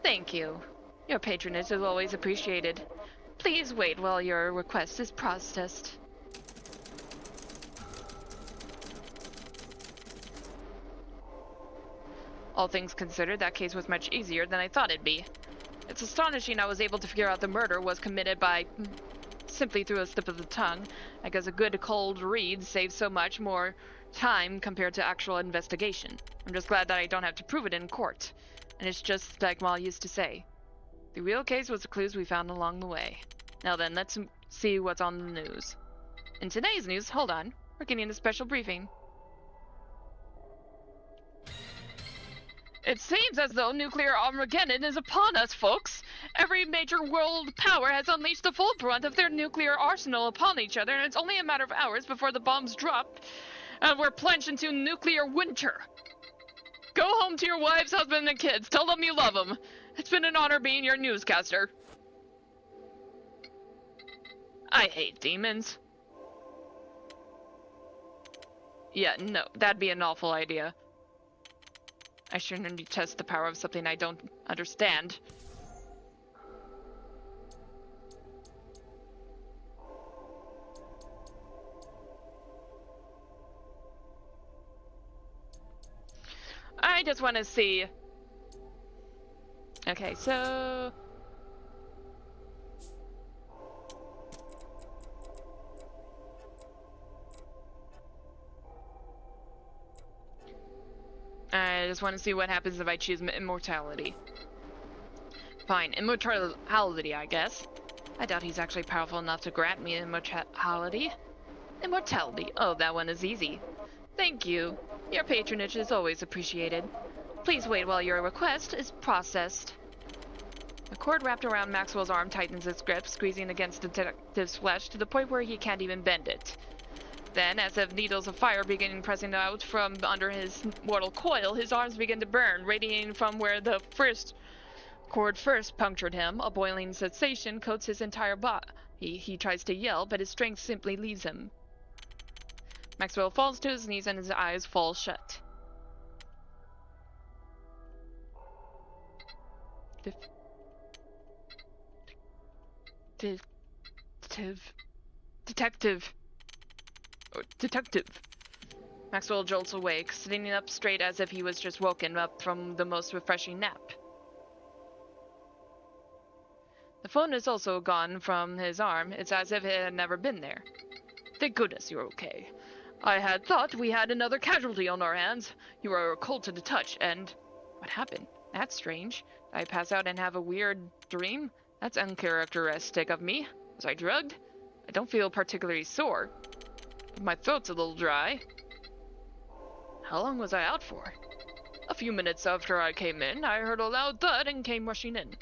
Thank you. Your patronage is always appreciated. Please wait while your request is processed. All things considered, that case was much easier than I thought it'd be. It's astonishing I was able to figure out the murder was committed by simply through a slip of the tongue. I guess a good cold read saves so much more time compared to actual investigation. I'm just glad that I don't have to prove it in court. And it's just like Mal used to say. The real case was the clues we found along the way. Now then, let's see what's on the news. In today's news, hold on, we're getting a special briefing. It seems as though nuclear Armageddon is upon us, folks. Every major world power has unleashed the full brunt of their nuclear arsenal upon each other, and it's only a matter of hours before the bombs drop, and we're plunged into nuclear winter. Go home to your wives, husband, and kids. Tell them you love them. It's been an honor being your newscaster. I hate demons. Yeah, no, that'd be an awful idea. I shouldn't test the power of something I don't understand. I just want to see. Okay, so... I just want to see what happens if I choose immortality. Fine, immortality, I guess. I doubt he's actually powerful enough to grant me immortality. Immortality. Oh, that one is easy. Thank you. Your patronage is always appreciated. Please wait while your request is processed. The cord wrapped around Maxwell's arm tightens its grip, squeezing against the detective's flesh to the point where he can't even bend it. Then, as if needles of fire begin pressing out from under his mortal coil, his arms begin to burn, radiating from where the cord first punctured him. A boiling sensation coats his entire body. He tries to yell, but his strength simply leaves him. Maxwell falls to his knees and his eyes fall shut. Detective. Maxwell jolts awake, sitting up straight as if he was just woken up from the most refreshing nap. The phone is also gone from his arm. It's as if it had never been there. Thank goodness you're okay. I had thought we had another casualty on our hands. You are cold to the touch, and... What happened? That's strange. Did I pass out and have a weird dream? That's uncharacteristic of me. Was I drugged? I don't feel particularly sore. But my throat's a little dry. How long was I out for? A few minutes after I came in, I heard a loud thud and came rushing in.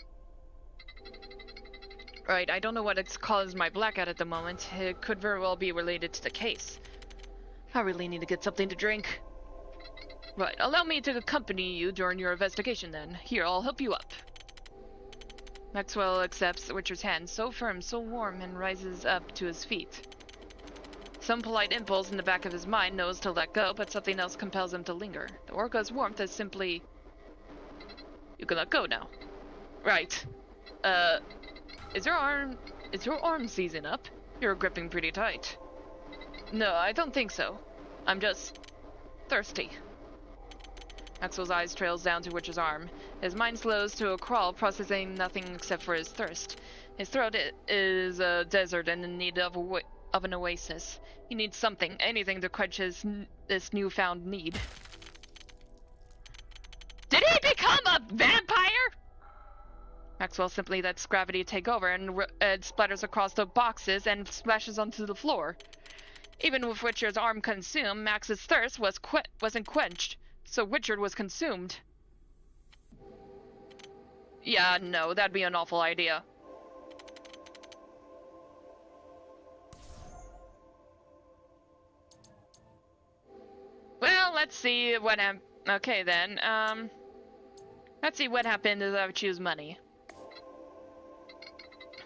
Right, I don't know what it's caused my blackout at the moment. It could very well be related to the case. I really need to get something to drink. Right, allow me to accompany you during your investigation then. Here, I'll help you up. Maxwell accepts Richard's hand, so firm, so warm, and rises up to his feet. Some polite impulse in the back of his mind knows to let go, but something else compels him to linger. The Orca's warmth is simply... You can let go now. Right. Is your arm seizing up? You're gripping pretty tight. No, I don't think so. I'm just... thirsty. Maxwell's eyes trails down to Richard's arm. His mind slows to a crawl, processing nothing except for his thirst. His throat is a desert and in need of an oasis. He needs something, anything to quench this newfound need. Did he become a vampire? Maxwell simply lets gravity take over and splatters across the boxes and splashes onto the floor. Even with Richard's arm consumed, Max's thirst wasn't quenched, so Richard was consumed. Yeah, no, that'd be an awful idea. Well, let's see what okay then, let's see what happened if I choose money.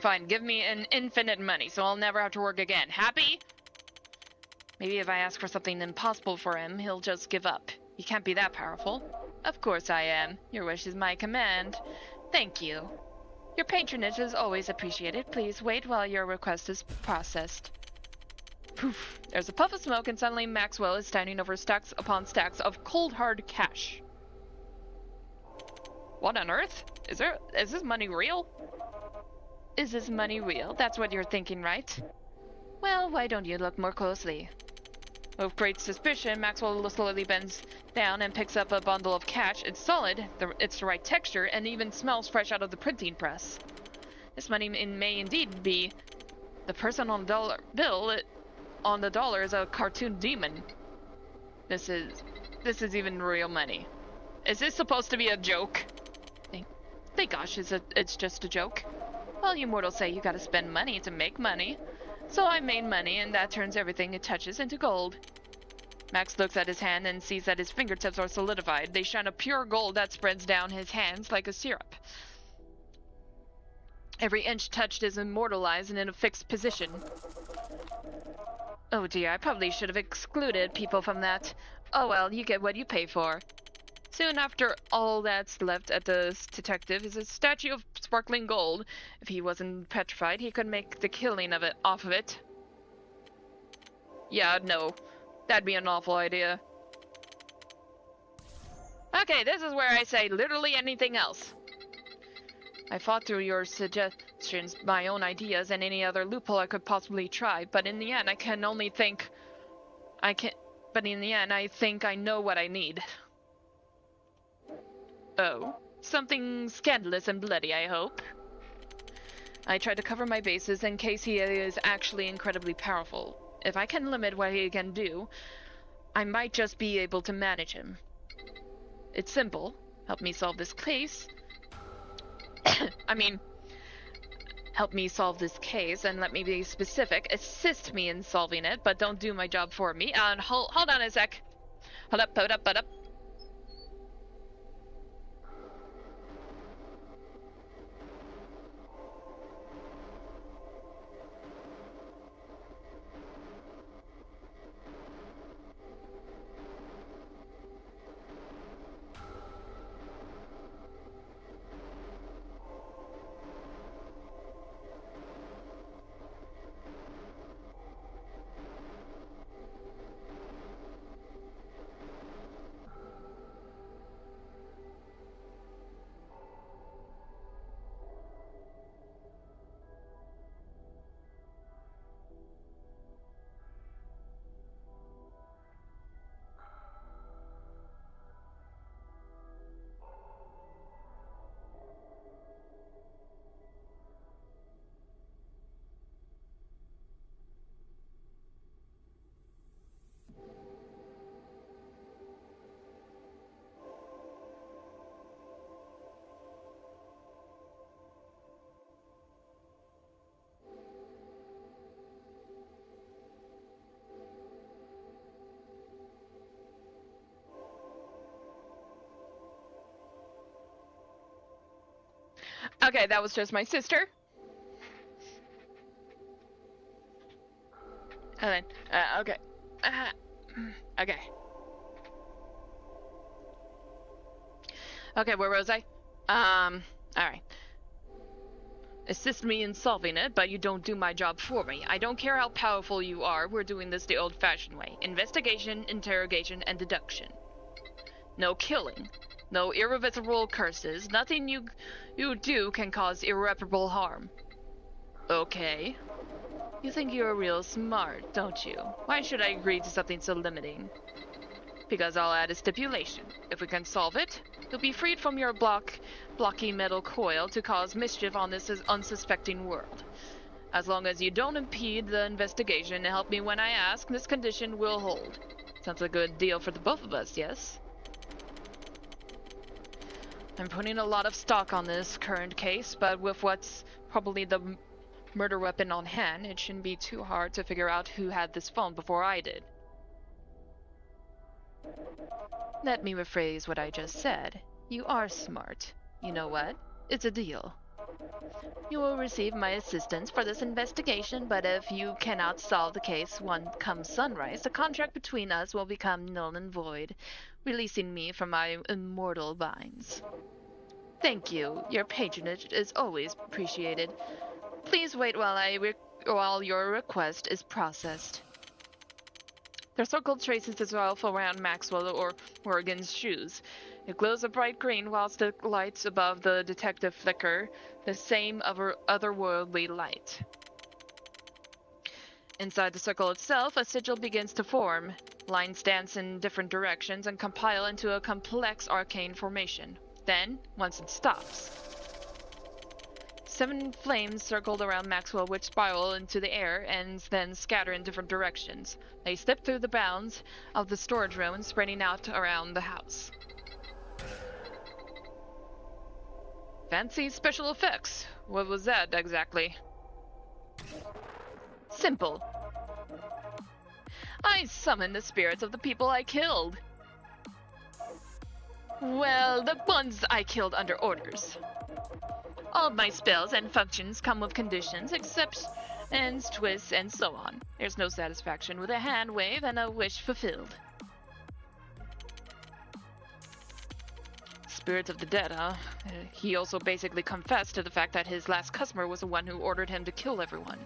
Fine, give me an infinite money, so I'll never have to work again. Happy? Maybe if I ask for something impossible for him, he'll just give up. He can't be that powerful. Of course I am. Your wish is my command. Thank you. Your patronage is always appreciated. Please wait while your request is processed. Poof. There's a puff of smoke and suddenly Maxwell is standing over stacks upon stacks of cold hard cash. What on earth? Is this money real? Is this money real? That's what you're thinking, right? Well, why don't you look more closely? With great suspicion, Maxwell slowly bends down and picks up a bundle of cash. It's solid, it's the right texture, and even smells fresh out of the printing press. This money may indeed be... The person on the dollar bill on the dollar is a cartoon demon. This is even real money. Is this supposed to be a joke? Thank gosh, it's just a joke. Well, you mortals say you gotta spend money to make money. So I made money, and that turns everything it touches into gold. Max looks at his hand and sees that his fingertips are solidified. They shine a pure gold that spreads down his hands like a syrup. Every inch touched is immortalized and in a fixed position. Oh dear, I probably should have excluded people from that. Oh well, you get what you pay for. Soon after, all that's left at the detective is a statue of sparkling gold. If he wasn't petrified, he could make the killing of it off of it. Yeah, no. That'd be an awful idea. Okay, this is where I say literally anything else. I thought through your suggestions, my own ideas, and any other loophole I could possibly try, but in the end, I think I know what I need. Oh, something scandalous and bloody, I hope. I tried to cover my bases in case he is actually incredibly powerful. If I can limit what he can do, I might just be able to manage him. It's simple. Help me solve this case. Help me solve this case, and let me be specific. Assist me in solving it, but don't do my job for me. And hold on a sec. Hold up. Okay, that was just my sister. And then, okay. Okay. Okay, where was I? Alright. Assist me in solving it, but you don't do my job for me. I don't care how powerful you are, we're doing this the old-fashioned way. Investigation, interrogation, and deduction. No killing. No irreversible curses. Nothing you do can cause irreparable harm. Okay. You think you're real smart, don't you? Why should I agree to something so limiting? Because I'll add a stipulation. If we can solve it, you'll be freed from your blocky metal coil to cause mischief on this unsuspecting world. As long as you don't impede the investigation and help me when I ask, this condition will hold. Sounds a good deal for the both of us, yes? I'm putting a lot of stock on this current case, but with what's probably the murder weapon on hand, it shouldn't be too hard to figure out who had this phone before I did. Let me rephrase what I just said. You are smart. You know what? It's a deal. You will receive my assistance for this investigation, but if you cannot solve the case come sunrise, the contract between us will become null and void, releasing me from my immortal binds. Thank you. Your patronage is always appreciated. Please wait while your request is processed. The circle traces itself around Maxwell or Morgan's shoes. It glows a bright green whilst the lights above the detective flicker, the same otherworldly light. Inside the circle itself, a sigil begins to form. Lines dance in different directions and compile into a complex arcane formation. Then, once it stops, 7 flames circled around Maxwell which spiral into the air and then scatter in different directions. They slip through the bounds of the storage room, spreading out around the house. Fancy special effects. What was that exactly? Simple. I summoned the spirits of the people I killed. Well, the ones I killed under orders. All my spells and functions come with conditions, exceptions, twists, and so on. There's no satisfaction with a hand wave and a wish fulfilled. Spirits of the dead, huh? He also basically confessed to the fact that his last customer was the one who ordered him to kill everyone.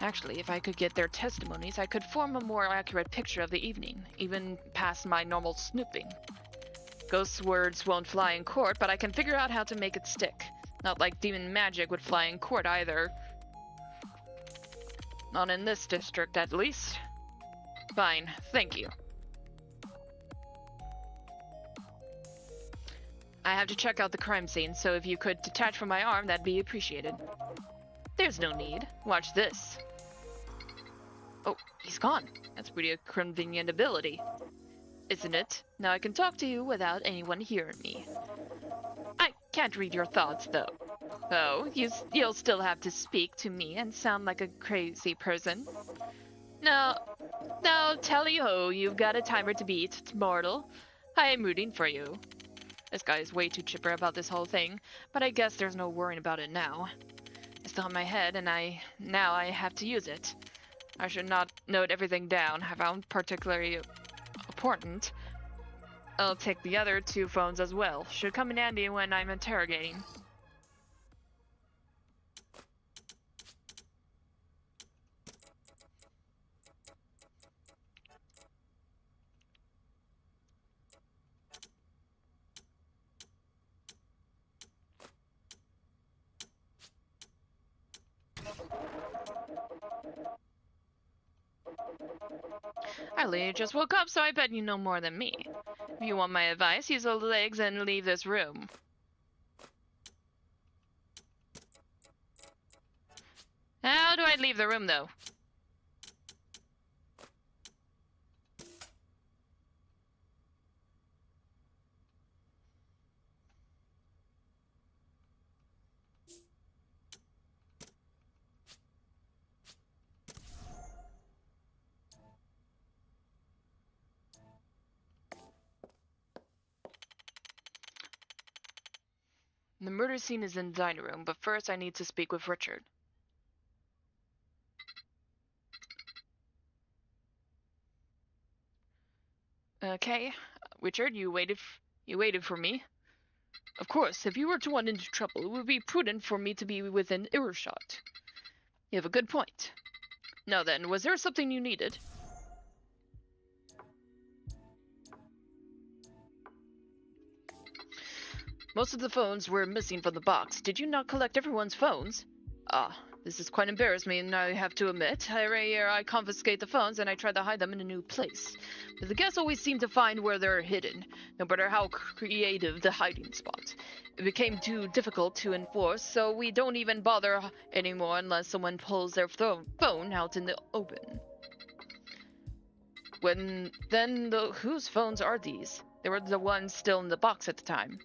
Actually, if I could get their testimonies, I could form a more accurate picture of the evening, even past my normal snooping. Ghost words won't fly in court, but I can figure out how to make it stick. Not like demon magic would fly in court either. Not in this district, at least. Fine, thank you. I have to check out the crime scene, so if you could detach from my arm, that'd be appreciated. There's no need. Watch this. Oh, he's gone. That's pretty convenient ability, isn't it? Now I can talk to you without anyone hearing me. I can't read your thoughts, though. Oh, you'll still have to speak to me and sound like a crazy person. No, tally-ho, you've got a timer to beat. It's mortal. I am rooting for you. This guy is way too chipper about this whole thing, but I guess there's no worrying about it now. It's still in my head, and now I have to use it. I should not note everything down. I found particularly important. I'll take the other 2 phones as well. Should come in handy when I'm interrogating. I literally just woke up, so I bet you know more than me. If you want my advice, use those legs and leave this room. How do I leave the room, though? The murder scene is in the dining room, but first I need to speak with Richard. Okay, Richard, you waited for me. Of course, if you were to run into trouble, it would be prudent for me to be within earshot. You have a good point. Now then, was there something you needed? Most of the phones were missing from the box. Did you not collect everyone's phones? Ah, this is quite embarrassing, I have to admit. Every year I confiscate the phones and I try to hide them in a new place. But the guests always seem to find where they're hidden, no matter how creative the hiding spot. It became too difficult to enforce, so we don't even bother anymore unless someone pulls their phone out in the open. Whose phones are these? They were the ones still in the box at the time.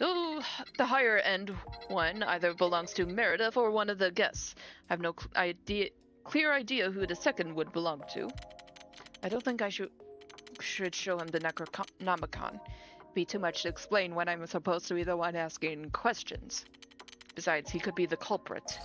Oh, the higher end one either belongs to Meredith or one of the guests. I have no clear idea who the second would belong to. I don't think I should show him the Necronomicon. It'd be too much to explain when I'm supposed to be the one asking questions. Besides, he could be the culprit.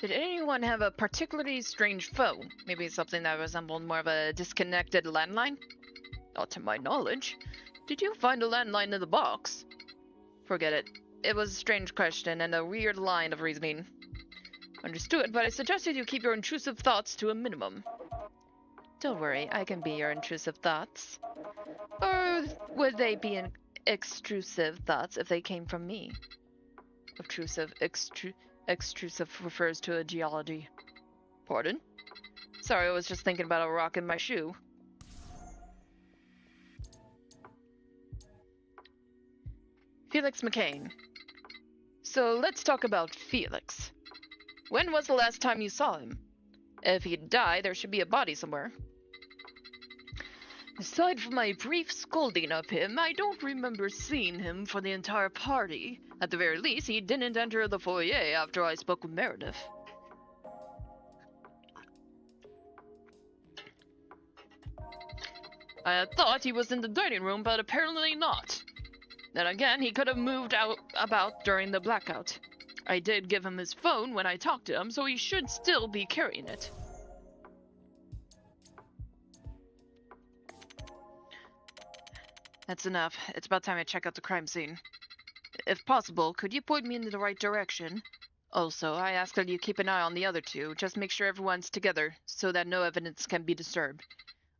Did anyone have a particularly strange phone? Maybe something that resembled more of a disconnected landline? Not to my knowledge. Did you find a landline in the box? Forget it. It was a strange question and a weird line of reasoning. Understood, but I suggested you keep your intrusive thoughts to a minimum. Don't worry, I can be your intrusive thoughts. Or would they be extrusive thoughts if they came from me? Extrusive refers to a geology. Pardon? Sorry, I was just thinking about a rock in my shoe. Felix McCain. So let's talk about Felix. When was the last time you saw him? If he died, there should be a body somewhere. Aside from my brief scolding of him, I don't remember seeing him for the entire party. At the very least, he didn't enter the foyer after I spoke with Meredith. I had thought he was in the dining room, but apparently not. Then again, he could have moved about during the blackout. I did give him his phone when I talked to him, so he should still be carrying it. That's enough. It's about time I check out the crime scene. If possible, could you point me in the right direction? Also, I ask that you keep an eye on the other two. Just make sure everyone's together, so that no evidence can be disturbed.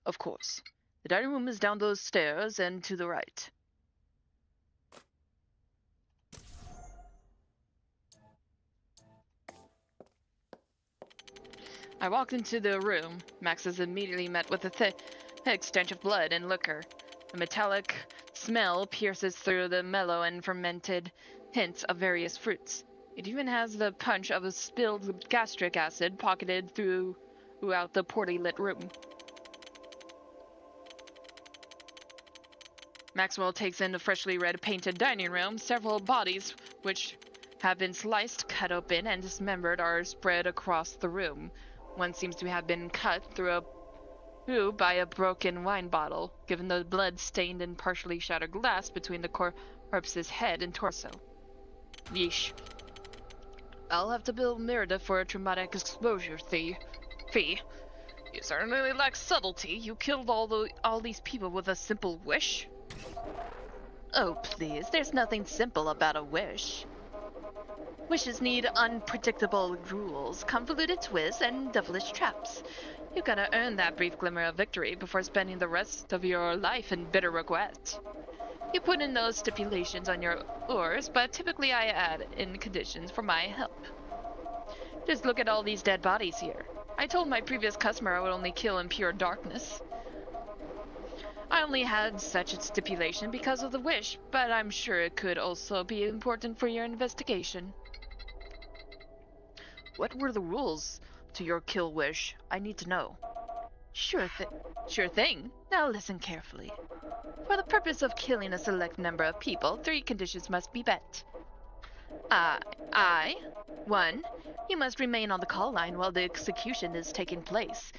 Of course. The dining room is down those stairs and to the right. I walked into the room. Max is immediately met with a thick stench of blood and liquor. A metallic smell pierces through the mellow and fermented hints of various fruits. It even has the punch of a spilled gastric acid pocketed throughout the poorly lit room. Maxwell takes in the freshly red-painted dining room. Several bodies, which have been sliced, cut open, and dismembered, are spread across the room. One seems to have been cut through by a broken wine bottle, given the blood-stained and partially shattered glass between the corpse's head and torso. Yeesh. I'll have to bill Meredith for a traumatic exposure fee. You certainly lack subtlety. You killed all these people with a simple wish? Oh, please, there's nothing simple about a wish. Wishes need unpredictable rules, convoluted twists, and devilish traps. You gotta earn that brief glimmer of victory before spending the rest of your life in bitter regret. You put in those stipulations on your orders, but typically I add in conditions for my help. Just look at all these dead bodies here. I told my previous customer I would only kill in pure darkness. I only had such a stipulation because of the wish, but I'm sure it could also be important for your investigation. What were the rules to your kill wish? I need to know. Sure thing. Now listen carefully. For the purpose of killing a select number of people, 3 conditions must be met. 1. You must remain on the call line while the execution is taking place.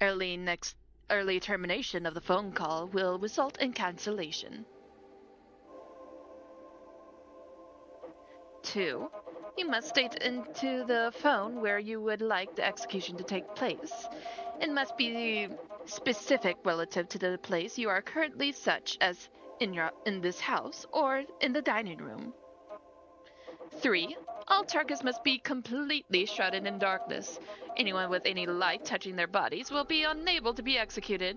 Early termination of the phone call will result in cancellation. 2. You must state into the phone where you would like the execution to take place. It must be specific relative to the place you are currently, such as in this house or in the dining room. 3. All targets must be completely shrouded in darkness. Anyone with any light touching their bodies will be unable to be executed.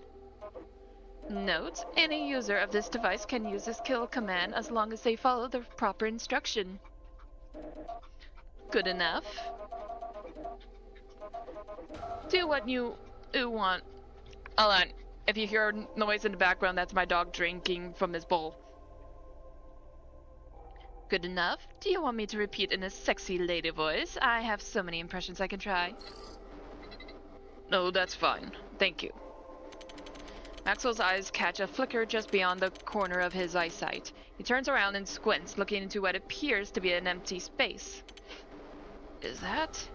Note: any user of this device can use this kill command as long as they follow the proper instruction. Good enough. Do what you want. Hold on. If you hear noise in the background, that's my dog drinking from his bowl. Good enough. Do you want me to repeat in a sexy lady voice? I have so many impressions I can try. No, that's fine. Thank you. Maxwell's eyes catch a flicker just beyond the corner of his eyesight. He turns around and squints, looking into what appears to be an empty space. Is that?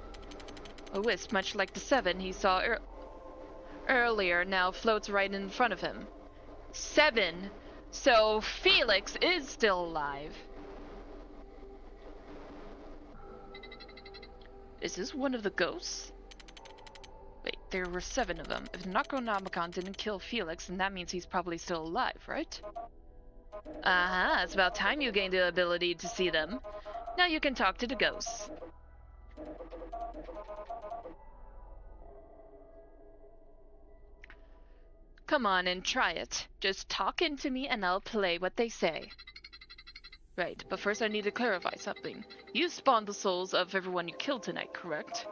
A wisp, much like the 7 he saw earlier, now floats right in front of him. 7! So Felix is still alive. Is this one of the ghosts? Wait, there were 7 of them. If Necronomicon didn't kill Felix, then that means he's probably still alive, right? Uh-huh, it's about time you gained the ability to see them. Now you can talk to the ghosts. Come on and try it. Just talk into me and I'll play what they say. Right, but first I need to clarify something. You spawned the souls of everyone you killed tonight, correct?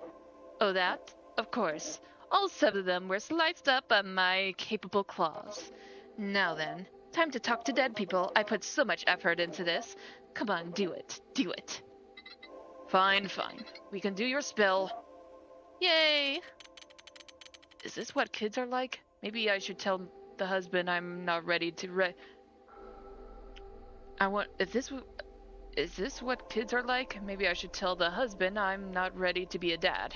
Oh, that? Of course. All 7 of them were sliced up by my capable claws. Now then, time to talk to dead people. I put so much effort into this. Come on, do it. Do it. Fine. We can do your spell. Yay! Is this what kids are like? Maybe I should tell the husband I'm not ready to Is this what kids are like? Maybe I should tell the husband I'm not ready to be a dad.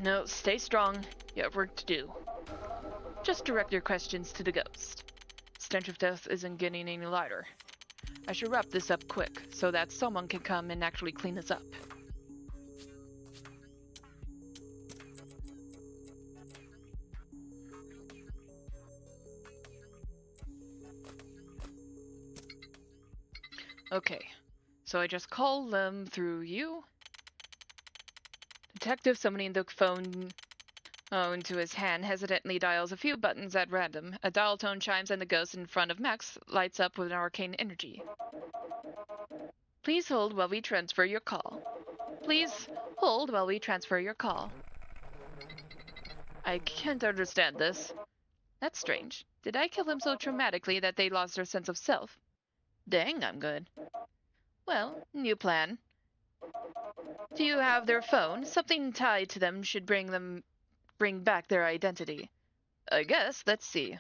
No, stay strong. You have work to do. Just direct your questions to the ghost. Stench of death isn't getting any lighter. I should wrap this up quick, so that someone can come and actually clean this up. Okay, so I just call them through you. Detective summoning the phone into his hand hesitantly dials a few buttons at random. A dial tone chimes and the ghost in front of Max lights up with an arcane energy. Please hold while we transfer your call. Please hold while we transfer your call. I can't understand this. That's strange. Did I kill them so traumatically that they lost their sense of self? Dang, I'm good. Well, new plan. Do you have their phone? Something tied to them should bring back their identity. I guess. Let's see.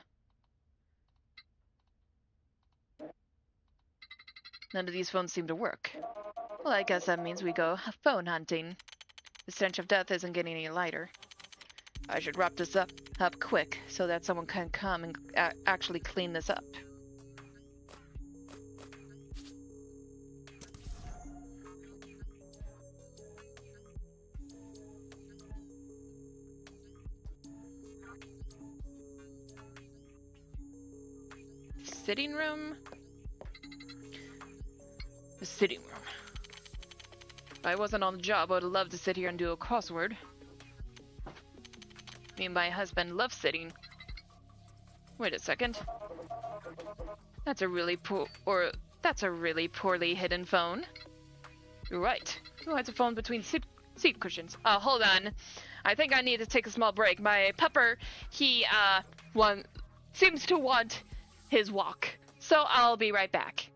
None of these phones seem to work. Well, I guess that means we go phone hunting. The stench of death isn't getting any lighter. I should wrap this up quick so that someone can come and actually clean this up. Sitting room? The sitting room. If I wasn't on the job, I would love to sit here and do a crossword. Me and my husband love sitting. Wait a second. That's a really poorly hidden phone. You're right. Who has a phone between seat cushions? Hold on. I think I need to take a small break. My pupper, he seems to want his walk. So I'll be right back.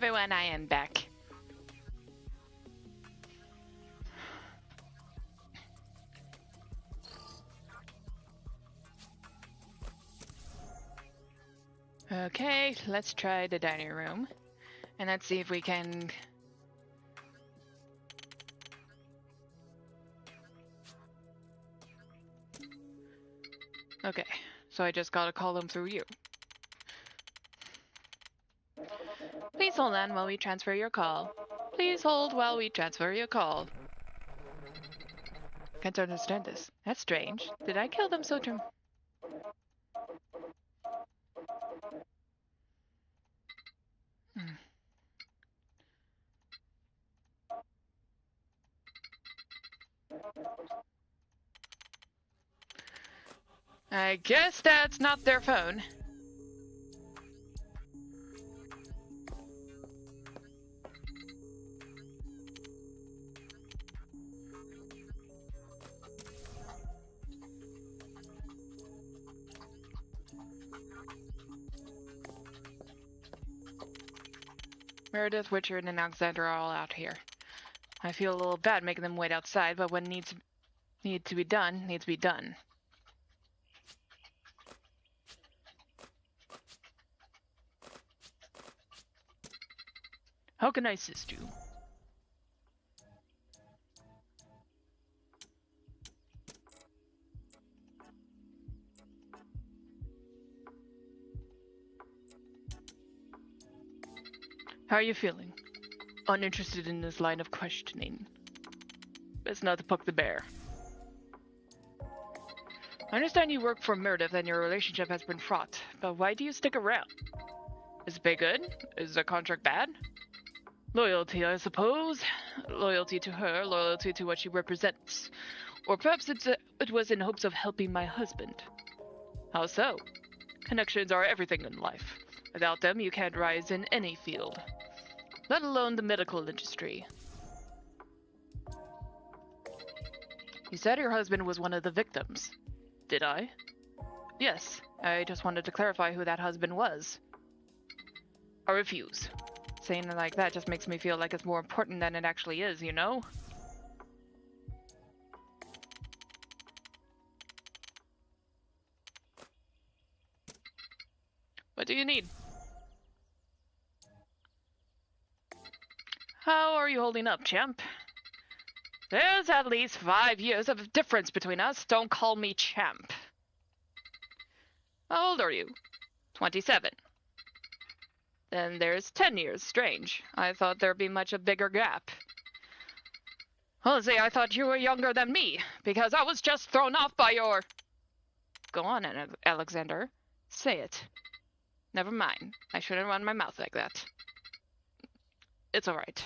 everyone, I am back. Okay, let's try the dining room. And let's see if we can... Okay, so I just gotta call them through you. Please hold on while we transfer your call. Please hold while we transfer your call. Can't understand this. That's strange. Did I kill them so I guess that's not their phone. Meredith, Richard, and Alexander are all out here. I feel a little bad making them wait outside, but what needs to be done needs to be done. How can I assist you? How are you feeling? Uninterested in this line of questioning. Best not to poke the bear. I understand you work for Meredith and your relationship has been fraught, but why do you stick around? Is pay good? Is the contract bad? Loyalty, I suppose. Loyalty to her, loyalty to what she represents. Or perhaps it was in hopes of helping my husband. How so? Connections are everything in life. Without them, you can't rise in any field, let alone the medical industry. You said your husband was one of the victims. Did I? Yes, I just wanted to clarify who that husband was. I refuse. Saying it like that just makes me feel like it's more important than it actually is, you know? What do you need? How are you holding up, champ? There's at least 5 years of difference between us. Don't call me champ. How old are you? 27. Then there's 10 years. Strange. I thought there'd be much a bigger gap. Well, see, I thought you were younger than me, because I was just thrown off by your... Go on, Alexander. Say it. Never mind. I shouldn't run my mouth like that. It's alright.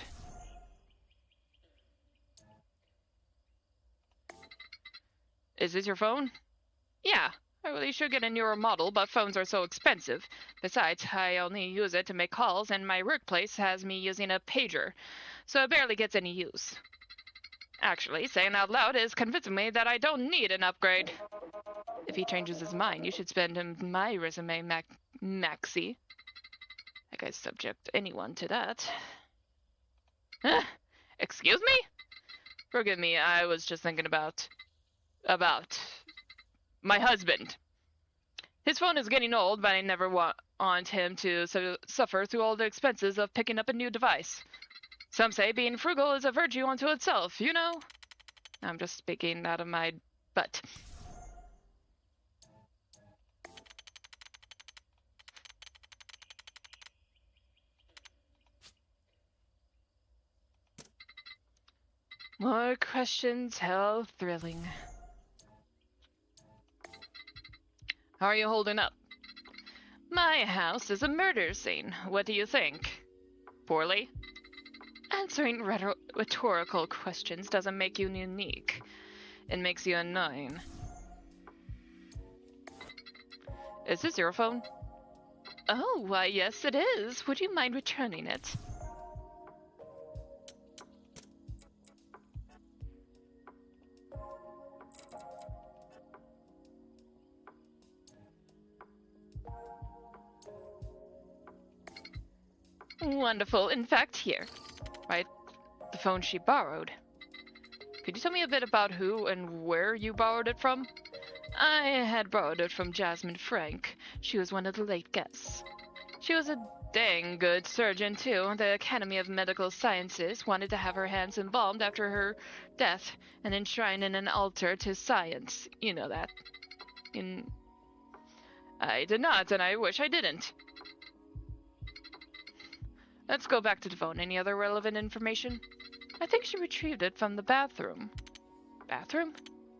Is this your phone? Yeah. I really should get a newer model, but phones are so expensive. Besides, I only use it to make calls, and my workplace has me using a pager, so it barely gets any use. Actually, saying out loud is convincing me that I don't need an upgrade. If he changes his mind, you should send him my resume, Maxie. I can't subject anyone to that. Excuse me? Forgive me, I was just thinking about my husband. His phone is getting old, but I never want him to suffer through all the expenses of picking up a new device. Some say being frugal is a virtue unto itself, you know? I'm just speaking out of my butt. More questions, how thrilling. How are you holding up? My house is a murder scene. What do you think? Poorly? Answering rhetorical questions doesn't make you unique. It makes you annoying. Is this your phone? Oh, why yes it is. Would you mind returning it? Wonderful. In fact, here. Right? The phone she borrowed. Could you tell me a bit about who and where you borrowed it from? I had borrowed it from Jasmine Frank. She was one of the late guests. She was a dang good surgeon, too. The Academy of Medical Sciences wanted to have her hands embalmed after her death and enshrined in an altar to science. You know that. I did not, and I wish I didn't. Let's go back to the phone. Any other relevant information? I think she retrieved it from the bathroom. Bathroom?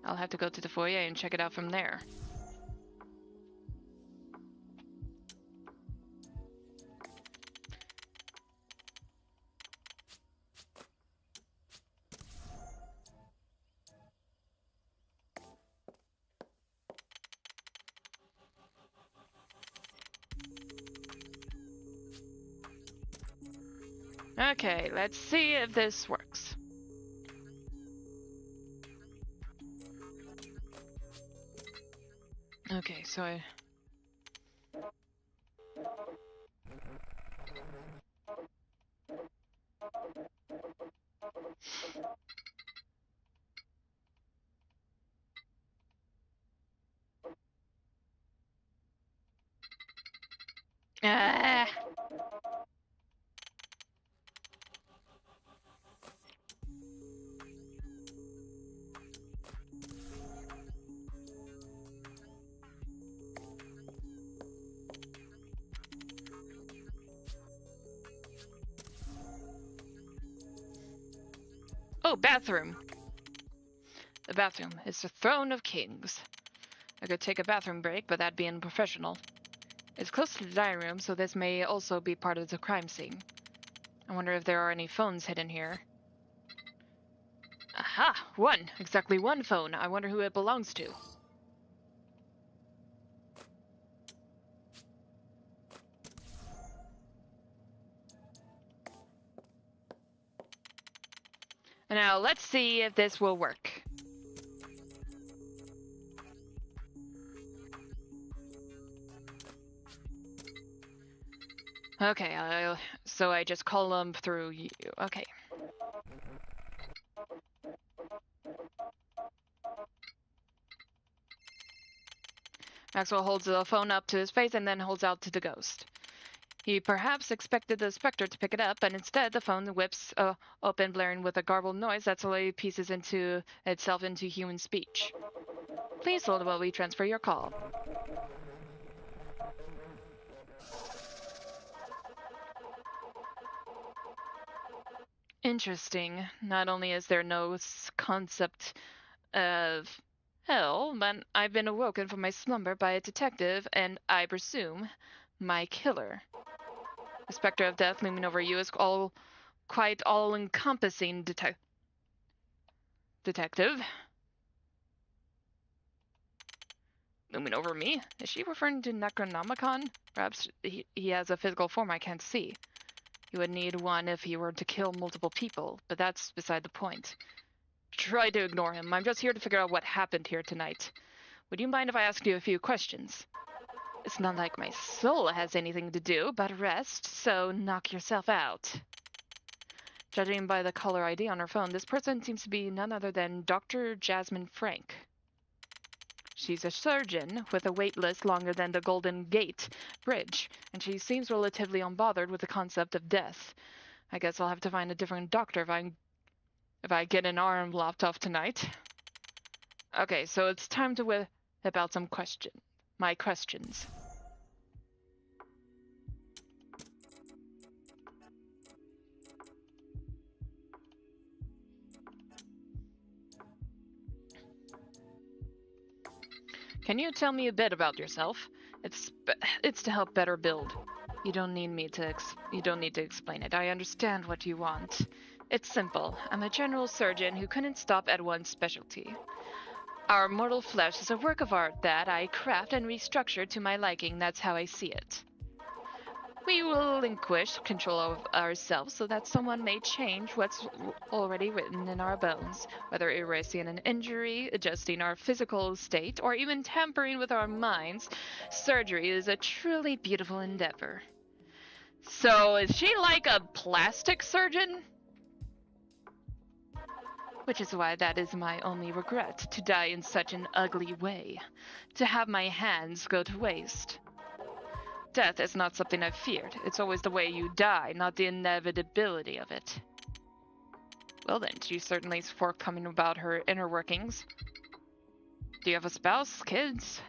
I'll have to go to the foyer and check it out from there. Okay, let's see if this works. Okay, so I... Ah! Oh, bathroom. The bathroom is the throne of kings. I could take a bathroom break, but that'd be unprofessional. It's close to the dining room, so this may also be part of the crime scene. I wonder if there are any phones hidden here. Aha! One! Exactly one phone. I wonder who it belongs to. Now, let's see if this will work. Okay, so I just call them through you. Okay. Maxwell holds the phone up to his face and then holds out to the ghost. He perhaps expected the specter to pick it up, but instead the phone whips open, blaring with a garbled noise that slowly pieces itself into human speech. Please hold while we transfer your call. Interesting. Not only is there no concept of hell, but I've been awoken from my slumber by a detective, and I presume my killer. The specter of death looming over you is quite all-encompassing, detective. Looming over me? Is she referring to Necronomicon? Perhaps he has a physical form I can't see. He would need one if he were to kill multiple people, but that's beside the point. Try to ignore him. I'm just here to figure out what happened here tonight. Would you mind if I ask you a few questions? It's not like my soul has anything to do but rest, so knock yourself out. Judging by the caller ID on her phone, this person seems to be none other than Dr. Jasmine Frank. She's a surgeon with a wait list longer than the Golden Gate Bridge, and she seems relatively unbothered with the concept of death. I guess I'll have to find a different doctor if I get an arm lopped off tonight. Okay, so it's time to whip out my questions. Can you tell me a bit about yourself? It's to help better build. You don't need to explain it. I understand what you want. It's simple. I'm a general surgeon who couldn't stop at one specialty. Our mortal flesh is a work of art that I craft and restructure to my liking. That's how I see it. We will relinquish control of ourselves so that someone may change what's already written in our bones, whether erasing an injury, adjusting our physical state, or even tampering with our minds. Surgery is a truly beautiful endeavor. So is she like a plastic surgeon? Which is why that is my only regret, to die in such an ugly way. To have my hands go to waste. Death is not something I've feared. It's always the way you die, not the inevitability of it. Well then, she's certainly forthcoming about her inner workings. Do you have a spouse? Kids?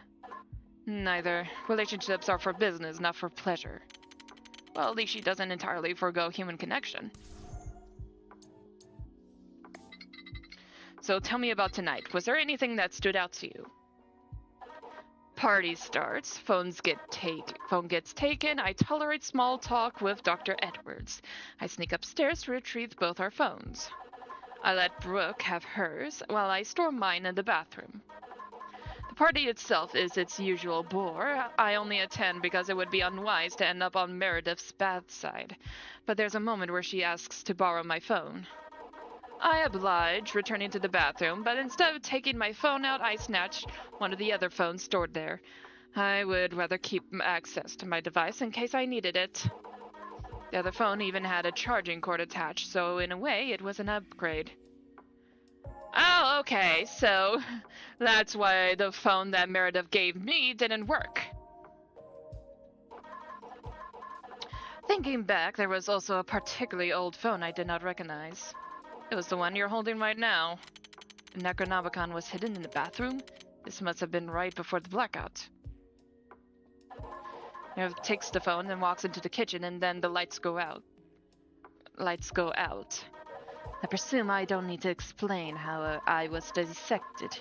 Neither. Relationships are for business, not for pleasure. Well, at least she doesn't entirely forego human connection. So tell me about tonight. Was there anything that stood out to you? Party starts, phone gets taken, I tolerate small talk with Dr. Edwards. I sneak upstairs to retrieve both our phones. I let Brooke have hers, while I store mine in the bathroom. The party itself is its usual bore. I only attend because it would be unwise to end up on Meredith's bad side. But there's a moment where she asks to borrow my phone. I oblige, returning to the bathroom, but instead of taking my phone out, I snatched one of the other phones stored there. I would rather keep access to my device in case I needed it. The other phone even had a charging cord attached, so in a way, it was an upgrade. Oh, okay, so that's why the phone that Meredith gave me didn't work. Thinking back, there was also a particularly old phone I did not recognize. It was the one you're holding right now. The Necronomicon was hidden in the bathroom? This must have been right before the blackout. Meredith takes the phone and walks into the kitchen, and then the lights go out. I presume I don't need to explain how I was dissected.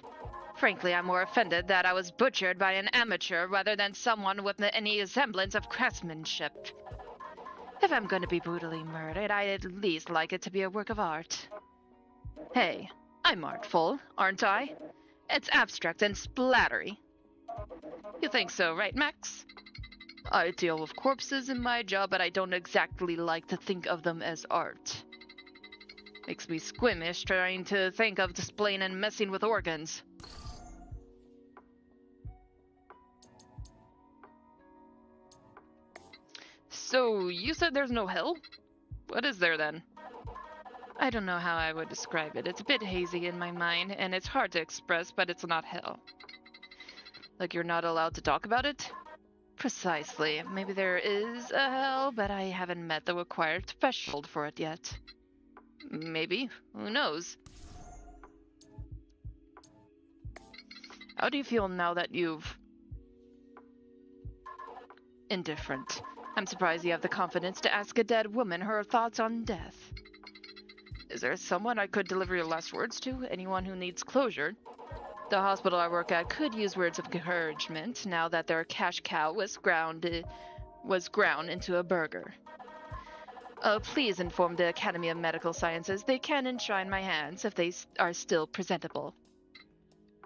Frankly, I'm more offended that I was butchered by an amateur rather than someone with any semblance of craftsmanship. If I'm going to be brutally murdered, I'd at least like it to be a work of art. Hey, I'm artful, aren't I? It's abstract and splattery. You think so, right, Max? I deal with corpses in my job, but I don't exactly like to think of them as art. Makes me squeamish trying to think of displaying and messing with organs. So, you said there's no hell? What is there then? I don't know how I would describe it. It's a bit hazy in my mind, and it's hard to express, but it's not hell. Like you're not allowed to talk about it? Precisely. Maybe there is a hell, but I haven't met the required threshold for it yet. Maybe. Who knows? How do you feel now that you've... Indifferent. I'm surprised you have the confidence to ask a dead woman her thoughts on death. Is there someone I could deliver your last words to? Anyone who needs closure? The hospital I work at could use words of encouragement now that their cash cow was ground into a burger. Please inform the Academy of Medical Sciences they can enshrine my hands if they are still presentable.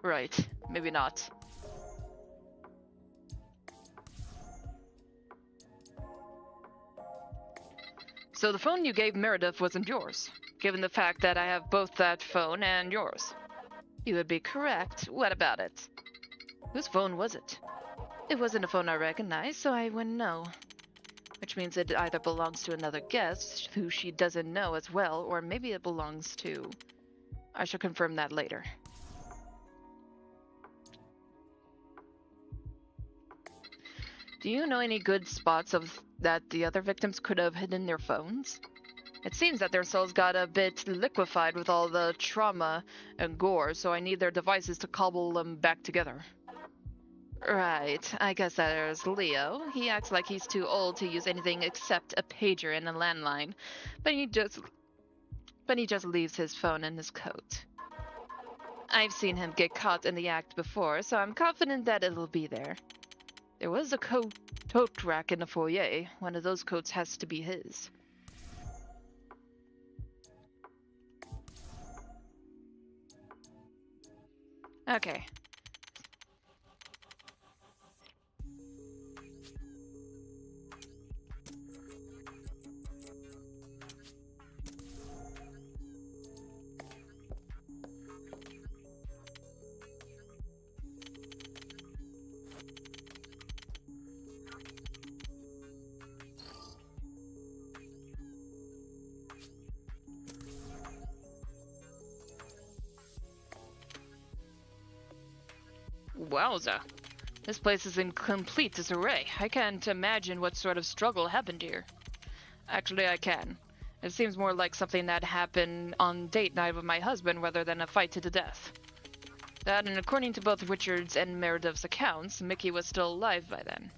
Right, maybe not. So the phone you gave Meredith wasn't yours, given the fact that I have both that phone and yours. You would be correct. What about it? Whose phone was it? It wasn't a phone I recognized, so I wouldn't know. Which means it either belongs to another guest, who she doesn't know as well, or maybe it belongs to... I shall confirm that later. Do you know any good spots that the other victims could have hidden their phones? It seems that their souls got a bit liquefied with all the trauma and gore, so I need their devices to cobble them back together. Right, I guess there's Leo. He acts like he's too old to use anything except a pager and a landline, but he just leaves his phone in his coat. I've seen him get caught in the act before, so I'm confident that it'll be there. There was a coat rack in the foyer. One of those coats has to be his. Okay. Wowza. This place is in complete disarray. I can't imagine what sort of struggle happened here. Actually, I can. It seems more like something that happened on date night with my husband rather than a fight to the death. That, and according to both Richard's and Meredith's accounts, Mickey was still alive by then.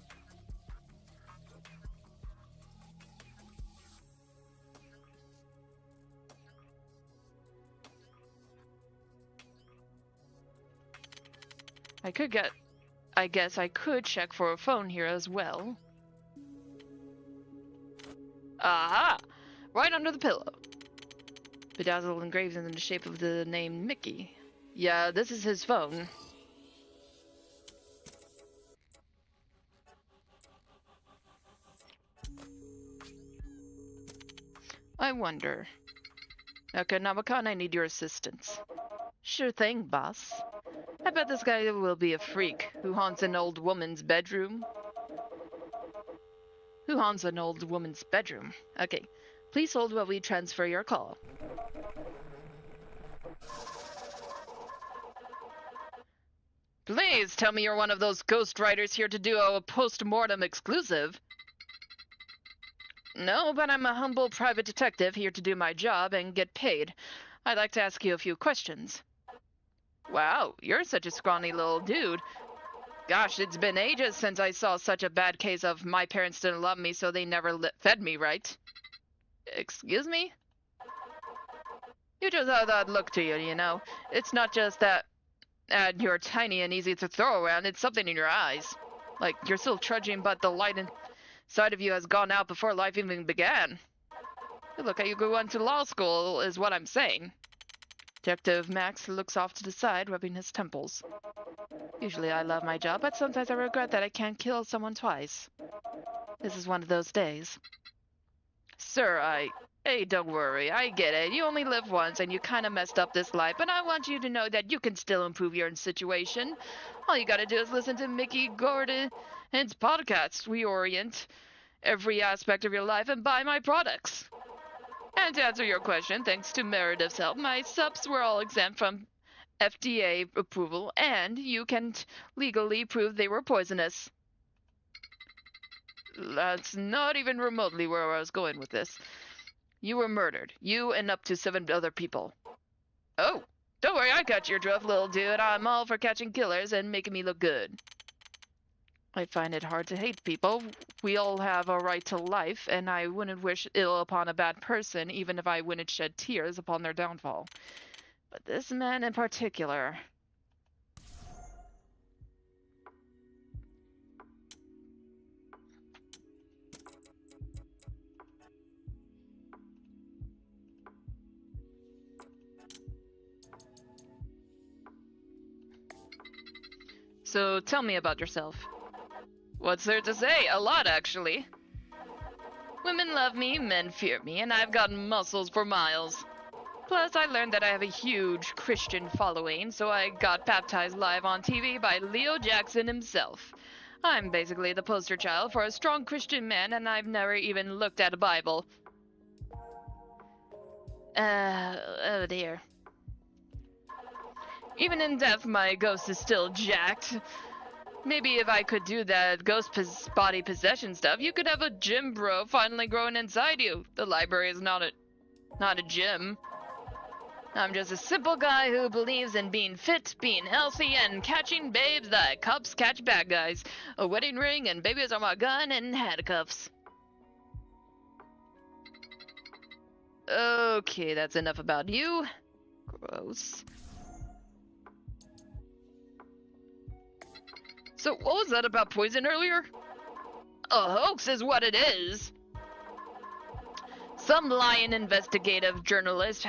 I guess I could check for a phone here as well. Aha! Right under the pillow. Bedazzled engraved in the shape of the name Mickey. Yeah, this is his phone. I wonder. Okay, Namakan, I need your assistance. Sure thing, boss. I bet this guy will be a freak who haunts an old woman's bedroom. Who haunts an old woman's bedroom? Okay, please hold while we transfer your call. Please tell me you're one of those ghostwriters here to do a post-mortem exclusive. No, but I'm a humble private detective here to do my job and get paid. I'd like to ask you a few questions. Wow, you're such a scrawny little dude. Gosh, it's been ages since I saw such a bad case of my parents didn't love me so they never fed me right. Excuse me? You just have that look to you, you know. It's not just that you're tiny and easy to throw around, it's something in your eyes. Like, you're still trudging, but the light inside of you has gone out before life even began. Look how you went to law school, is what I'm saying. Detective Max looks off to the side, rubbing his temples. Usually I love my job, but sometimes I regret that I can't kill someone twice. This is one of those days. Sir, Hey, don't worry, I get it. You only live once and you kinda messed up this life, but I want you to know that you can still improve your situation. All you gotta do is listen to Mickey Gordon's podcast, Reorient every aspect of your life, and buy my products. And to answer your question, thanks to Meredith's help, my subs were all exempt from FDA approval, and you can legally prove they were poisonous. That's not even remotely where I was going with this. You were murdered. You and up to 7 other people. Oh, don't worry, I got your drift, little dude. I'm all for catching killers and making me look good. I find it hard to hate people. We all have a right to life, and I wouldn't wish ill upon a bad person, even if I wouldn't shed tears upon their downfall. But this man in particular... So tell me about yourself. What's there to say? A lot, actually. Women love me, men fear me, and I've got muscles for miles. Plus, I learned that I have a huge Christian following, so I got baptized live on TV by Leo Jackson himself. I'm basically the poster child for a strong Christian man, and I've never even looked at a Bible. Oh dear. Even in death, my ghost is still jacked. Maybe if I could do that ghost body possession stuff, you could have a gym bro finally growing inside you. The library is not a gym. I'm just a simple guy who believes in being fit, being healthy, and catching babes like cops catch bad guys. A wedding ring and babies are my gun and handcuffs. Okay, that's enough about you. Gross. So what was that about poison earlier? A hoax is what it is. Some lying investigative journalist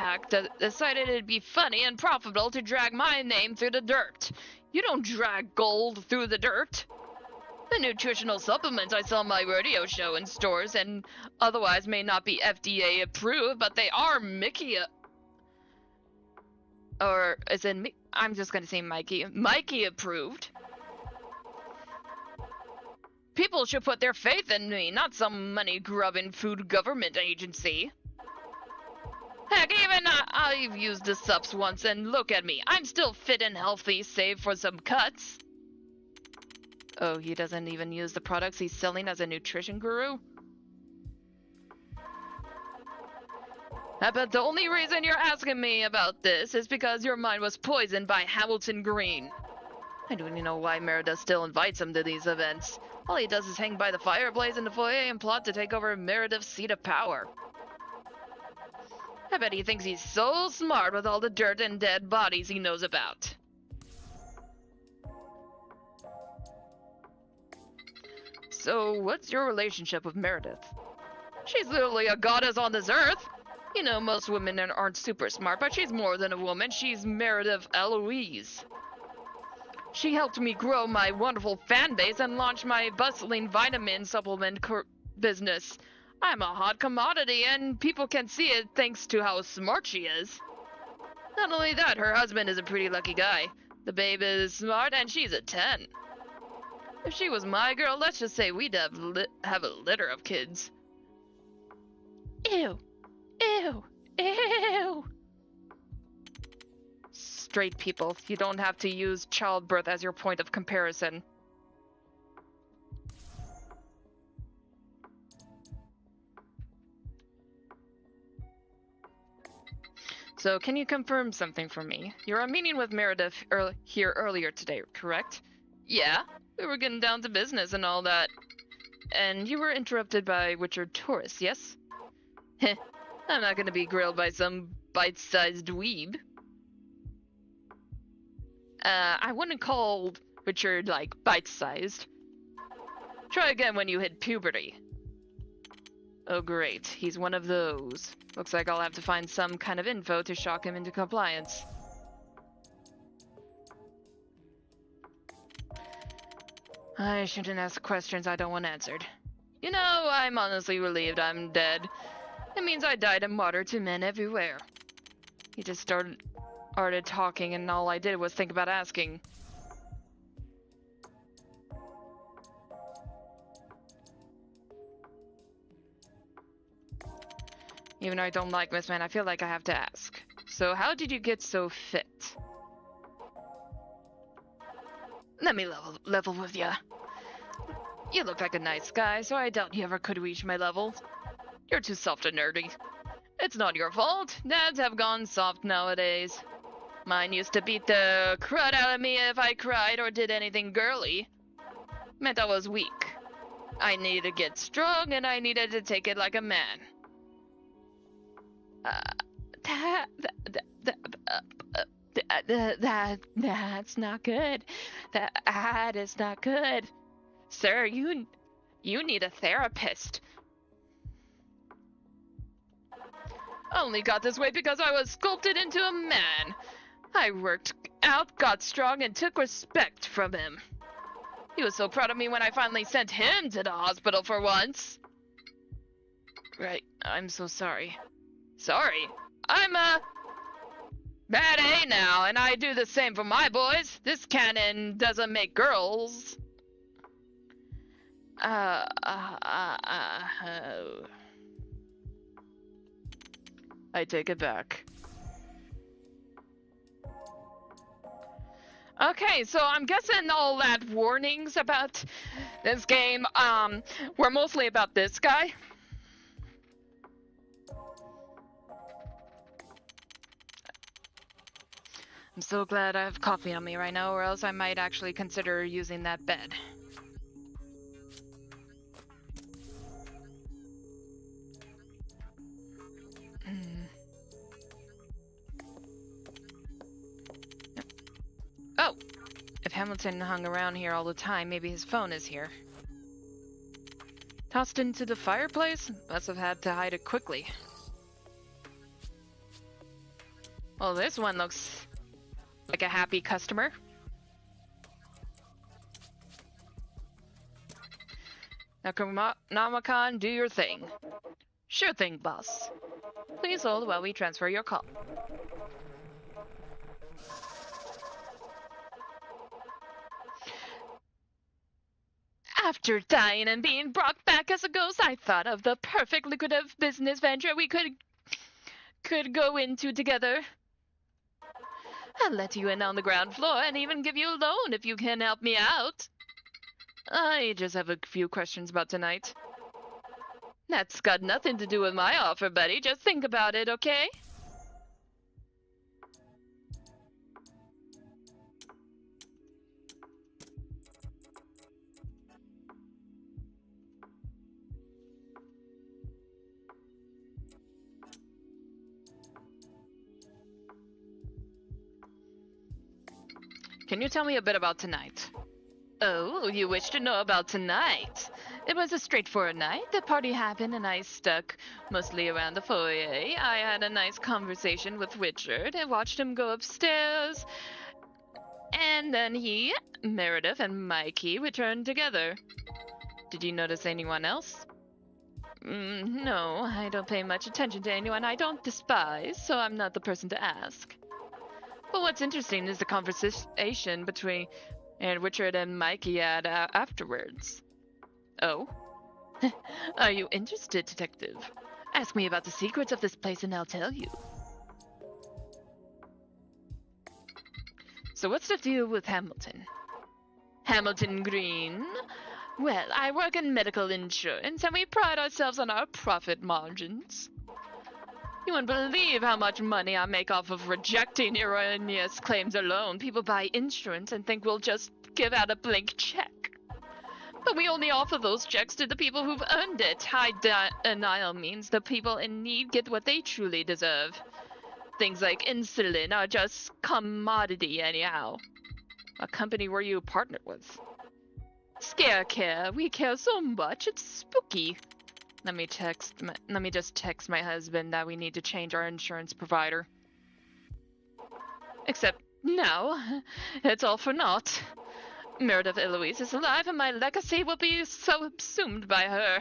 decided it'd be funny and profitable to drag my name through the dirt. You don't drag gold through the dirt. The nutritional supplements I sell on my rodeo show in stores and otherwise may not be FDA approved, but they are Mickey... Or, as in, I'm just gonna say Mikey approved. People should put their faith in me, not some money-grubbing food government agency. Heck, even I've used the subs once, and look at me. I'm still fit and healthy, save for some cuts. Oh, he doesn't even use the products he's selling as a nutrition guru? I bet the only reason you're asking me about this is because your mind was poisoned by Hamilton Green. I don't even know why Meredith still invites him to these events. All he does is hang by the fireplace in the foyer and plot to take over Meredith's seat of power. I bet he thinks he's so smart with all the dirt and dead bodies he knows about. So, what's your relationship with Meredith? She's literally a goddess on this earth. You know, most women aren't super smart, but she's more than a woman. She's Meredith Eloise. She helped me grow my wonderful fan base and launch my bustling vitamin supplement business. I'm a hot commodity, and people can see it thanks to how smart she is. Not only that, her husband is a pretty lucky guy. The babe is smart, and she's a 10. If she was my girl, let's just say we'd have a litter of kids. Ew. Ew. Ew. Straight people, you don't have to use childbirth as your point of comparison. So, can you confirm something for me? You were meeting with Meredith here earlier today, correct? Yeah, we were getting down to business and all that. And you were interrupted by Richard Torres, yes? Heh, I'm not gonna be grilled by some bite-sized dweeb. I wouldn't call Richard, like, bite-sized. Try again when you hit puberty. Oh great, he's one of those. Looks like I'll have to find some kind of info to shock him into compliance. I shouldn't ask questions I don't want answered. You know, I'm honestly relieved I'm dead. It means I died a martyr to men everywhere. He just started talking and all I did was think about asking. Even though I don't like Miss Man, I feel like I have to ask. So how did you get so fit? Let me level with ya. You look like a nice guy, so I doubt you ever could reach my level. You're too soft and nerdy. It's not your fault. Dads have gone soft nowadays. Mine used to beat the crud out of me if I cried or did anything girly. Meant I was weak. I needed to get strong and I needed to take it like a man. That's not good. That is not good. Sir, you need a therapist. I only got this way because I was sculpted into a man. I worked out, got strong, and took respect from him. He was so proud of me when I finally sent him to the hospital for once. Right, I'm so sorry. Sorry? I'm bad A now, and I do the same for my boys. This cannon doesn't make girls. I take it back. Okay, so I'm guessing all that warnings about this game, were mostly about this guy. I'm so glad I have coffee on me right now, or else I might actually consider using that bed. Oh! If Hamilton hung around here all the time, maybe his phone is here. Tossed into the fireplace? Must have had to hide it quickly. Well, this one looks like a happy customer. Necronomicon, do your thing. Sure thing, boss. Please hold while we transfer your call. After dying and being brought back as a ghost, I thought of the perfect lucrative business venture we could go into together. I'll let you in on the ground floor and even give you a loan if you can help me out. I just have a few questions about tonight. That's got nothing to do with my offer, buddy. Just think about it, okay? Can you tell me a bit about tonight? Oh, you wish to know about tonight? It was a straightforward night. The party happened and I stuck mostly around the foyer. I had a nice conversation with Richard and watched him go upstairs. And then he, Meredith, and Mikey returned together. Did you notice anyone else? No, I don't pay much attention to anyone I don't despise, so I'm not the person to ask. But what's interesting is the conversation between Richard and Mikey had afterwards. Oh? Are you interested, detective? Ask me about the secrets of this place and I'll tell you. So what's the deal with Hamilton? Hamilton Green? Well, I work in medical insurance and we pride ourselves on our profit margins. You wouldn't believe how much money I make off of rejecting erroneous claims alone. People buy insurance and think we'll just give out a blank check. But we only offer those checks to the people who've earned it. High denial means the people in need get what they truly deserve. Things like insulin are just commodity anyhow. What company were you partnered with? Scare Care. We care so much, it's spooky. Let me just text my husband that we need to change our insurance provider. Except now, it's all for naught. Meredith Eloise is alive and my legacy will be subsumed by her.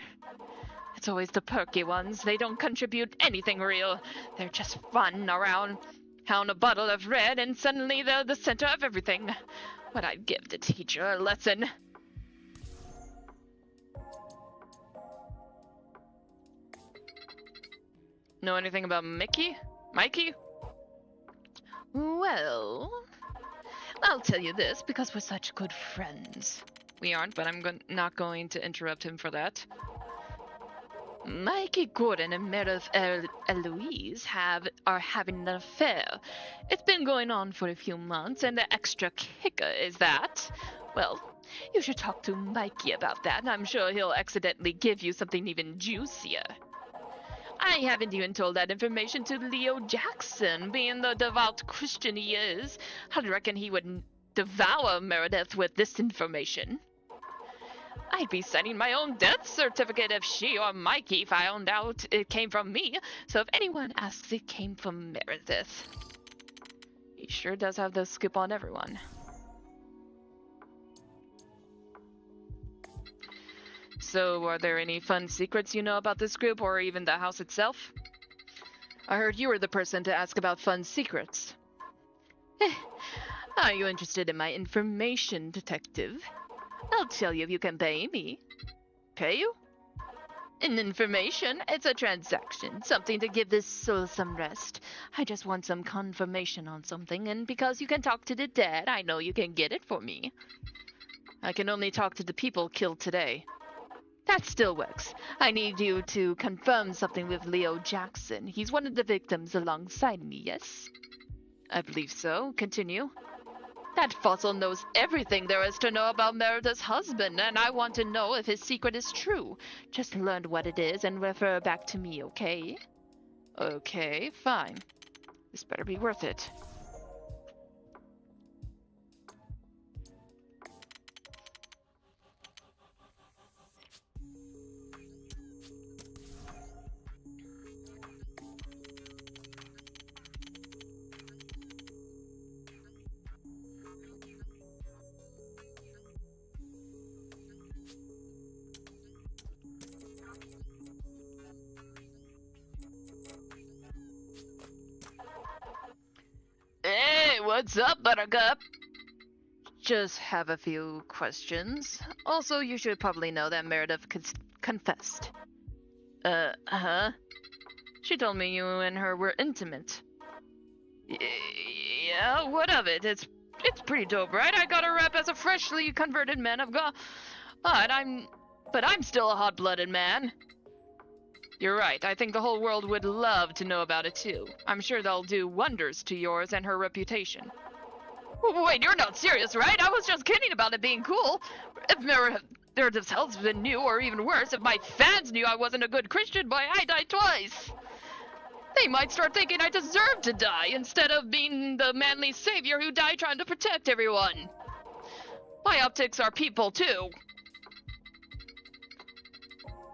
It's always the perky ones. They don't contribute anything real. They're just fun around. Pound a bottle of red and suddenly they're the center of everything. What I'd give to teach her a lesson. Know anything about Mikey? Mikey? Well, I'll tell you this because we're such good friends. We aren't, but I'm not going to interrupt him for that. Mikey Gordon and Meredith Eloise are having an affair. It's been going on for a few months, and the extra kicker is that, well, you should talk to Mikey about that, and I'm sure he'll accidentally give you something even juicier. I haven't even told that information to Leo Jackson, being the devout Christian he is. I'd reckon he would devour Meredith with this information. I'd be signing my own death certificate if she or Mikey found out it came from me, so if anyone asks, it came from Meredith. He sure does have the scoop on everyone. So, are there any fun secrets you know about this group, or even the house itself? I heard you were the person to ask about fun secrets. Are you interested in my information, detective? I'll tell you if you can pay me. Pay you? In information, it's a transaction, something to give this soul some rest. I just want some confirmation on something, and because you can talk to the dead, I know you can get it for me. I can only talk to the people killed today. That still works. I need you to confirm something with Leo Jackson. He's one of the victims alongside me, yes? I believe so. Continue. That fossil knows everything there is to know about Meredith's husband, and I want to know if his secret is true. Just learn what it is and refer back to me, okay? Okay, fine. This better be worth it. Hey, what's up, Buttercup? Just have a few questions. Also, you should probably know that Meredith confessed. Huh? She told me you and her were intimate. Yeah, what of it? It's pretty dope, right? I got a rep as a freshly converted man of God. But I'm still a hot-blooded man. You're right. I think the whole world would love to know about it too. I'm sure they'll do wonders to yours and her reputation. Wait, you're not serious, right? I was just kidding about it being cool. If Meredith's husband knew, or even worse, if my fans knew I wasn't a good Christian boy, I died twice. They might start thinking I deserve to die instead of being the manly savior who died trying to protect everyone. My optics are people too.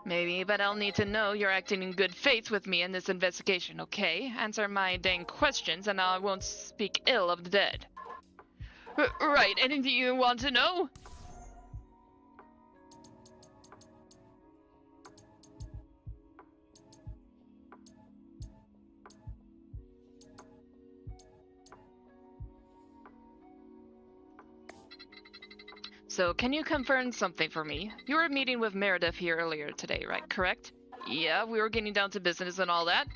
Maybe, but I'll need to know you're acting in good faith with me in this investigation, okay? Answer my dang questions and I won't speak ill of the dead. Right, anything you want to know? So, can you confirm something for me? You were meeting with Meredith here earlier today, right? Correct? Yeah, we were getting down to business and all that.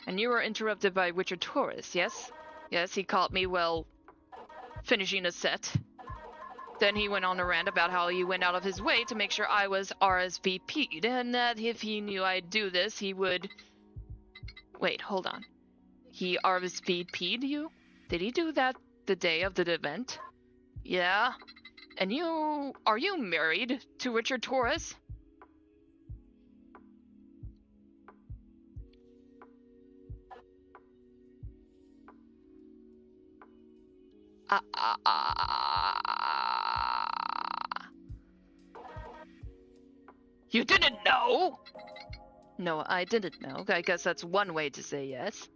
And you were interrupted by Richard Torres, yes? Yes, he caught me, well, finishing a set. Then he went on a rant about how he went out of his way to make sure I was RSVP'd, and that if he knew I'd do this, he would... Wait, hold on. He RSVP'd you? Did he do that the day of the event? Yeah. And are you married to Richard Torres? You didn't know? No, I didn't know. I guess that's one way to say yes.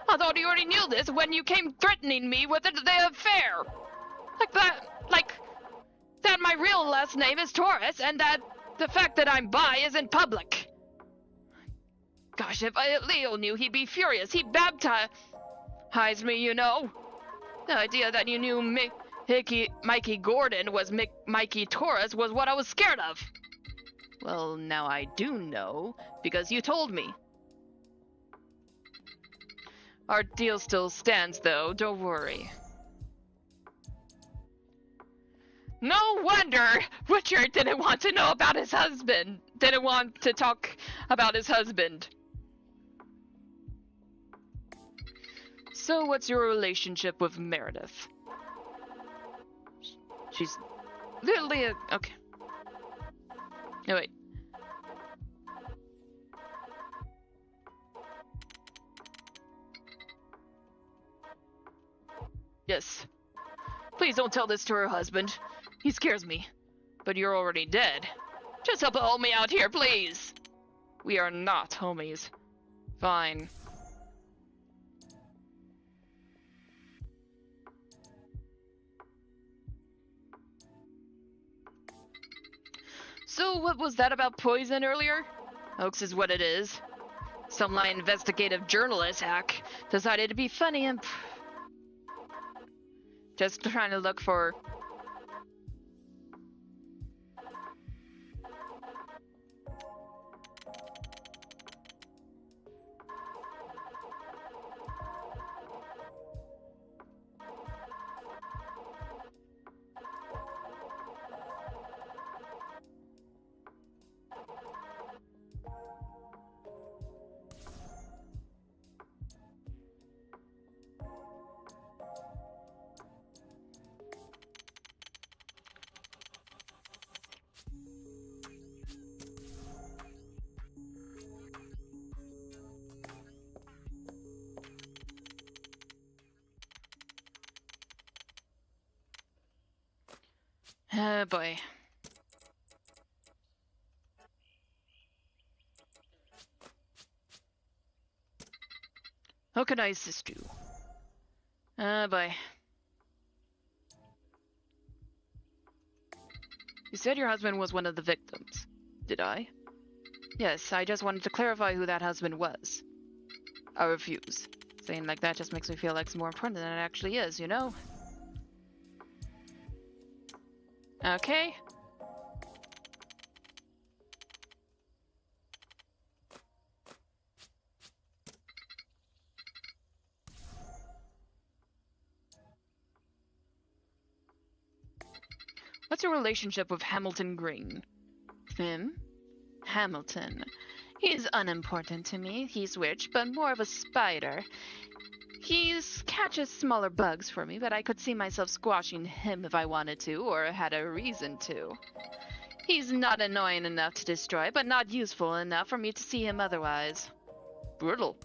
I thought you already knew this when you came threatening me with the affair. Like that my real last name is Torres, and that the fact that I'm bi isn't public. Gosh, if Leo knew, he'd be furious. He baptized me, you know. The idea that you knew Mikey Gordon was Mikey Torres was what I was scared of. Well, now I do know, because you told me. Our deal still stands, though, don't worry. No wonder Richard didn't want to know about his husband. Didn't want to talk about his husband. So what's your relationship with Meredith? She's literally a... Okay. No, wait. Yes. Please don't tell this to her husband. He scares me. But you're already dead. Just help me out here, please. We are not homies. Fine. So what was that about poison earlier? Hoax is what it is. Some investigative journalist hack decided to be funny and... Just trying to look for... Oh boy. How can I assist you? Oh boy. You said your husband was one of the victims. Did I? Yes, I just wanted to clarify who that husband was. I refuse. Saying like that just makes me feel like it's more important than it actually is, you know? Okay. What's your relationship with Hamilton Green? Him? Hamilton. He's unimportant to me. He's rich, but more of a spider. He catches smaller bugs for me, but I could see myself squashing him if I wanted to, or had a reason to. He's not annoying enough to destroy, but not useful enough for me to see him otherwise. Brutal.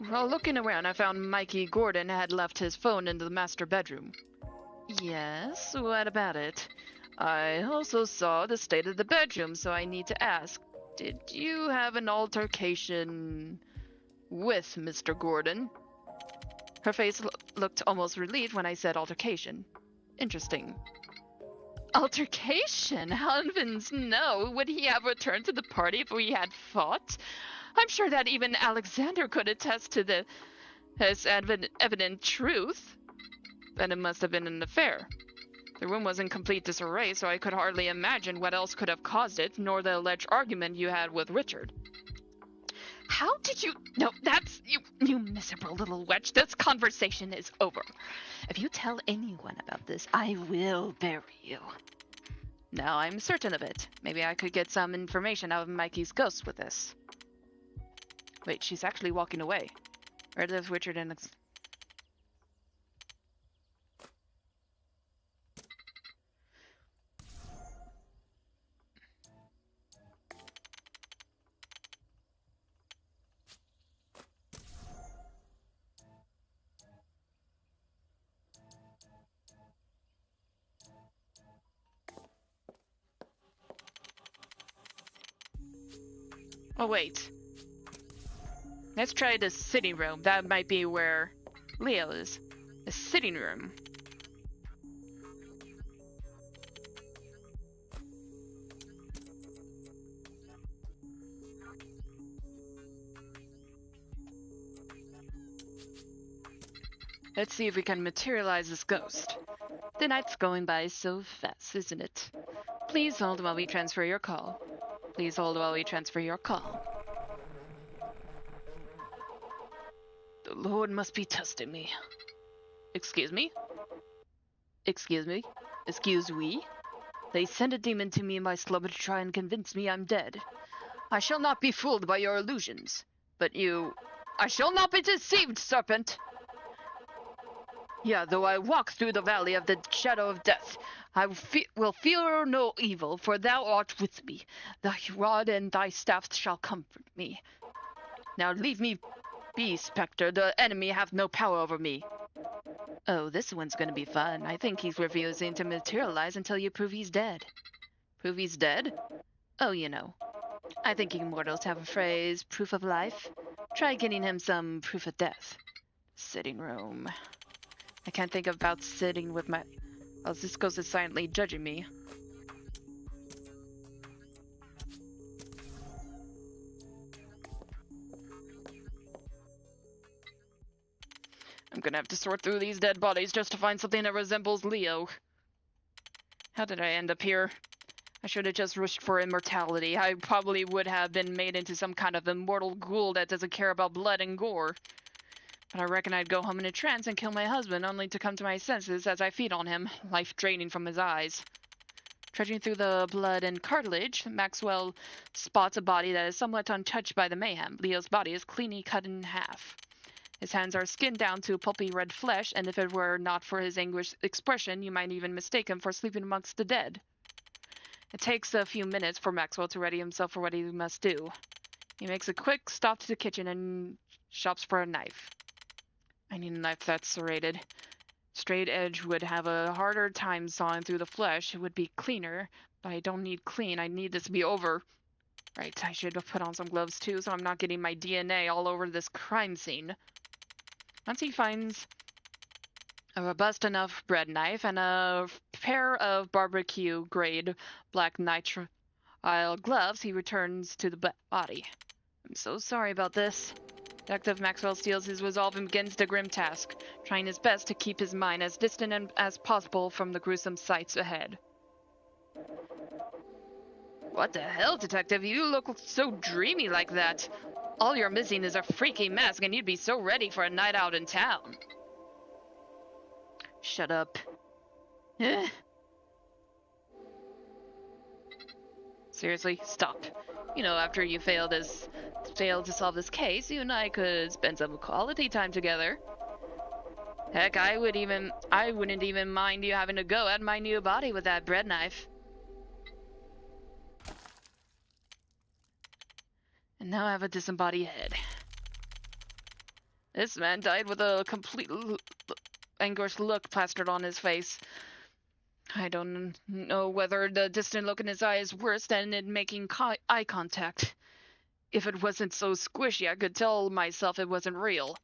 While looking around, I found Mikey Gordon had left his phone in the master bedroom. Yes, what about it? I also saw the state of the bedroom, so I need to ask, did you have an altercation with Mr. Gordon? Her face looked almost relieved when I said altercation. Interesting. Altercation? Heavens no! Would he have returned to the party if we had fought? I'm sure that even Alexander could attest to his evident truth. Then it must have been an affair. The room was in complete disarray, so I could hardly imagine what else could have caused it, nor the alleged argument you had with Richard. How did you... No, that's... You miserable little wretch. This conversation is over. If you tell anyone about this, I will bury you. Now I'm certain of it. Maybe I could get some information out of Mikey's ghost with this. Wait, she's actually walking away. Where does Richard and... Oh, wait. Let's try the sitting room. That might be where Leo is. The sitting room. Let's see if we can materialize this ghost. The night's going by so fast, isn't it? Please hold while we transfer your call. Please hold while we transfer your call. The Lord must be testing me. Excuse me? Excuse me? Excuse we? They sent a demon to me in my slumber to try and convince me I'm dead. I shall not be fooled by your illusions. But you... I shall not be deceived, serpent! Yeah, though I walk through the valley of the shadow of death, I will fear no evil, for thou art with me. Thy rod and thy staff shall comfort me. Now leave me be, Spectre. The enemy have no power over me. Oh, this one's gonna be fun. I think he's refusing to materialize until you prove he's dead. Prove he's dead? Oh, you know. I think immortals have a phrase, proof of life. Try getting him some proof of death. Sitting room. I can't think about sitting with my... Oh, this ghost is silently judging me. I'm gonna have to sort through these dead bodies just to find something that resembles Leo. How did I end up here? I should have just wished for immortality. I probably would have been made into some kind of immortal ghoul that doesn't care about blood and gore. But I reckon I'd go home in a trance and kill my husband, only to come to my senses as I feed on him, life draining from his eyes. Trudging through the blood and cartilage, Maxwell spots a body that is somewhat untouched by the mayhem. Leo's body is cleanly cut in half. His hands are skinned down to pulpy red flesh, and if it were not for his anguished expression, you might even mistake him for sleeping amongst the dead. It takes a few minutes for Maxwell to ready himself for what he must do. He makes a quick stop to the kitchen and shops for a knife. I need a knife that's serrated. Straight edge would have a harder time sawing through the flesh. It would be cleaner, but I don't need clean. I need this to be over. Right, I should have put on some gloves too, so I'm not getting my DNA all over this crime scene. Once he finds a robust enough bread knife and a pair of barbecue-grade black nitrile gloves, he returns to the body. I'm so sorry about this. Detective Maxwell steels his resolve and begins the grim task, trying his best to keep his mind as distant as possible from the gruesome sights ahead. What the hell, detective? You look so dreamy like that. All you're missing is a freaky mask and you'd be so ready for a night out in town. Shut up. Eh. Seriously, stop. You know, after you failed to solve this case, you and I could spend some quality time together. Heck, I wouldn't even mind you having to go at my new body with that bread knife. And now I have a disembodied head. This man died with a complete anguished look plastered on his face. I don't know whether the distant look in his eye is worse than it making eye contact. If it wasn't so squishy, I could tell myself it wasn't real.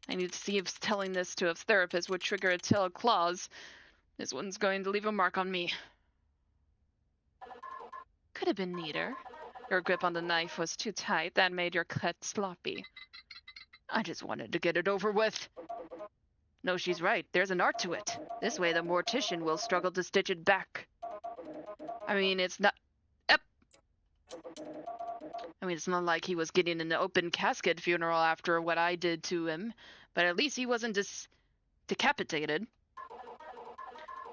I need to see if telling this to a therapist would trigger a tail clause. This one's going to leave a mark on me. Could have been neater. Your grip on the knife was too tight. That made your cut sloppy. I just wanted to get it over with. No, she's right. There's an art to it. This way the mortician will struggle to stitch it back. I mean, it's not... Yep. I mean, it's not like he was getting an open casket funeral after what I did to him, but at least he wasn't decapitated.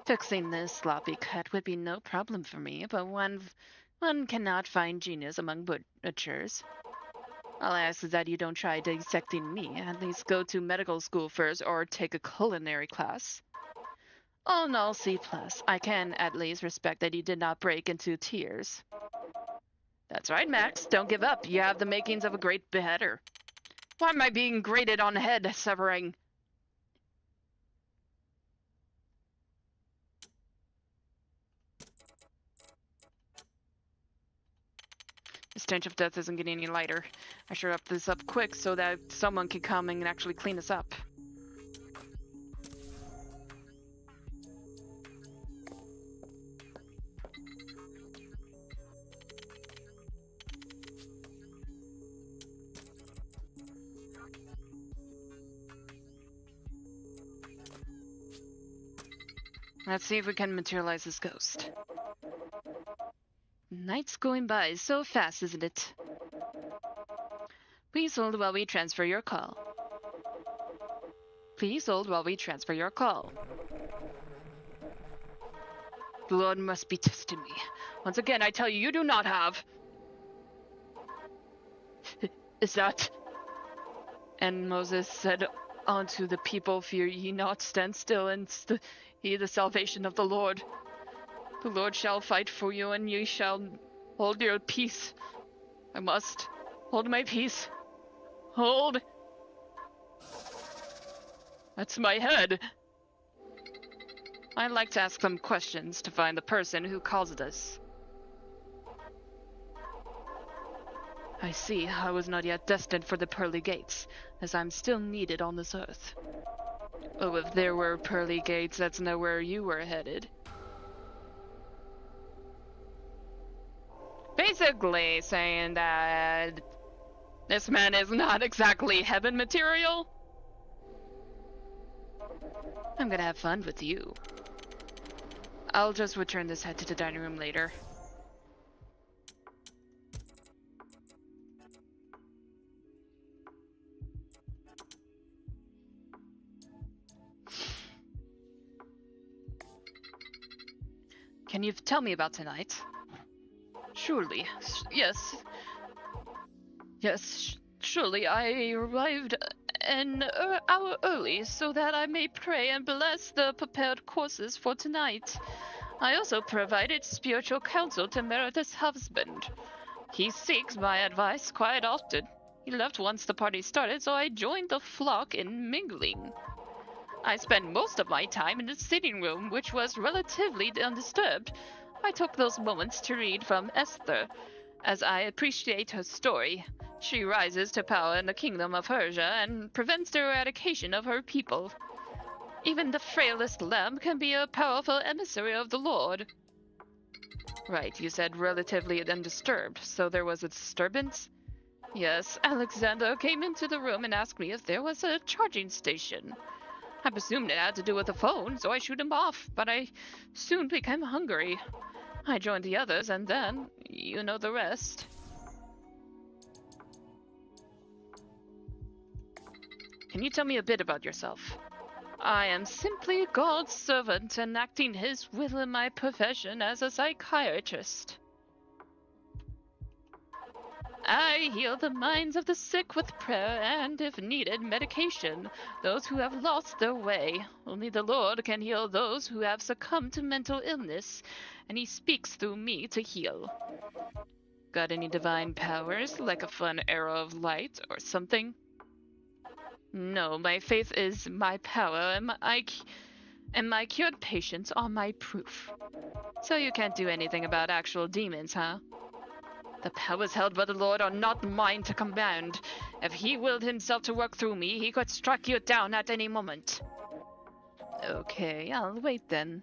Fixing this sloppy cut would be no problem for me, but one cannot find genius among butchers. All I ask is that you don't try dissecting me. At least go to medical school first or take a culinary class. All in all, C+. I can at least respect that you did not break into tears. That's right, Max. Don't give up. You have the makings of a great beheader. Why am I being graded on head severing? The stench of death isn't getting any lighter. I should wrap this up quick so that someone can come and actually clean us up. Let's see if we can materialize this ghost. Night's going by so fast, isn't it? Please hold while we transfer your call. Please hold while we transfer your call. The Lord must be testing me. Once again, I tell you, you do not have... Is that... And Moses said unto the people, fear ye not, stand still, and ye the salvation of the Lord. The Lord shall fight for you, and ye shall hold your peace. I must hold my peace. Hold. That's my head. I'd like to ask some questions to find the person who caused this. I see. I was not yet destined for the pearly gates, as I'm still needed on this earth. Oh, if there were pearly gates, that's not where you were headed. Basically saying that this man is not exactly heaven material. I'm gonna have fun with you. I'll just return this head to the dining room later. Can you tell me about tonight? Surely. Yes. Yes, surely. I arrived an hour early so that I may pray and bless the prepared courses for tonight. I also provided spiritual counsel to Meredith's husband. He seeks my advice quite often. He left once the party started, so I joined the flock in mingling. I spent most of my time in the sitting room, which was relatively undisturbed. I took those moments to read from Esther, as I appreciate her story. She rises to power in the kingdom of Persia and prevents the eradication of her people. Even the frailest lamb can be a powerful emissary of the Lord. Right, you said relatively undisturbed, so there was a disturbance? Yes, Alexander came into the room and asked me if there was a charging station. I presumed it had to do with the phone, so I shoot him off, but I soon became hungry. I joined the others, and then, you know the rest. Can you tell me a bit about yourself? I am simply God's servant, enacting his will in my profession as a psychiatrist. I heal the minds of the sick with prayer and, if needed, medication. Those who have lost their way. Only the Lord can heal those who have succumbed to mental illness, and he speaks through me to heal. Got any divine powers, like a fun arrow of light or something? No, my faith is my power, and my cured patients are my proof. So you can't do anything about actual demons, huh? The powers held by the Lord are not mine to command. If he willed himself to work through me, he could strike you down at any moment. Okay, I'll wait then.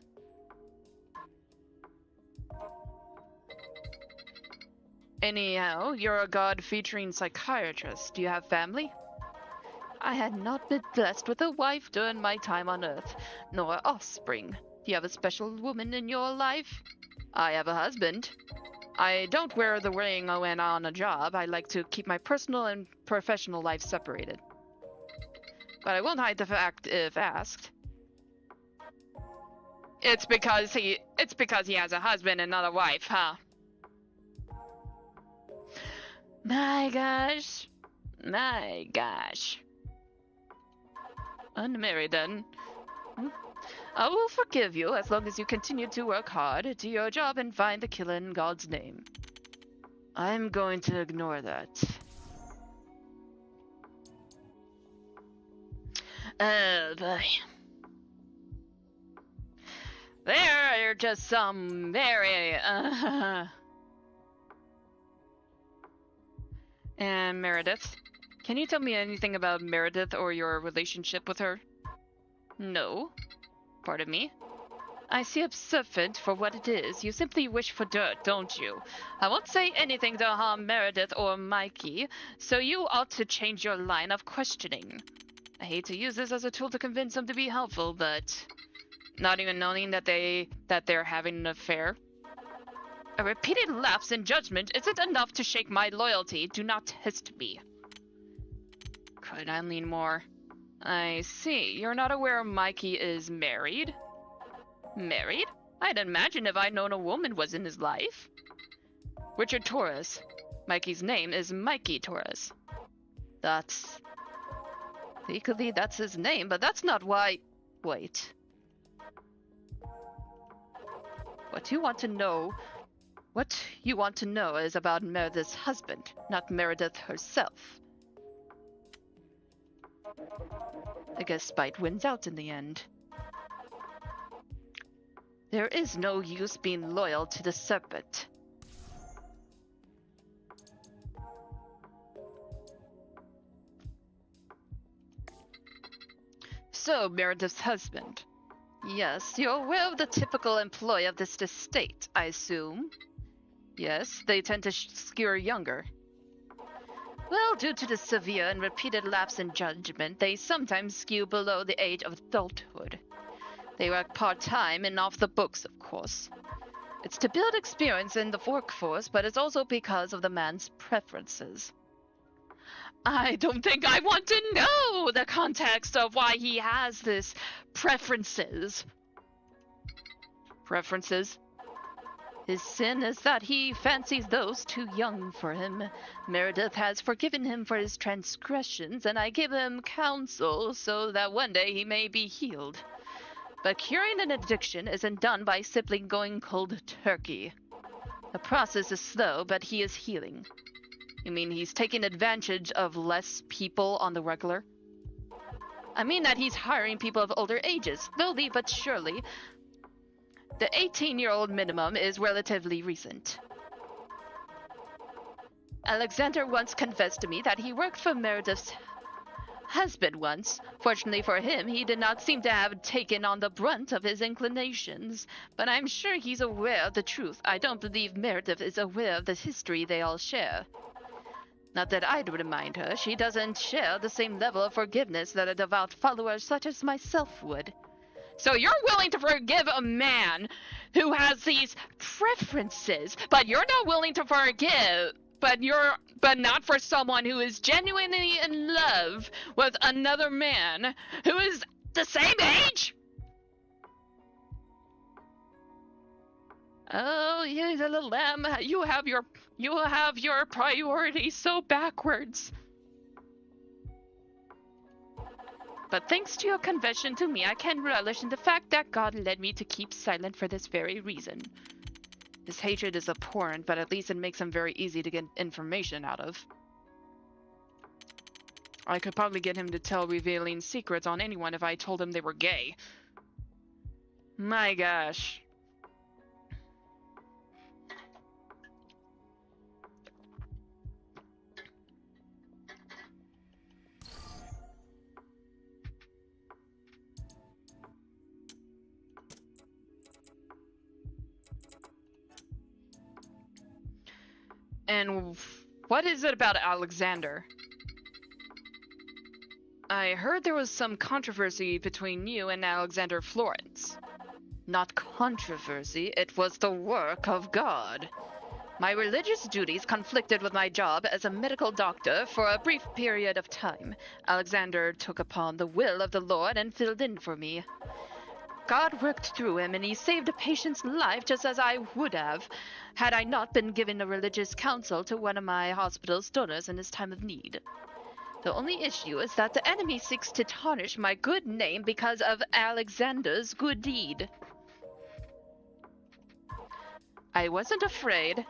Anyhow, you're a God-featuring psychiatrist. Do you have family? I had not been blessed with a wife during my time on Earth, nor offspring. Do you have a special woman in your life? I have a husband. I don't wear the ring when on a job. I like to keep my personal and professional life separated. But I won't hide the fact if asked. It's because he has a husband and not a wife, huh? My gosh. My gosh. Unmarried then. I will forgive you as long as you continue to work hard, do your job, and find the killer in God's name. I'm going to ignore that. Oh boy. There are just some very, And Meredith? Can you tell me anything about Meredith or your relationship with her? No. Pardon me? I see observant for what it is. You simply wish for dirt, don't you? I won't say anything to harm Meredith or Mikey, so you ought to change your line of questioning. I hate to use this as a tool to convince them to be helpful, but... Not even knowing that they're having an affair? A repeated lapse in judgment isn't enough to shake my loyalty. Do not test me. Could I lean more? I see. You're not aware Mikey is married? Married? I'd imagine if I'd known a woman was in his life. Richard Torres. Mikey's name is Mikey Torres. Legally, that's his name, but that's not why... Wait. What you want to know is about Meredith's husband, not Meredith herself. I guess spite wins out in the end. There is no use being loyal to the serpent. So, Meredith's husband. Yes, you're aware of the typical employee of this estate, I assume. Yes, they tend to skew younger. Well, due to the severe and repeated lapse in judgment, they sometimes skew below the age of adulthood. They work part-time and off the books, of course. It's to build experience in the workforce, but it's also because of the man's preferences. I don't think I want to know the context of why he has this preferences. Preferences? His sin is that he fancies those too young for him. Meredith has forgiven him for his transgressions, and I give him counsel so that one day he may be healed. But curing an addiction isn't done by simply going cold turkey. The process is slow, but he is healing. You mean he's taking advantage of less people on the regular? I mean that he's hiring people of older ages, slowly but surely. The 18-year-old minimum is relatively recent. Alexander once confessed to me that he worked for Meredith's husband once. Fortunately for him, he did not seem to have taken on the brunt of his inclinations. But I'm sure he's aware of the truth. I don't believe Meredith is aware of the history they all share. Not that I'd remind her. She doesn't share the same level of forgiveness that a devout follower such as myself would. So you're willing to forgive a man who has these preferences, but you're not willing to forgive. But not for someone who is genuinely in love with another man who is the same age? Oh, yeah, the little lamb. You have your priorities so backwards. But thanks to your confession to me, I can relish in the fact that God led me to keep silent for this very reason. His hatred is abhorrent, but at least it makes him very easy to get information out of. I could probably get him to tell revealing secrets on anyone if I told him they were gay. My gosh. And what is it about Alexander? I heard there was some controversy between you and Alexander Florence. Not controversy, it was the work of God. My religious duties conflicted with my job as a medical doctor for a brief period of time. Alexander took upon the will of the Lord and filled in for me. God worked through him, and he saved a patient's life just as I would have, had I not been given a religious counsel to one of my hospital's donors in his time of need. The only issue is that the enemy seeks to tarnish my good name because of Alexander's good deed. I wasn't afraid.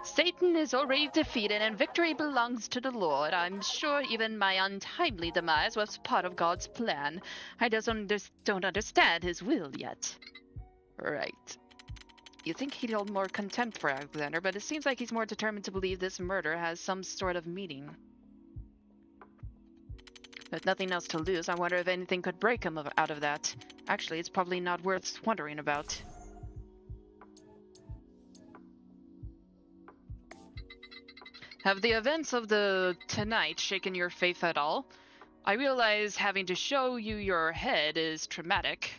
Satan is already defeated and victory belongs to the Lord. I'm sure even my untimely demise was part of God's plan. I just don't understand his will yet. Right. You think he'd hold more contempt for Alexander, but it seems like he's more determined to believe this murder has some sort of meaning. With nothing else to lose, I wonder if anything could break him out of that. Actually, it's probably not worth wondering about. Have the events of the tonight shaken your faith at all? I realize having to show you your head is traumatic.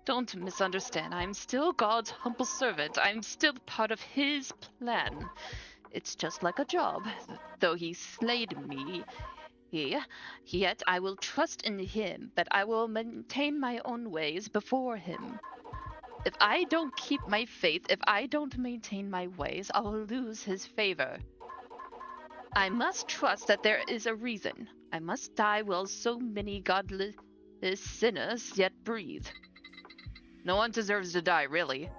Don't misunderstand. I'm still God's humble servant. I'm still part of his plan. It's just like a job. Though he slayed me, yet I will trust in him, but I will maintain my own ways before him. If I don't keep my faith, if I don't maintain my ways, I will lose his favor. I must trust that there is a reason. I must die while so many godless sinners yet breathe. No one deserves to die, really.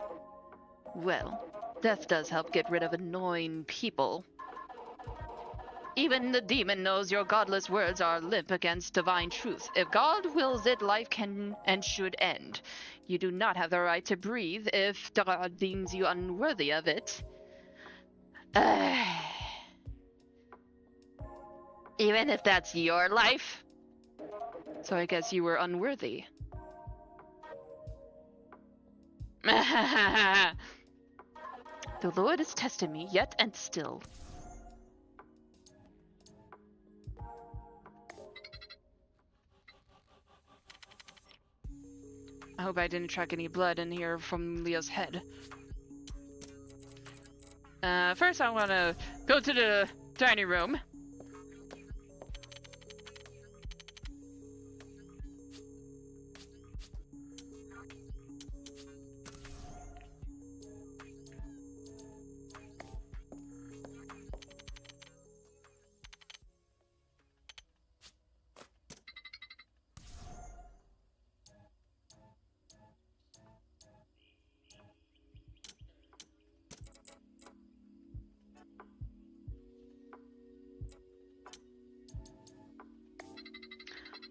Well, death does help get rid of annoying people. Even the demon knows your godless words are limp against divine truth. If God wills it, life can and should end. You do not have the right to breathe if God deems you unworthy of it. Even if that's your life? So I guess you were unworthy. The Lord is testing me yet and still. I hope I didn't track any blood in here from Leo's head. First I want to go to the dining room.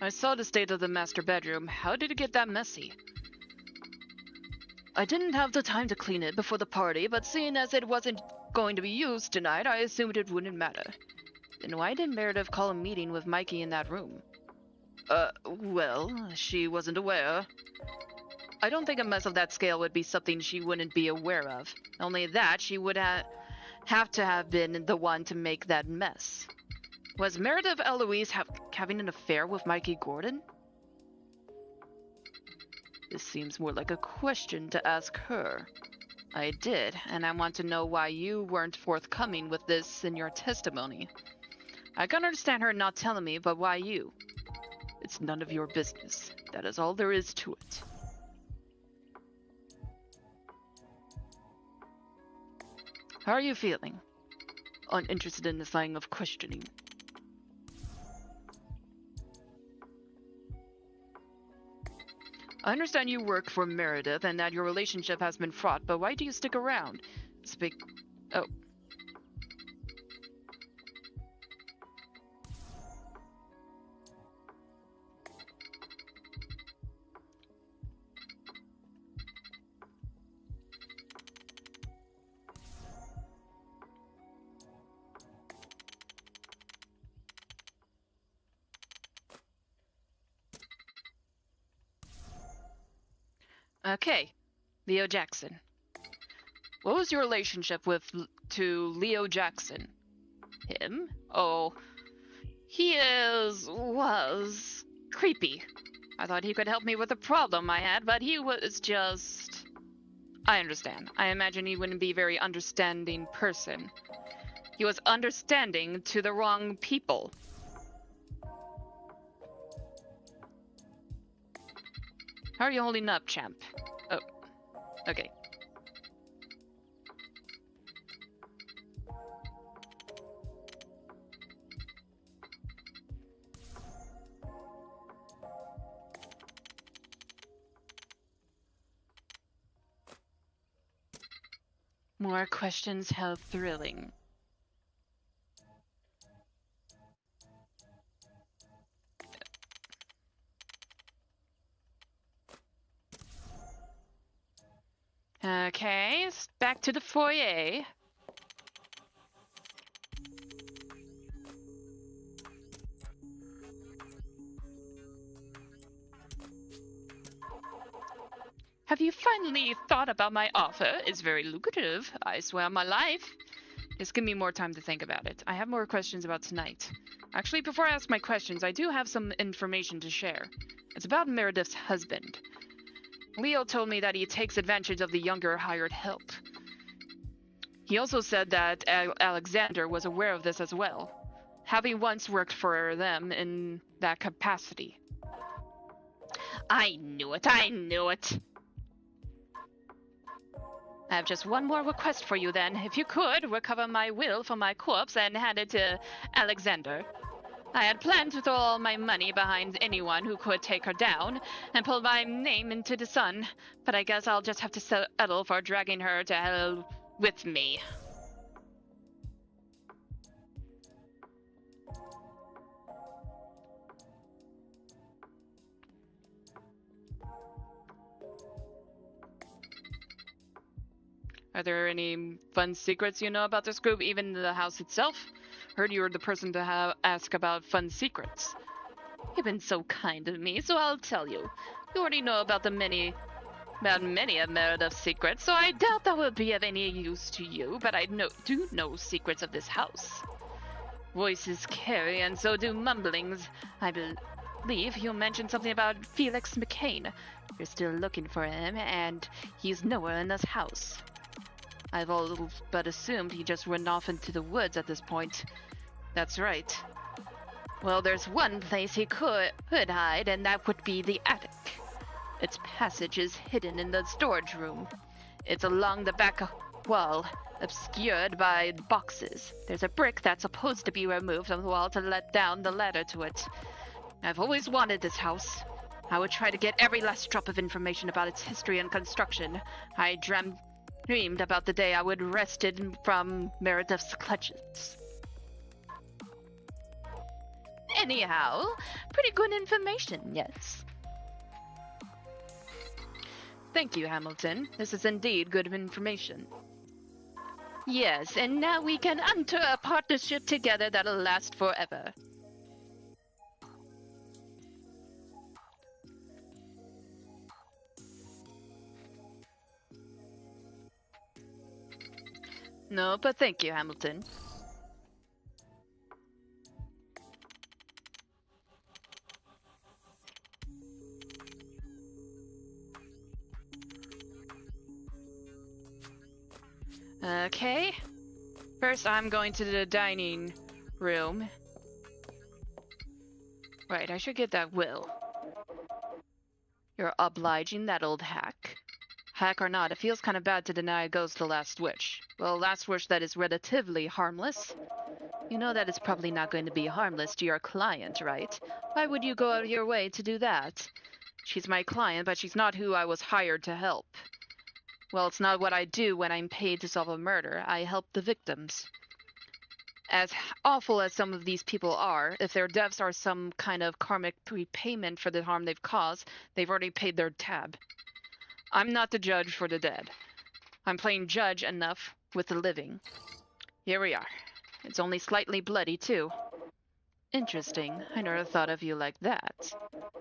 I saw the state of the master bedroom. How did it get that messy? I didn't have the time to clean it before the party, but seeing as it wasn't going to be used tonight, I assumed it wouldn't matter. Then why did Meredith call a meeting with Mikey in that room? Well, she wasn't aware. I don't think a mess of that scale would be something she wouldn't be aware of. Only that she would have to have been the one to make that mess. Was Meredith Eloise having an affair with Mikey Gordon? This seems more like a question to ask her. I did, and I want to know why you weren't forthcoming with this in your testimony. I can understand her not telling me, but why you? It's none of your business. That is all there is to it. How are you feeling? Uninterested in this line of questioning. I understand you work for Meredith and that your relationship has been fraught, but why do you stick around? Oh. Okay, Leo Jackson. What was your relationship to Leo Jackson? Him? Oh, he was creepy. I thought he could help me with a problem I had, but he was just... I understand. I imagine he wouldn't be a very understanding person. He was understanding to the wrong people. How are you holding up, champ? Oh, okay. More questions, how thrilling. Okay, back to the foyer. Have you finally thought about my offer? It's very lucrative, I swear on my life. Just give me more time to think about it. I have more questions about tonight. Actually, before I ask my questions, I do have some information to share. It's about Meredith's husband. Leo told me that he takes advantage of the younger hired help. He also said that Alexander was aware of this as well, having once worked for them in that capacity. I knew it, I knew it! I have just one more request for you then. If you could, recover my will from my corpse and hand it to Alexander. I had planned to throw all my money behind anyone who could take her down and pull my name into the sun, but I guess I'll just have to settle for dragging her to hell with me. Are there any fun secrets you know about this group, even the house itself? Heard you were the person to ask about fun secrets. You've been so kind to me, so I'll tell you. You already know about many of Meredith's secrets, so I doubt that will be of any use to you, but I do know secrets of this house. Voices carry, and so do mumblings. I believe you mentioned something about Felix McCain. You're still looking for him, and he's nowhere in this house. I've all but assumed he just ran off into the woods at this point. That's right. Well, there's one place he could hide, and that would be the attic. Its passage is hidden in the storage room. It's along the back wall, obscured by boxes. There's a brick that's supposed to be removed from the wall to let down the ladder to it. I've always wanted this house. I would try to get every last drop of information about its history and construction. I dreamed about the day I would wrest it from Meredith's clutches. Anyhow, pretty good information, yes. Thank you, Hamilton. This is indeed good information. Yes, and now we can enter a partnership together that'll last forever. No, but thank you, Hamilton. Okay. First, I'm going to the dining room. Right, I should get that will. You're obliging that old hack. Hack or not, it feels kind of bad to deny a ghost the last wish. Well, last wish that is relatively harmless. You know that it's probably not going to be harmless to your client, right? Why would you go out of your way to do that? She's my client, but she's not who I was hired to help. Well, it's not what I do when I'm paid to solve a murder. I help the victims. As awful as some of these people are, if their deaths are some kind of karmic prepayment for the harm they've caused, they've already paid their tab. I'm not the judge for the dead. I'm playing judge enough with the living. Here we are. It's only slightly bloody, too. Interesting. I never thought of you like that.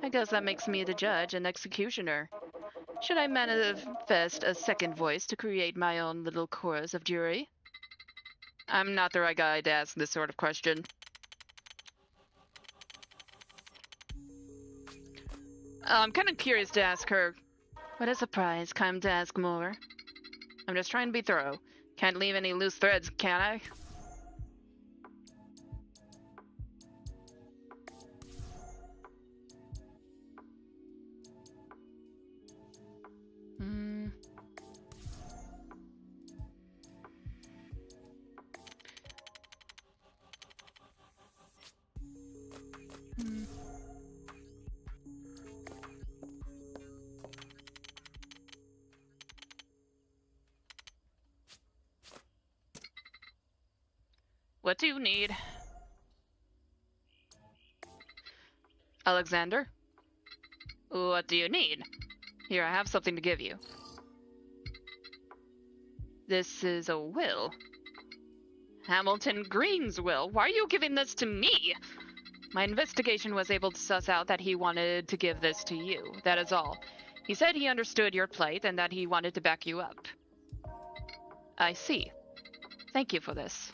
I guess that makes me the judge and executioner. Should I manifest a second voice to create my own little chorus of jury? I'm not the right guy to ask this sort of question. I'm kind of curious to ask her. What a surprise. Come to ask more. I'm just trying to be thorough. Can't leave any loose threads, can I? What do you need? Alexander? What do you need? Here, I have something to give you. This is a will. Hamilton Green's will? Why are you giving this to me? My investigation was able to suss out that he wanted to give this to you. That is all. He said he understood your plight and that he wanted to back you up. I see. Thank you for this.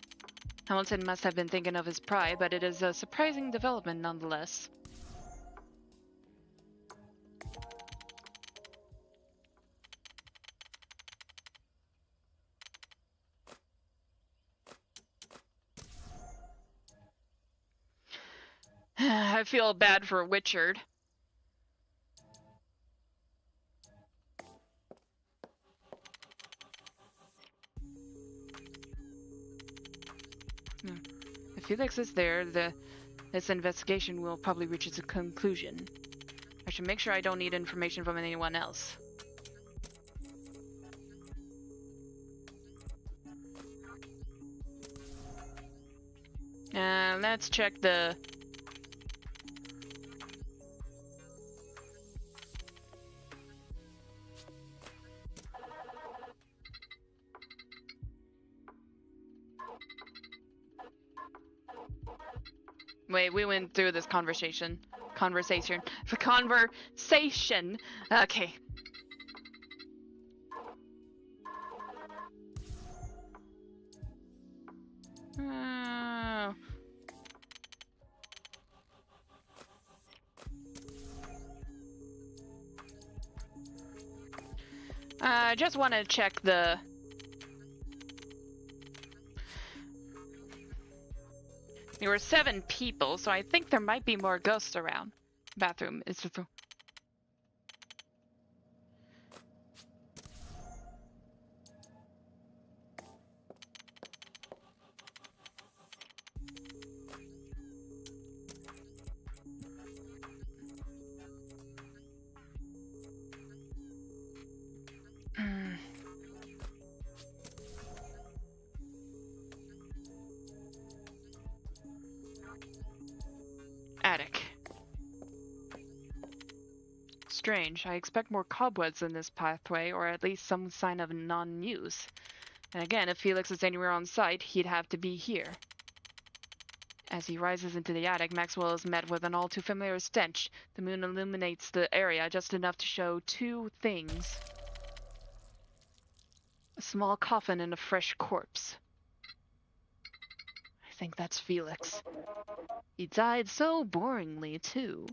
Hamilton must have been thinking of his pride, but it is a surprising development nonetheless. I feel bad for Witchard. If Felix is there, this investigation will probably reach its conclusion. I should make sure I don't need information from anyone else. Let's check the... Wait, we went through this conversation. Okay. I just want to check the... There were 7 people, so I think there might be more ghosts around. Bathroom is the... Attic. Strange. I expect more cobwebs in this pathway, or at least some sign of non-use. And again, if Felix is anywhere on site, he'd have to be here. As he rises into the attic, Maxwell is met with an all-too-familiar stench. The moon illuminates the area just enough to show 2 things. A small coffin and a fresh corpse. I think that's Felix. He died so boringly, too.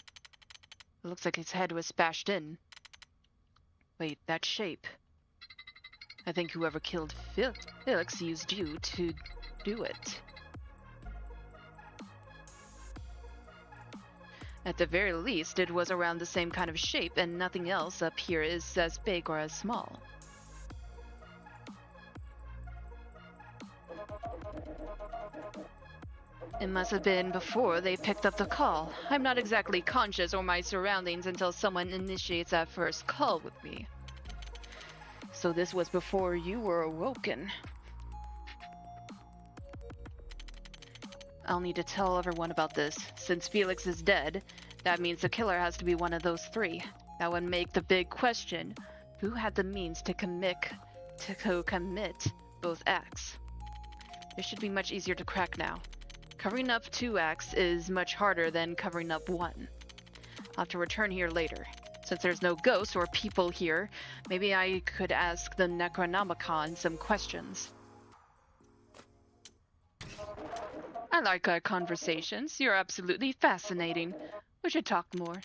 It looks like his head was bashed in. Wait, that shape. I think whoever killed Felix used you to do it. At the very least, it was around the same kind of shape, and nothing else up here is as big or as small. It must have been before they picked up the call. I'm not exactly conscious or my surroundings until someone initiates that first call with me. So this was before you were awoken. I'll need to tell everyone about this. Since Felix is dead, that means the killer has to be one of those three. That would make the big question, who had the means to commit both acts? This should be much easier to crack now. Covering up 2 acts is much harder than covering up 1. I'll have to return here later. Since there's no ghosts or people here, maybe I could ask the Necronomicon some questions. I like our conversations. You're absolutely fascinating. We should talk more.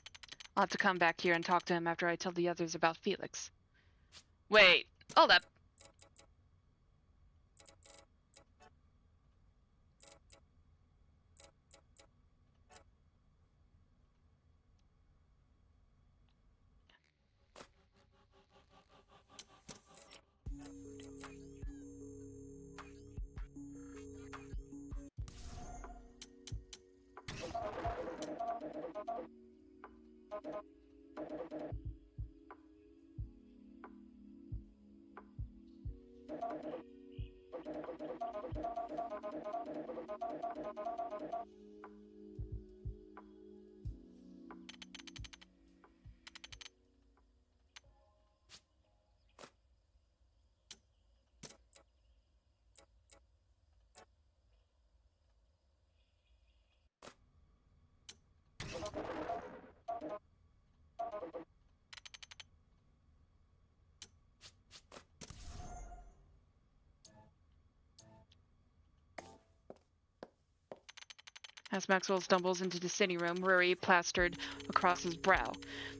I'll have to come back here and talk to him after I tell the others about Felix. Wait, hold up. As Maxwell stumbles into the sitting room, worry plastered across his brow.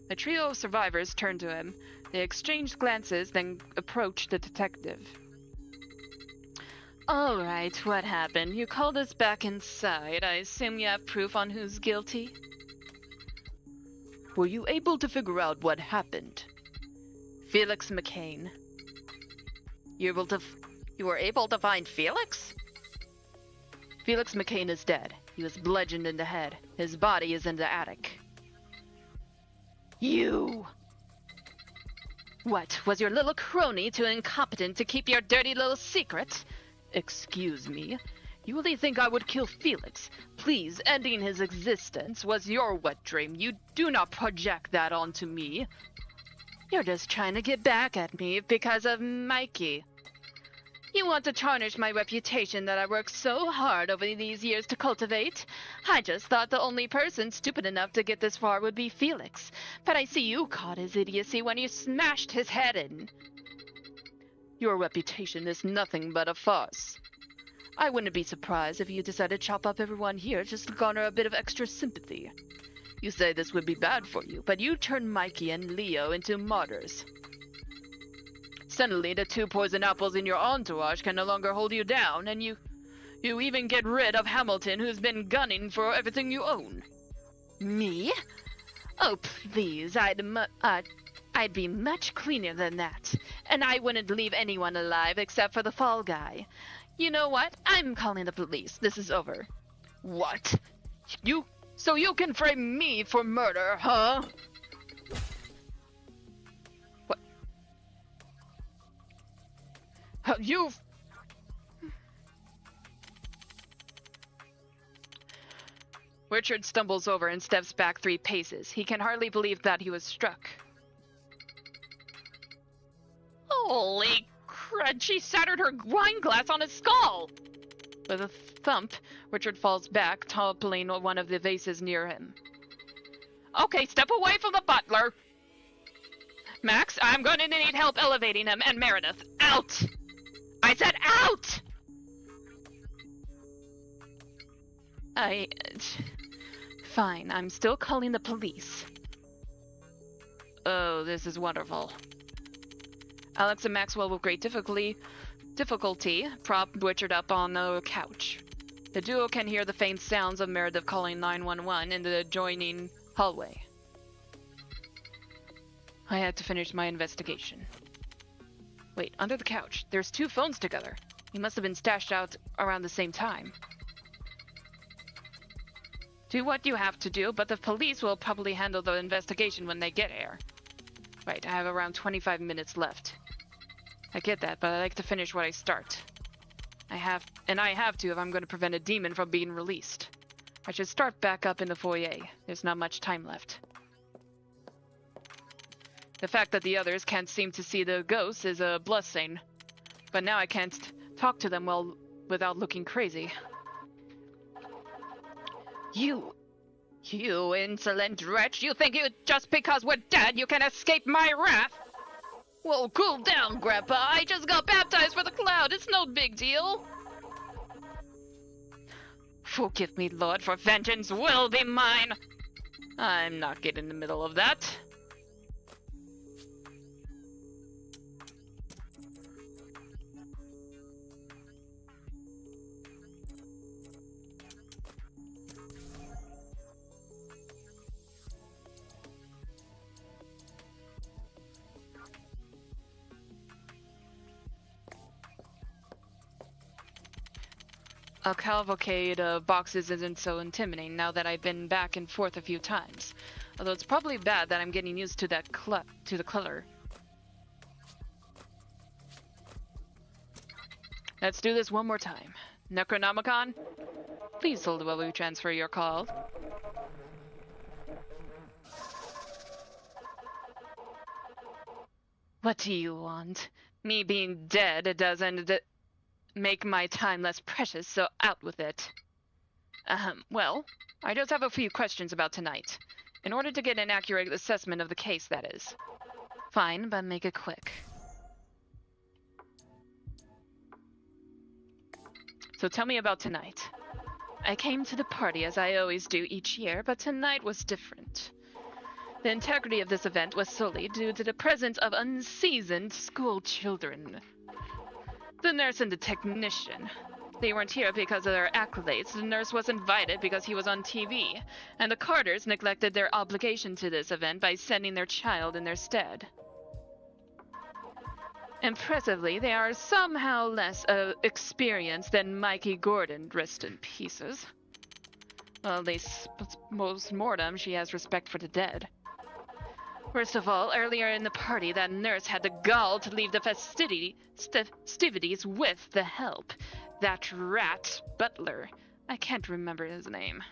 The trio of survivors turn to him. They exchange glances, then approach the detective. All right, what happened? You called us back inside. I assume you have proof on who's guilty? Were you able to figure out what happened? Felix McCain. You were able to find Felix? Felix McCain is dead. He was bludgeoned in the head. His body is in the attic. You! What, was your little crony too incompetent to keep your dirty little secret? Excuse me? You really think I would kill Felix? Please, ending his existence was your wet dream. You do not project that onto me. You're just trying to get back at me because of Mikey. You want to tarnish my reputation that I worked so hard over these years to cultivate? I just thought the only person stupid enough to get this far would be Felix. But I see you caught his idiocy when you smashed his head in. Your reputation is nothing but a farce. I wouldn't be surprised if you decided to chop up everyone here just to garner a bit of extra sympathy. You say this would be bad for you, but you turned Mikey and Leo into martyrs. Suddenly, the 2 poison apples in your entourage can no longer hold you down, and you even get rid of Hamilton, who's been gunning for everything you own. Me? Oh, please, I'd be much cleaner than that, and I wouldn't leave anyone alive except for the fall guy. You know what? I'm calling the police. This is over. What? So you can frame me for murder, huh? You've... Richard stumbles over and steps back 3 paces. He can hardly believe that he was struck. Holy crud, she shattered her wine glass on his skull! With a thump, Richard falls back, toppling one of the vases near him. Okay, step away from the butler! Max, I'm going to need help elevating him, and Meredith, out! I said out! Fine, I'm still calling the police. Oh, this is wonderful. Alex and Maxwell with great difficulty prop Richard up on the couch. The duo can hear the faint sounds of Meredith calling 911 in the adjoining hallway. I had to finish my investigation. Wait, under the couch, there's 2 phones together. They must have been stashed out around the same time. Do what you have to do, but the police will probably handle the investigation when they get here. Right, I have around 25 minutes left. I get that, but I like to finish what I start. I have to if I'm going to prevent a demon from being released. I should start back up in the foyer. There's not much time left. The fact that the others can't seem to see the ghosts is a blessing. But now I can't talk to them without looking crazy. You insolent wretch! You think just because we're dead you can escape my wrath? Well, cool down, Grandpa. I just got baptized for the cloud. It's no big deal. Forgive me, Lord, for vengeance will be mine. I'm not getting in the middle of that. A cavalcade of boxes isn't so intimidating now that I've been back and forth a few times. Although it's probably bad that I'm getting used to the clutter. Let's do this one more time. Necronomicon, please hold while we transfer your call. What do you want? Me being dead doesn't make my time less precious, so out with it. Well, I just have a few questions about tonight. In order to get an accurate assessment of the case, that is. Fine, but make it quick. So tell me about tonight. I came to the party as I always do each year, but tonight was different. The integrity of this event was solely due to the presence of unseasoned school children. The nurse and the technician. They weren't here because of their accolades. The nurse was invited because he was on TV, and the Carters neglected their obligation to this event by sending their child in their stead. Impressively, they are somehow less experienced than Mikey Gordon, rest in pieces. Well, at least post-mortem, she has respect for the dead. First of all, earlier in the party, that nurse had the gall to leave the festivities with the help. That rat butler. I can't remember his name.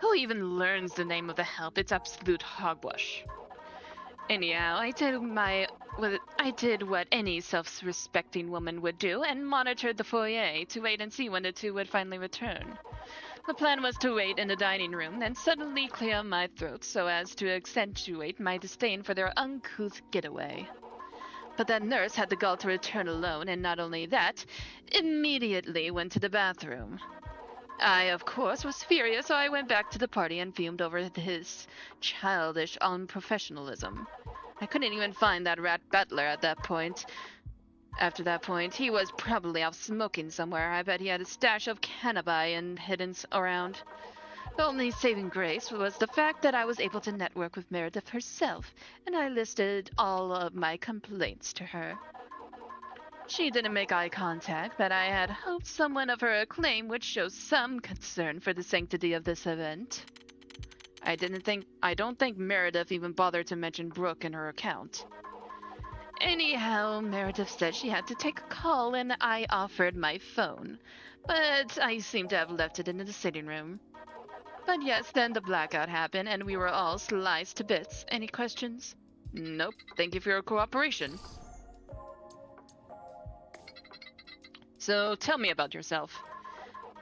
Who even learns the name of the help? It's absolute hogwash. Anyhow, I did what any self-respecting woman would do and monitored the foyer to wait and see when the 2 would finally return. The plan was to wait in the dining room, then suddenly clear my throat so as to accentuate my disdain for their uncouth getaway. But that nurse had the gall to return alone, and not only that, immediately went to the bathroom. I, of course, was furious, so I went back to the party and fumed over his childish unprofessionalism. I couldn't even find that rat butler at that point. After that point, he was probably out smoking somewhere. I bet he had a stash of cannabis and hidden around. The only saving grace was the fact that I was able to network with Meredith herself, and I listed all of my complaints to her. She didn't make eye contact, but I had hoped someone of her acclaim would show some concern for the sanctity of this event. I don't think Meredith even bothered to mention Brooke in her account. Anyhow, Meredith said she had to take a call and I offered my phone, but I seem to have left it in the sitting room. But yes, then the blackout happened and we were all sliced to bits. Any questions? Nope. Thank you for your cooperation. So tell me about yourself.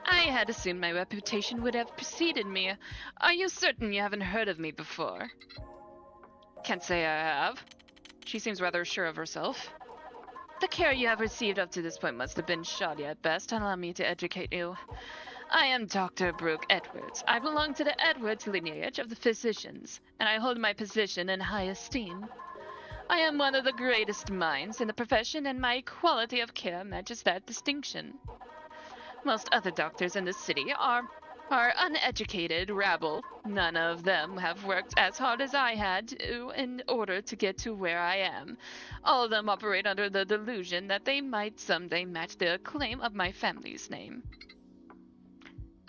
I had assumed my reputation would have preceded me. Are you certain you haven't heard of me before? Can't say I have. She seems rather sure of herself. The care you have received up to this point must have been shoddy at best. Allow me to educate you. I am Dr. Brooke Edwards. I belong to the Edwards lineage of the physicians, and I hold my position in high esteem. I am one of the greatest minds in the profession, and my quality of care matches that distinction. Most other doctors in the city are uneducated rabble. None of them have worked as hard as I had to in order to get to where I am. All of them operate under the delusion that they might someday match the acclaim of my family's name.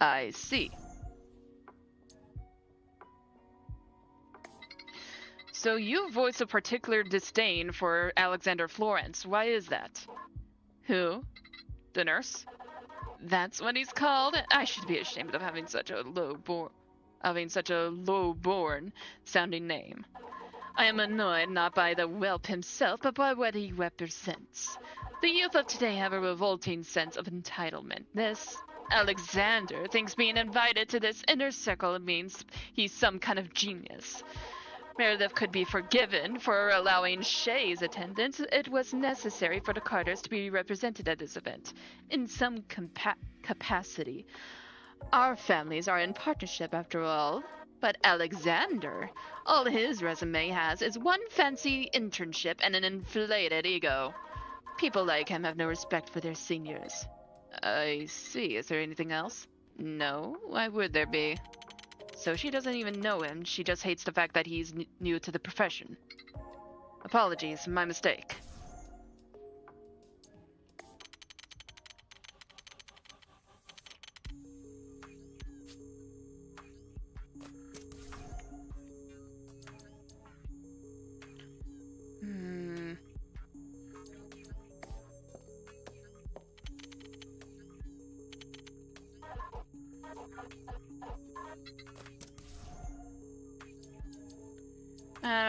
I see. So you voice a particular disdain for Alexander Florence. Why is that? Who? The nurse? That's what he's called? I should be ashamed of having such a low-born sounding name. I am annoyed not by the whelp himself, but by what he represents. The youth of today have a revolting sense of entitlement. This Alexander thinks being invited to this inner circle means he's some kind of genius. Meredith could be forgiven for allowing Shay's attendance. It was necessary for the Carters to be represented at this event, in some capacity. Our families are in partnership, after all. But Alexander, all his resume has is one fancy internship and an inflated ego. People like him have no respect for their seniors. I see. Is there anything else? No. Why would there be? So she doesn't even know him, she just hates the fact that he's new to the profession. Apologies, my mistake.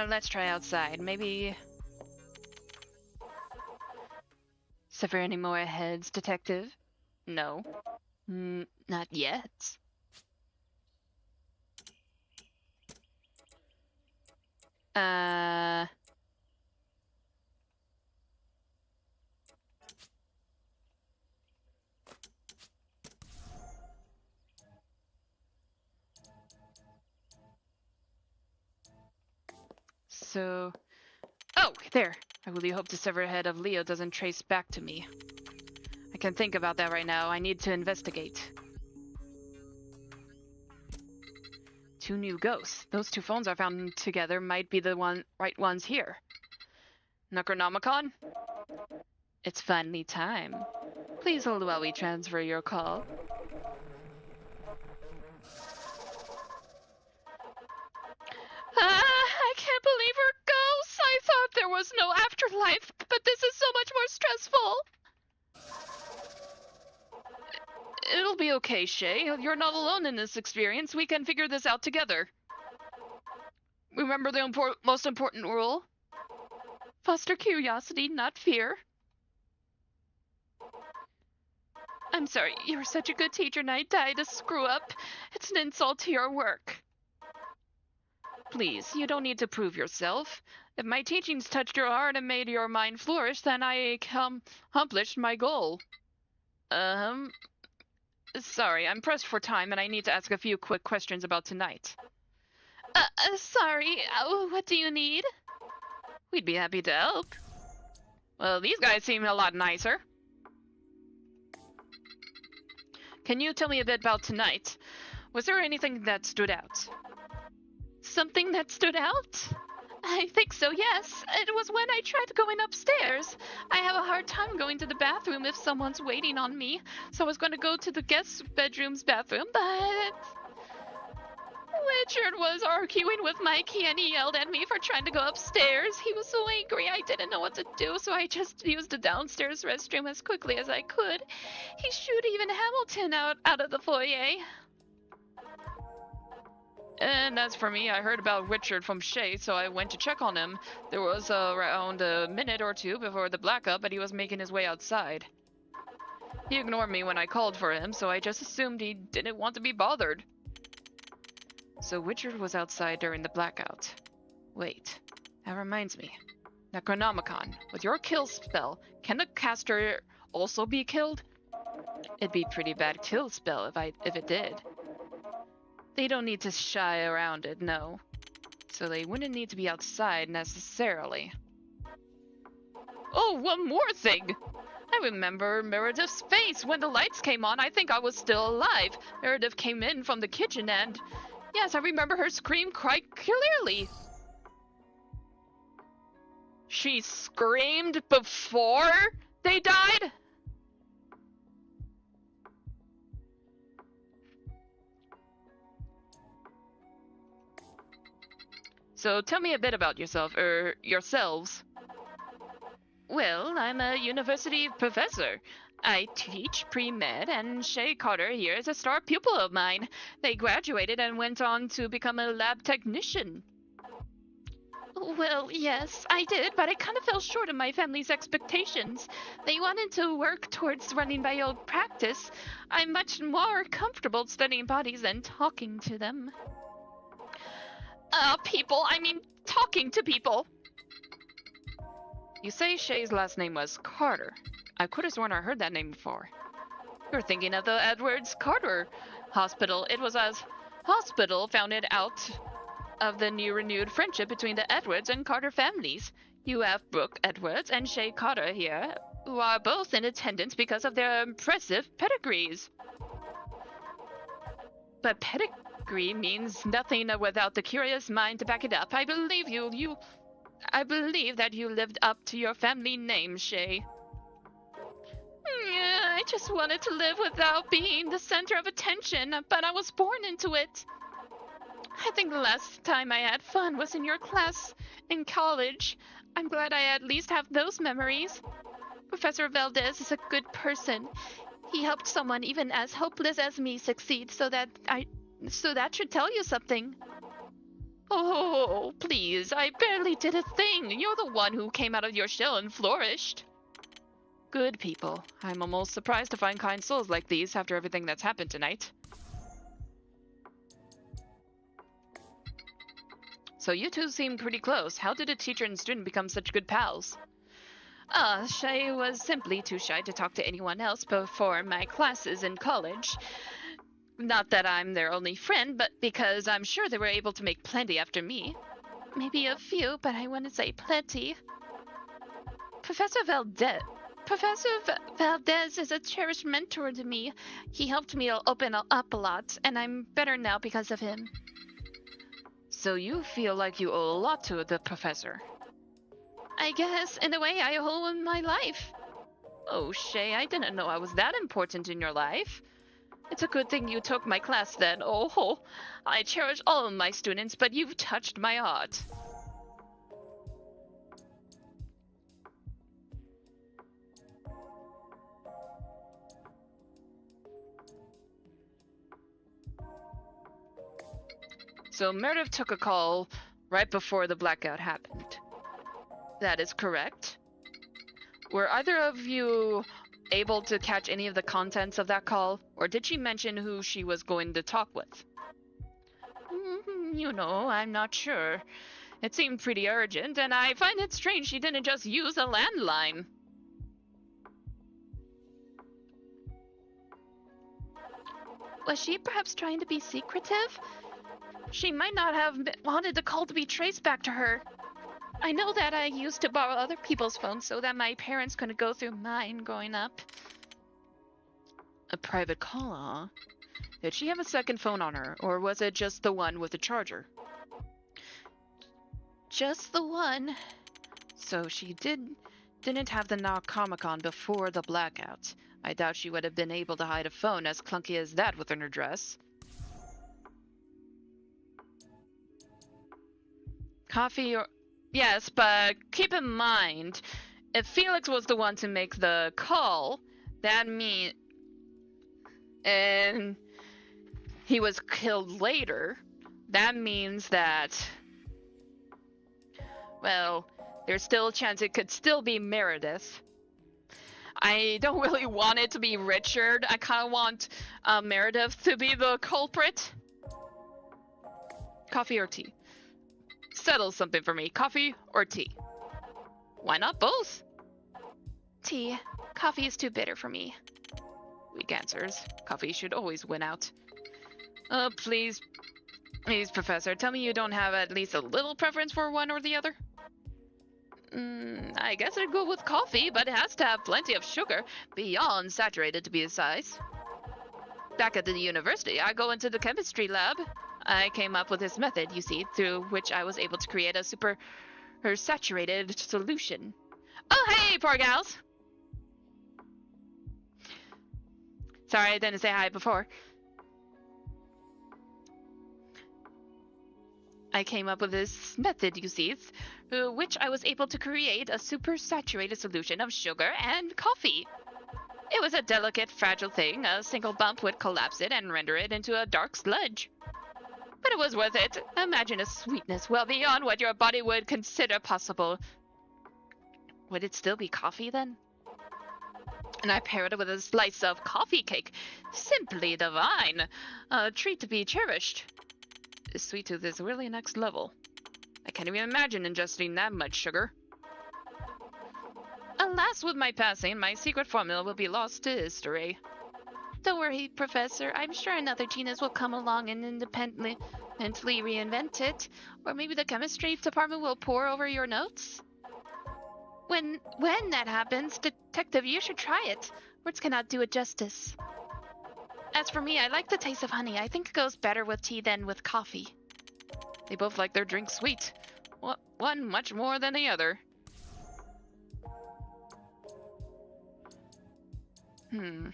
Let's try outside. Maybe... Sever any more heads, detective? No. Not yet. So... Oh, there! I really hope the severed head of Leo doesn't trace back to me. I can think about that right now. I need to investigate. 2 new ghosts. Those 2 phones I found together might be the right ones here. Necronomicon? It's finally time. Please hold while we transfer your call. I can't believe we're ghosts! I thought there was no afterlife, but this is so much more stressful. It'll be okay, Shay. You're not alone in this experience. We can figure this out together. Remember the most important rule? Foster curiosity, not fear. I'm sorry, you were such a good teacher and I died a screw-up. It's an insult to your work. Please, you don't need to prove yourself. If my teachings touched your heart and made your mind flourish, then I accomplished my goal. Sorry, I'm pressed for time and I need to ask a few quick questions about tonight. Sorry, what do you need? We'd be happy to help. Well, these guys seem a lot nicer. Can you tell me a bit about tonight? Was there anything that stood out? Something that stood out? I think so, yes. It was when I tried going upstairs. I have a hard time going to the bathroom if someone's waiting on me, so I was going to go to the guest bedroom's bathroom, but... Richard was arguing with Mikey and he yelled at me for trying to go upstairs. He was so angry I didn't know what to do, so I just used the downstairs restroom as quickly as I could. He shooed even Hamilton out of the foyer. And as for me, I heard about Richard from Shay, so I went to check on him. There was around a minute or 2 before the blackout, but he was making his way outside. He ignored me when I called for him, so I just assumed he didn't want to be bothered. So Richard was outside during the blackout. Wait, that reminds me. Necronomicon, with your kill spell, can the caster also be killed? It'd be pretty bad kill spell if it did. They don't need to shy around it, no. So they wouldn't need to be outside necessarily. Oh, one more thing! I remember Meredith's face when the lights came on. I think I was still alive. Meredith came in from the kitchen and... Yes, I remember her scream quite clearly. She screamed before they died? So tell me a bit about yourselves. Well, I'm a university professor. I teach pre-med, and Shay Carter here is a star pupil of mine. They graduated and went on to become a lab technician. Well, yes, I did, but I kind of fell short of my family's expectations. They wanted to work towards running bio practice. I'm much more comfortable studying bodies than talking to them. Talking to people. You say Shay's last name was Carter. I could have sworn I heard that name before. You're thinking of the Edwards Carter Hospital. It was a hospital founded out of the new renewed friendship between the Edwards and Carter families. You have Brooke Edwards and Shay Carter here, who are both in attendance because of their impressive pedigrees. But pedigree means nothing without the curious mind to back it up. I believe I believe that you lived up to your family name, Shay. Yeah, I just wanted to live without being the center of attention, but I was born into it. I think the last time I had fun was in your class in college. I'm glad I at least have those memories. Professor Valdez is a good person. He helped someone even as hopeless as me succeed, so that should tell you something. Oh, please, I barely did a thing. You're the one who came out of your shell and flourished. Good people. I'm almost surprised to find kind souls like these after everything that's happened tonight. So you two seem pretty close. How did a teacher and student become such good pals? Shay was simply too shy to talk to anyone else before my classes in college. Not that I'm their only friend, but because I'm sure they were able to make plenty after me. Maybe a few, but I wouldn't say plenty. Professor Valdez is a cherished mentor to me. He helped me open up a lot, and I'm better now because of him. So you feel like you owe a lot to the professor? I guess, in a way, I owe him my life. Oh, Shay, I didn't know I was that important in your life. It's a good thing you took my class then. Oh, I cherish all of my students, but you've touched my heart. So Meredith took a call right before the blackout happened. That is correct. Were either of you able to catch any of the contents of that call, or did she mention who she was going to talk with? I'm not sure. It seemed pretty urgent, and I find it strange she didn't just use a landline. Was she perhaps trying to be secretive? She might not have wanted the call to be traced back to her. I know that I used to borrow other people's phones so that my parents couldn't go through mine growing up. A private call, huh? Did she have a second phone on her, or was it just the one with the charger? Just the one. So she didn't have the Narconomicon before the blackout. I doubt she would have been able to hide a phone as clunky as that within her dress. Coffee or... Yes, but keep in mind, if Felix was the one to make the call, that means... And he was killed later, that means that... Well, there's still a chance it could still be Meredith. I don't really want it to be Richard. I kind of want Meredith to be the culprit. Coffee or tea? Settle something for me. Coffee or tea? Why not both? Tea. Coffee is too bitter for me. Weak answers. Coffee should always win out. Please, Professor, tell me you don't have at least a little preference for one or the other? I guess I'd go with coffee, but it has to have plenty of sugar, beyond saturated to be precise. Back at the university, I go into the chemistry lab. I came up with this method, you see, through which I was able to create a super saturated solution. Oh, hey, poor gals! Sorry, I didn't say hi before. I came up with this method, you see, through which I was able to create a super saturated solution of sugar and coffee. It was a delicate, fragile thing. A single bump would collapse it and render it into a dark sludge. But it was worth it. Imagine a sweetness well beyond what your body would consider possible. Would it still be coffee then? And I pair it with a slice of coffee cake. Simply divine. A treat to be cherished. This sweet tooth is really next level. I can't even imagine ingesting that much sugar. Alas, with my passing, my secret formula will be lost to history. Don't worry, Professor. I'm sure another genius will come along and independently reinvent it. Or maybe the chemistry department will pore over your notes. When that happens, Detective, you should try it. Words cannot do it justice. As for me, I like the taste of honey. I think it goes better with tea than with coffee. They both like their drink sweet. One much more than the other. I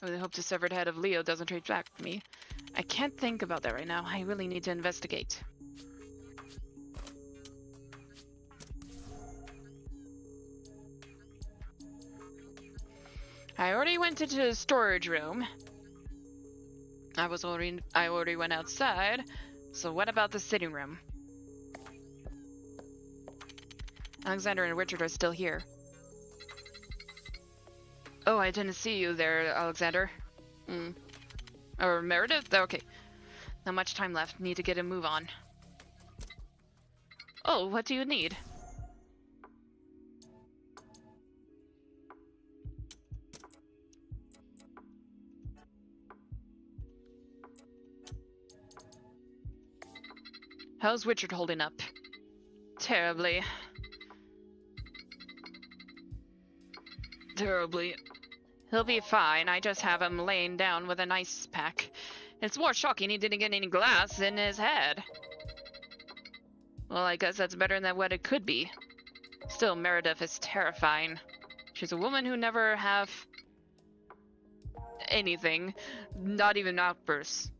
really hope the severed head of Leo doesn't trace back to me. I can't think about that right now. I really need to investigate. I already went into the storage room. I already went outside. So what about the sitting room? Alexander and Richard are still here. Oh, I didn't see you there, Alexander. Or Meredith? Okay. Not much time left. Need to get a move on. Oh, what do you need? How's Richard holding up? Terribly. Terribly. He'll be fine. I just have him laying down with an ice pack. It's more shocking he didn't get any glass in his head. Well, I guess that's better than what it could be. Still, Meredith is terrifying. She's a woman who never have anything, not even outbursts.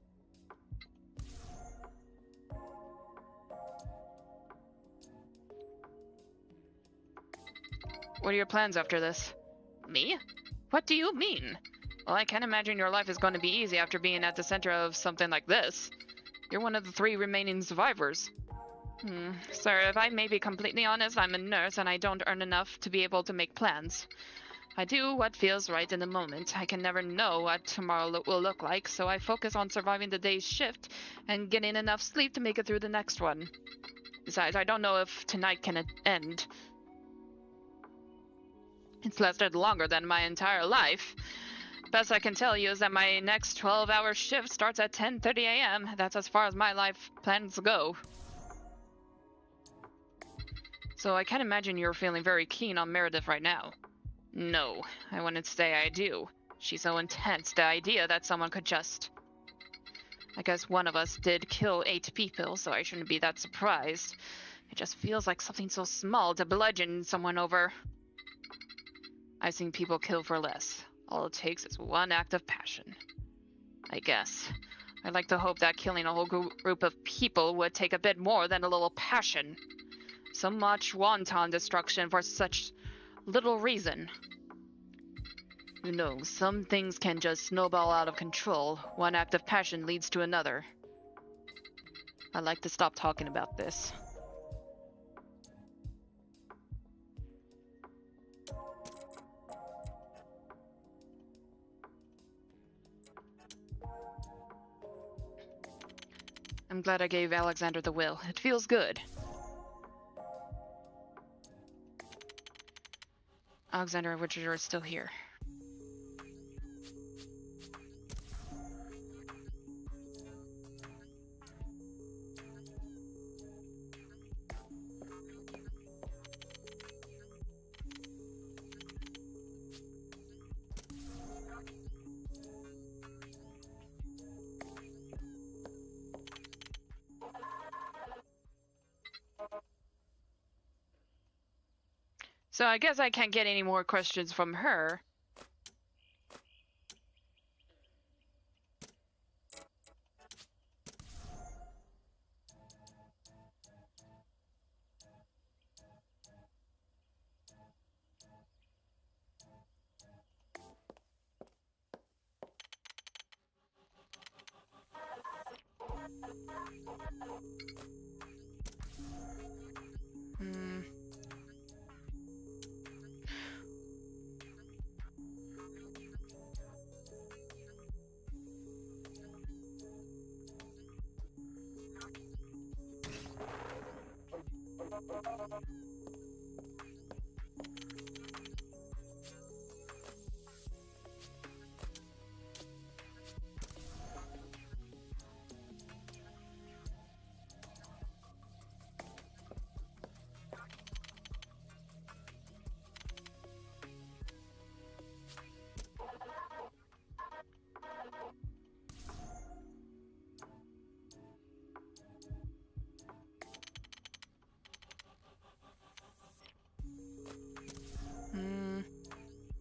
What are your plans after this? Me? What do you mean? Well, I can't imagine your life is going to be easy after being at the center of something like this. You're one of the 3 remaining survivors. Sir, if I may be completely honest, I'm a nurse and I don't earn enough to be able to make plans. I do what feels right in the moment. I can never know what tomorrow will look like, so I focus on surviving the day's shift and getting enough sleep to make it through the next one. Besides, I don't know if tonight can end. It's lasted longer than my entire life. Best I can tell you is that my next 12-hour shift starts at 10:30 a.m. That's as far as my life plans go. So I can't imagine you're feeling very keen on Meredith right now. No, I wouldn't say I do. She's so intense, the idea that someone could just... I guess one of us did kill 8 people, so I shouldn't be that surprised. It just feels like something so small to bludgeon someone over. I've seen people kill for less. All it takes is one act of passion. I guess. I'd like to hope that killing a whole group of people would take a bit more than a little passion. So much wanton destruction for such little reason. You know, some things can just snowball out of control. One act of passion leads to another. I'd like to stop talking about this. I'm glad I gave Alexander the will. It feels good. Alexander and Richard are still here. So I guess I can't get any more questions from her.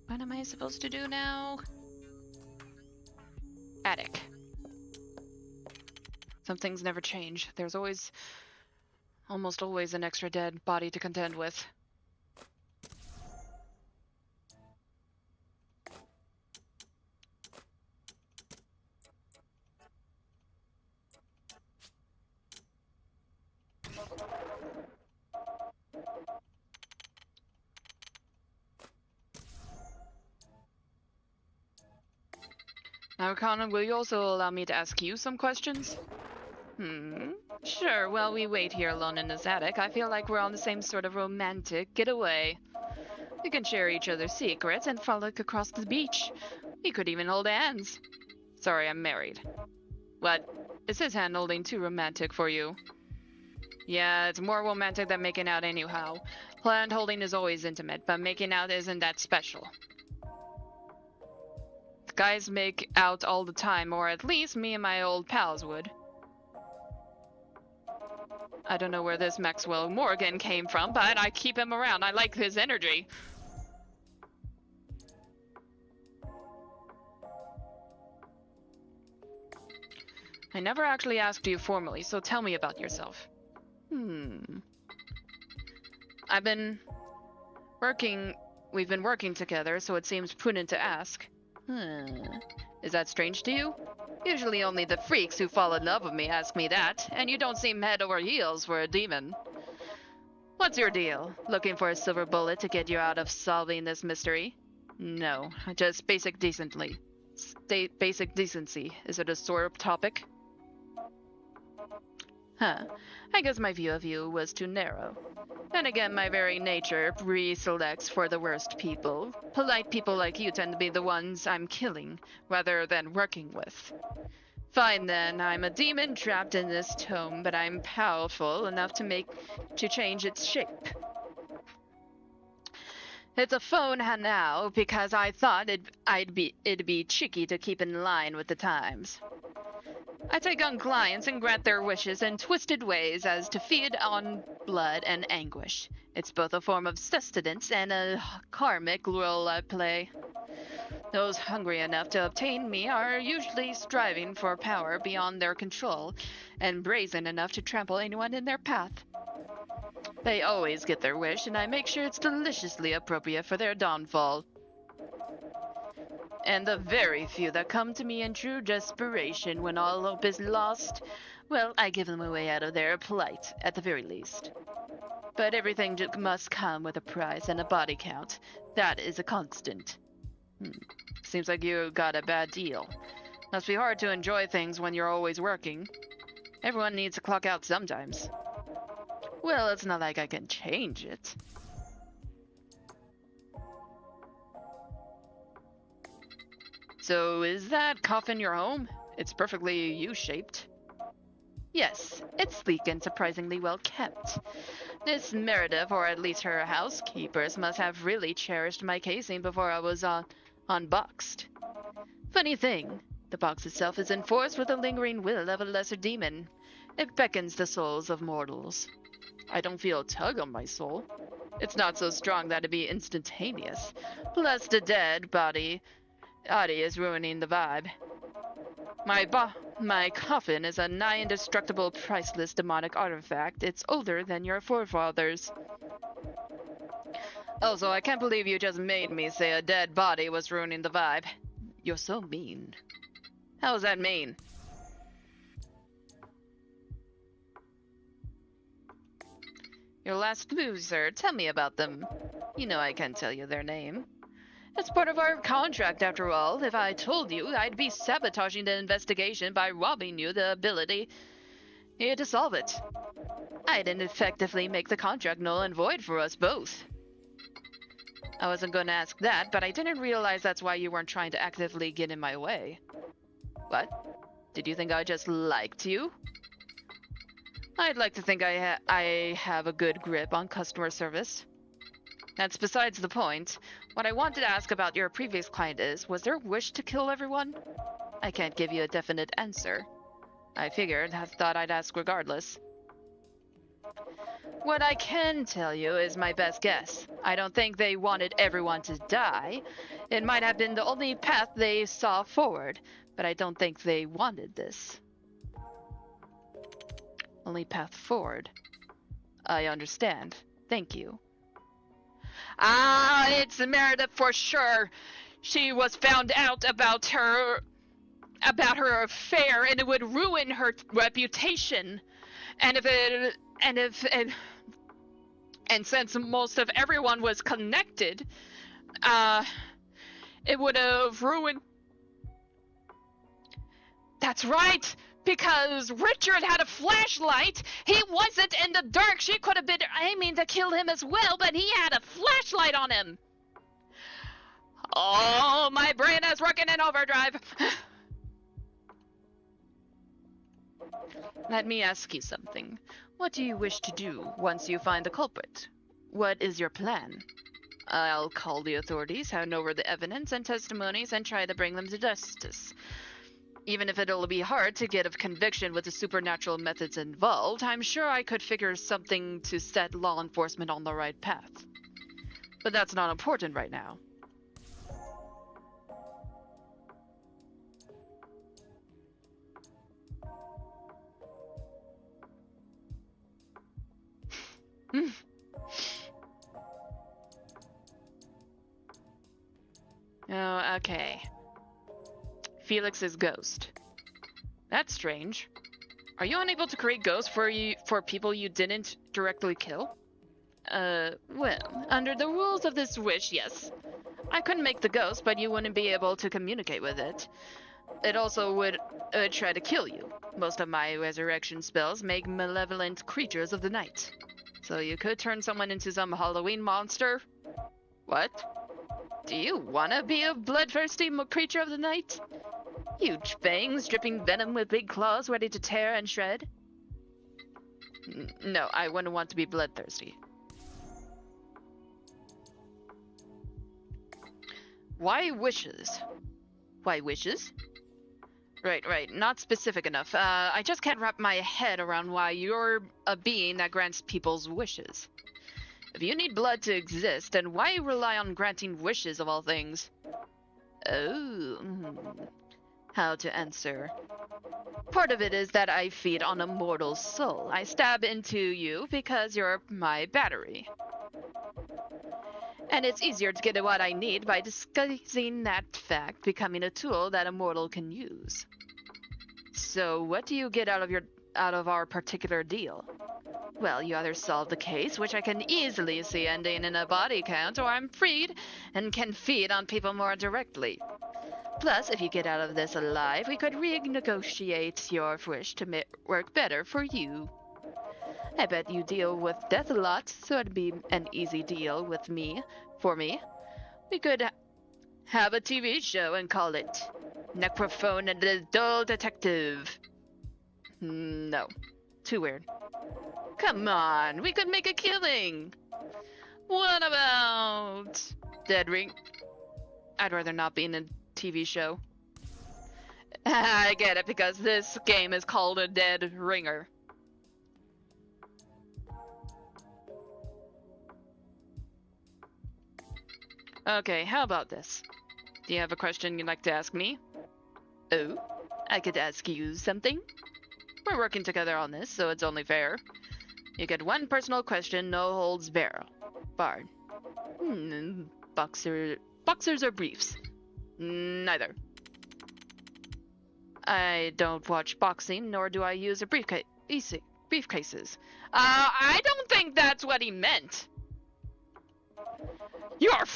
What am I supposed to do now? Attic. Some things never change. There's almost always an extra dead body to contend with. Now, Connor, will you also allow me to ask you some questions? Sure, while we wait here alone in this attic, I feel like we're on the same sort of romantic getaway. We can share each other's secrets and frolic across the beach. We could even hold hands. Sorry, I'm married. What? Is his hand holding too romantic for you? Yeah, it's more romantic than making out anyhow. Hand holding is always intimate, but making out isn't that special. Guys make out all the time, or at least me and my old pals would. I don't know where this Maxwell Morgan came from, but I keep him around. I like his energy. I never actually asked you formally, so tell me about yourself. We've been working together, so it seems prudent to ask. Is that strange to you? Usually only the freaks who fall in love with me ask me that, and you don't seem head over heels for a demon. What's your deal? Looking for a silver bullet to get you out of solving this mystery? No, just basic decency. Is it a sore topic? I guess my view of you was too narrow. Then again, my very nature pre-selects for the worst people. Polite people like you tend to be the ones I'm killing, rather than working with. Fine then, I'm a demon trapped in this tome, but I'm powerful enough to change its shape. It's a phone now, because I thought it'd be cheeky to keep in line with the times. I take on clients and grant their wishes in twisted ways as to feed on blood and anguish. It's both a form of sustenance and a karmic role I play. Those hungry enough to obtain me are usually striving for power beyond their control, and brazen enough to trample anyone in their path. They always get their wish, and I make sure it's deliciously appropriate for their downfall. And the very few that come to me in true desperation when all hope is lost, well, I give them a way out of their plight, at the very least. But everything must come with a price and a body count. That is a constant. Seems like you got a bad deal. Must be hard to enjoy things when you're always working. Everyone needs to clock out sometimes. Well, it's not like I can change it. So is that coffin your home? It's perfectly U-shaped. Yes, it's sleek and surprisingly well kept. Miss Meredith, or at least her housekeepers, must have really cherished my casing before I was unboxed. Funny thing, the box itself is enforced with the lingering will of a lesser demon. It beckons the souls of mortals. I don't feel a tug on my soul. It's not so strong that it'd be instantaneous. Plus the dead body is ruining the vibe. My coffin is a nigh indestructible, priceless demonic artifact. It's older than your forefathers. Also, I can't believe you just made me say a dead body was ruining the vibe. You're so mean. How does that mean? Your last moves, sir. Tell me about them. You know I can't tell you their name. It's part of our contract, after all. If I told you, I'd be sabotaging the investigation by robbing you the ability here to solve it. I'd effectively make the contract null and void for us both. I wasn't going to ask that, but I didn't realize that's why you weren't trying to actively get in my way. What? Did you think I just liked you? I'd like to think I have a good grip on customer service. That's besides the point. What I wanted to ask about your previous client is, was there a wish to kill everyone? I can't give you a definite answer. I thought I'd ask regardless. What I can tell you is my best guess. I don't think they wanted everyone to die. It might have been the only path they saw forward, but I don't think they wanted this. Only path forward. I understand. Thank you. Ah, it's Meredith for sure. She was found out about her affair, and it would ruin her reputation. And since most of everyone was connected, it would have ruined. That's right. Because Richard had a flashlight. He wasn't in the dark. She could have been aiming to kill him as well, but he had a flashlight on him. Oh, my brain is working in overdrive. Let me ask you something. What do you wish to do once you find the culprit? What is your plan? I'll call the authorities, hand over the evidence and testimonies, and try to bring them to justice. Even if it'll be hard to get a conviction with the supernatural methods involved, I'm sure I could figure something to set law enforcement on the right path. But that's not important right now. Oh, okay. Felix's ghost. That's strange. Are you unable to create ghosts for people you didn't directly kill? Well, under the rules of this wish, yes. I couldn't make the ghost, but you wouldn't be able to communicate with it. It also would try to kill you. Most of my resurrection spells make malevolent creatures of the night. So you could turn someone into some Halloween monster? What? Do you wanna be a bloodthirsty creature of the night? Huge fangs dripping venom with big claws ready to tear and shred? No, I wouldn't want to be bloodthirsty. Why wishes? Why wishes? Right, not specific enough. I just can't wrap my head around why you're a being that grants people's wishes. If you need blood to exist, then why rely on granting wishes of all things? Oh, how to answer. Part of it is that I feed on a mortal soul. I stab into you because you're my battery. And it's easier to get what I need by disguising that fact, becoming a tool that a mortal can use. So what do you get out of our particular deal? Well, you either solve the case, which I can easily see ending in a body count, or I'm freed and can feed on people more directly. Plus, if you get out of this alive, we could renegotiate your wish to work better for you. I bet you deal with death a lot, so it'd be an easy deal with me. For me. We could Have a TV show and call it Necrophone and the Dull Detective. No. Too weird. Come on, we could make a killing. What about Dead Ring? I'd rather not be in a TV show. I get it, because this game is called a Dead Ringer. Okay, how about this? Do you have a question you'd like to ask me? Oh, I could ask you something? We're working together on this, so it's only fair. You get one personal question, no holds barred. Boxers or briefs? Neither. I don't watch boxing, nor do I use a briefcases. I don't think that's what he meant. You are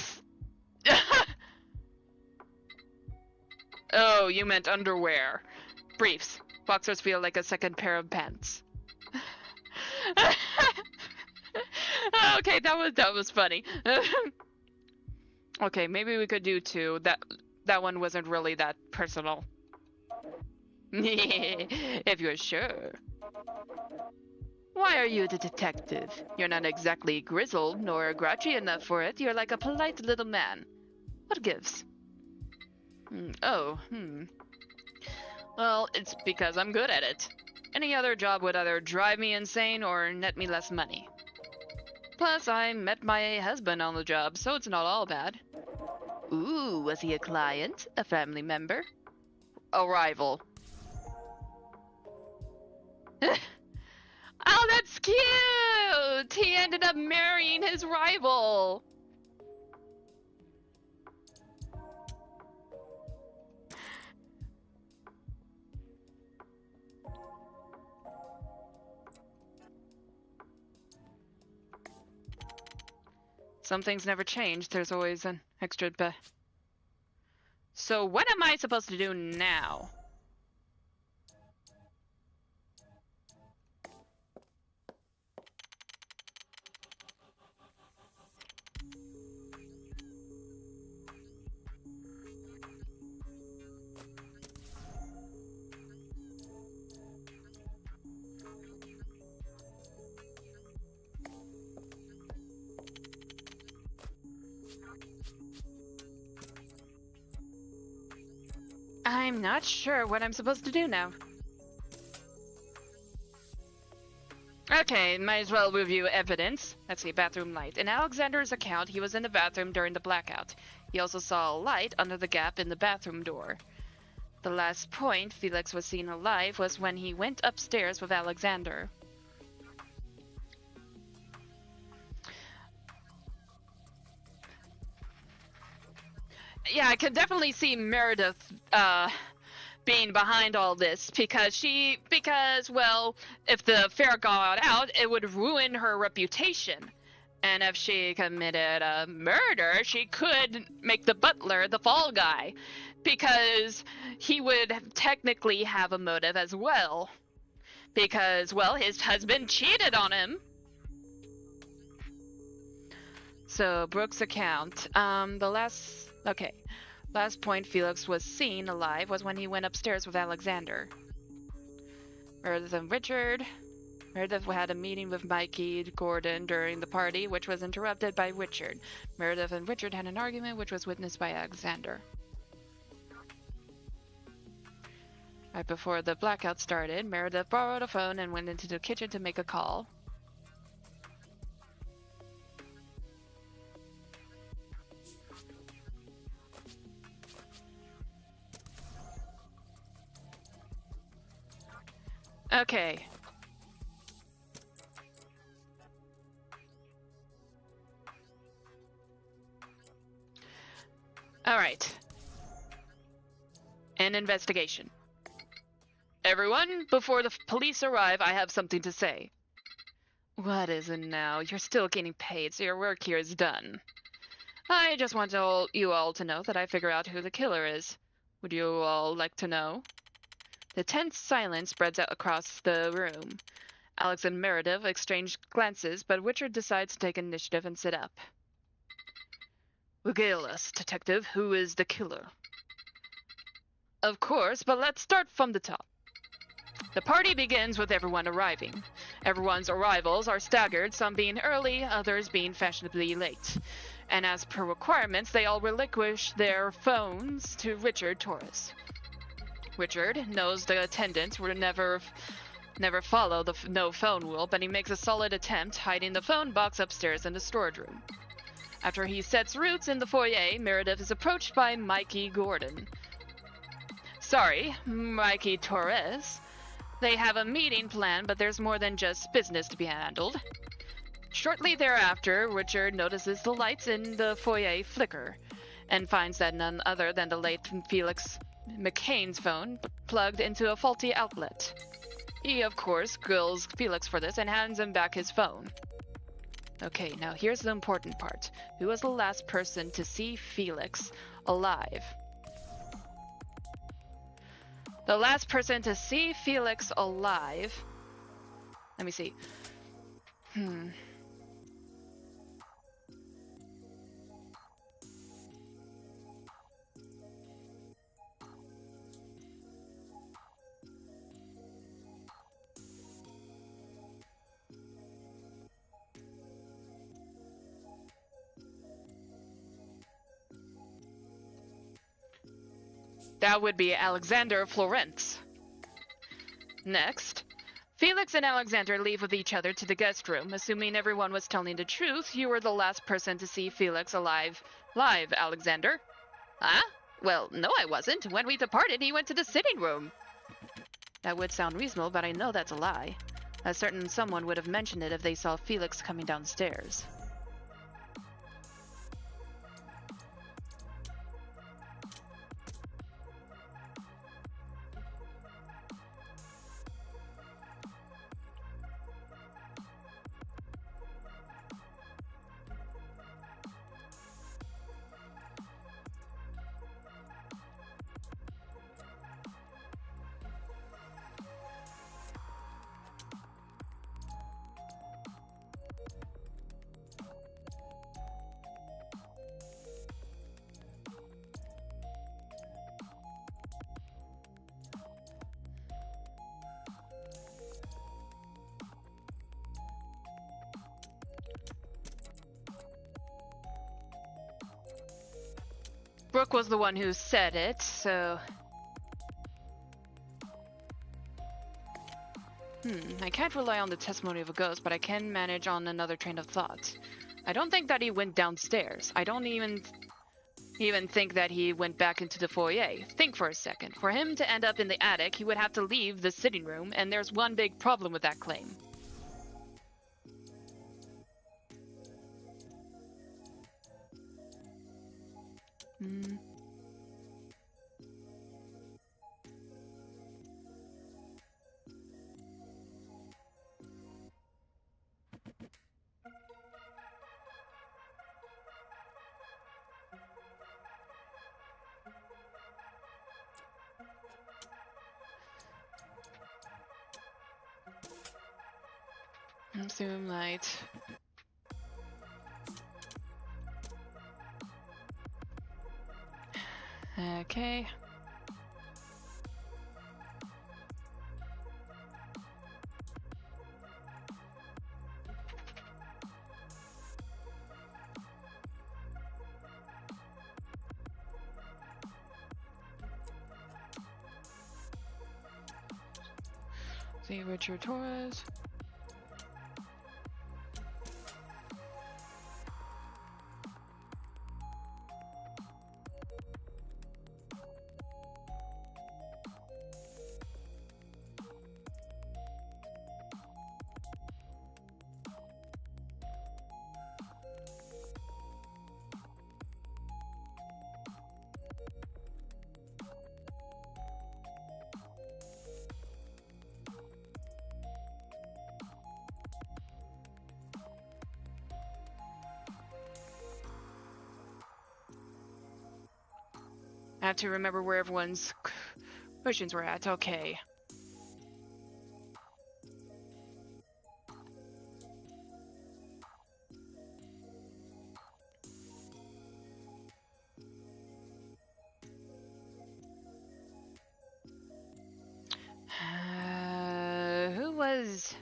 Oh, you meant underwear. Briefs. Boxers feel like a second pair of pants. Okay, that was funny. Okay, maybe we could do two. That one wasn't really that personal. If you're sure. Why are you the detective? You're not exactly grizzled nor grouchy enough for it. You're like a polite little man. What gives? Well, it's because I'm good at it. Any other job would either drive me insane or net me less money. Plus, I met my husband on the job, so it's not all bad. Ooh, was he a client? A family member? A rival. Oh, that's cute! He ended up marrying his rival. Some things never change. There's always an extra So what am I supposed to do now? I'm not sure what I'm supposed to do now. Okay, might as well review evidence. Let's see, bathroom light. In Alexander's account, he was in the bathroom during the blackout. He also saw a light under the gap in the bathroom door. The last point Felix was seen alive was when he went upstairs with Alexander. Yeah, I can definitely see Meredith being behind all this because well, if the affair got out, it would ruin her reputation. And if she committed a murder, she could make the butler the fall guy because he would technically have a motive as well. Because, well, his husband cheated on him. So, Brooke's account. Last point Felix was seen alive was when he went upstairs with Alexander. Meredith and Richard. Meredith had a meeting with Mikey Gordon during the party, which was interrupted by Richard. Meredith and Richard had an argument, which was witnessed by Alexander. Right before the blackout started, Meredith borrowed a phone and went into the kitchen to make a call. Okay. All right. An investigation. Everyone, before the police arrive, I have something to say. What is it now? You're still getting paid, so your work here is done. I just want you all to know that I figure out who the killer is. Would you all like to know? The tense silence spreads out across the room. Alex and Meredith exchange glances, but Richard decides to take initiative and sit up. Regale us, detective. Who is the killer? Of course, but let's start from the top. The party begins with everyone arriving. Everyone's arrivals are staggered, some being early, others being fashionably late. And as per requirements, they all relinquish their phones to Richard Torres. Richard knows the attendants will never follow the no phone rule, but he makes a solid attempt, hiding the phone box upstairs in the storage room. After he sets roots in the foyer, Meredith is approached by Mikey Gordon. Sorry, Mikey Torres. They have a meeting planned, but there's more than just business to be handled. Shortly thereafter, Richard notices the lights in the foyer flicker, and finds that none other than the late Felix McCain's phone plugged into a faulty outlet. He, of course, grills Felix for this and hands him back his phone. Okay, now here's the important part. Who was the last person to see Felix alive? The last person to see Felix alive... Let me see. That would be Alexander Florence. Next, Felix and Alexander leave with each other to the guest room. Assuming everyone was telling the truth, you were the last person to see Felix alive. Live, Alexander. Huh? Well, no I wasn't. When we departed, he went to the sitting room. That would sound reasonable, but I know that's a lie. A certain someone would have mentioned it if they saw Felix coming downstairs. Brooke was the one who said it, so... I can't rely on the testimony of a ghost, but I can manage on another train of thought. I don't think that he went downstairs. I don't even think that he went back into the foyer. Think for a second. For him to end up in the attic, he would have to leave the sitting room, and there's one big problem with that claim. Zoom light. Okay. See Richard Torres. I have to remember where everyone's questions were at. Okay. is...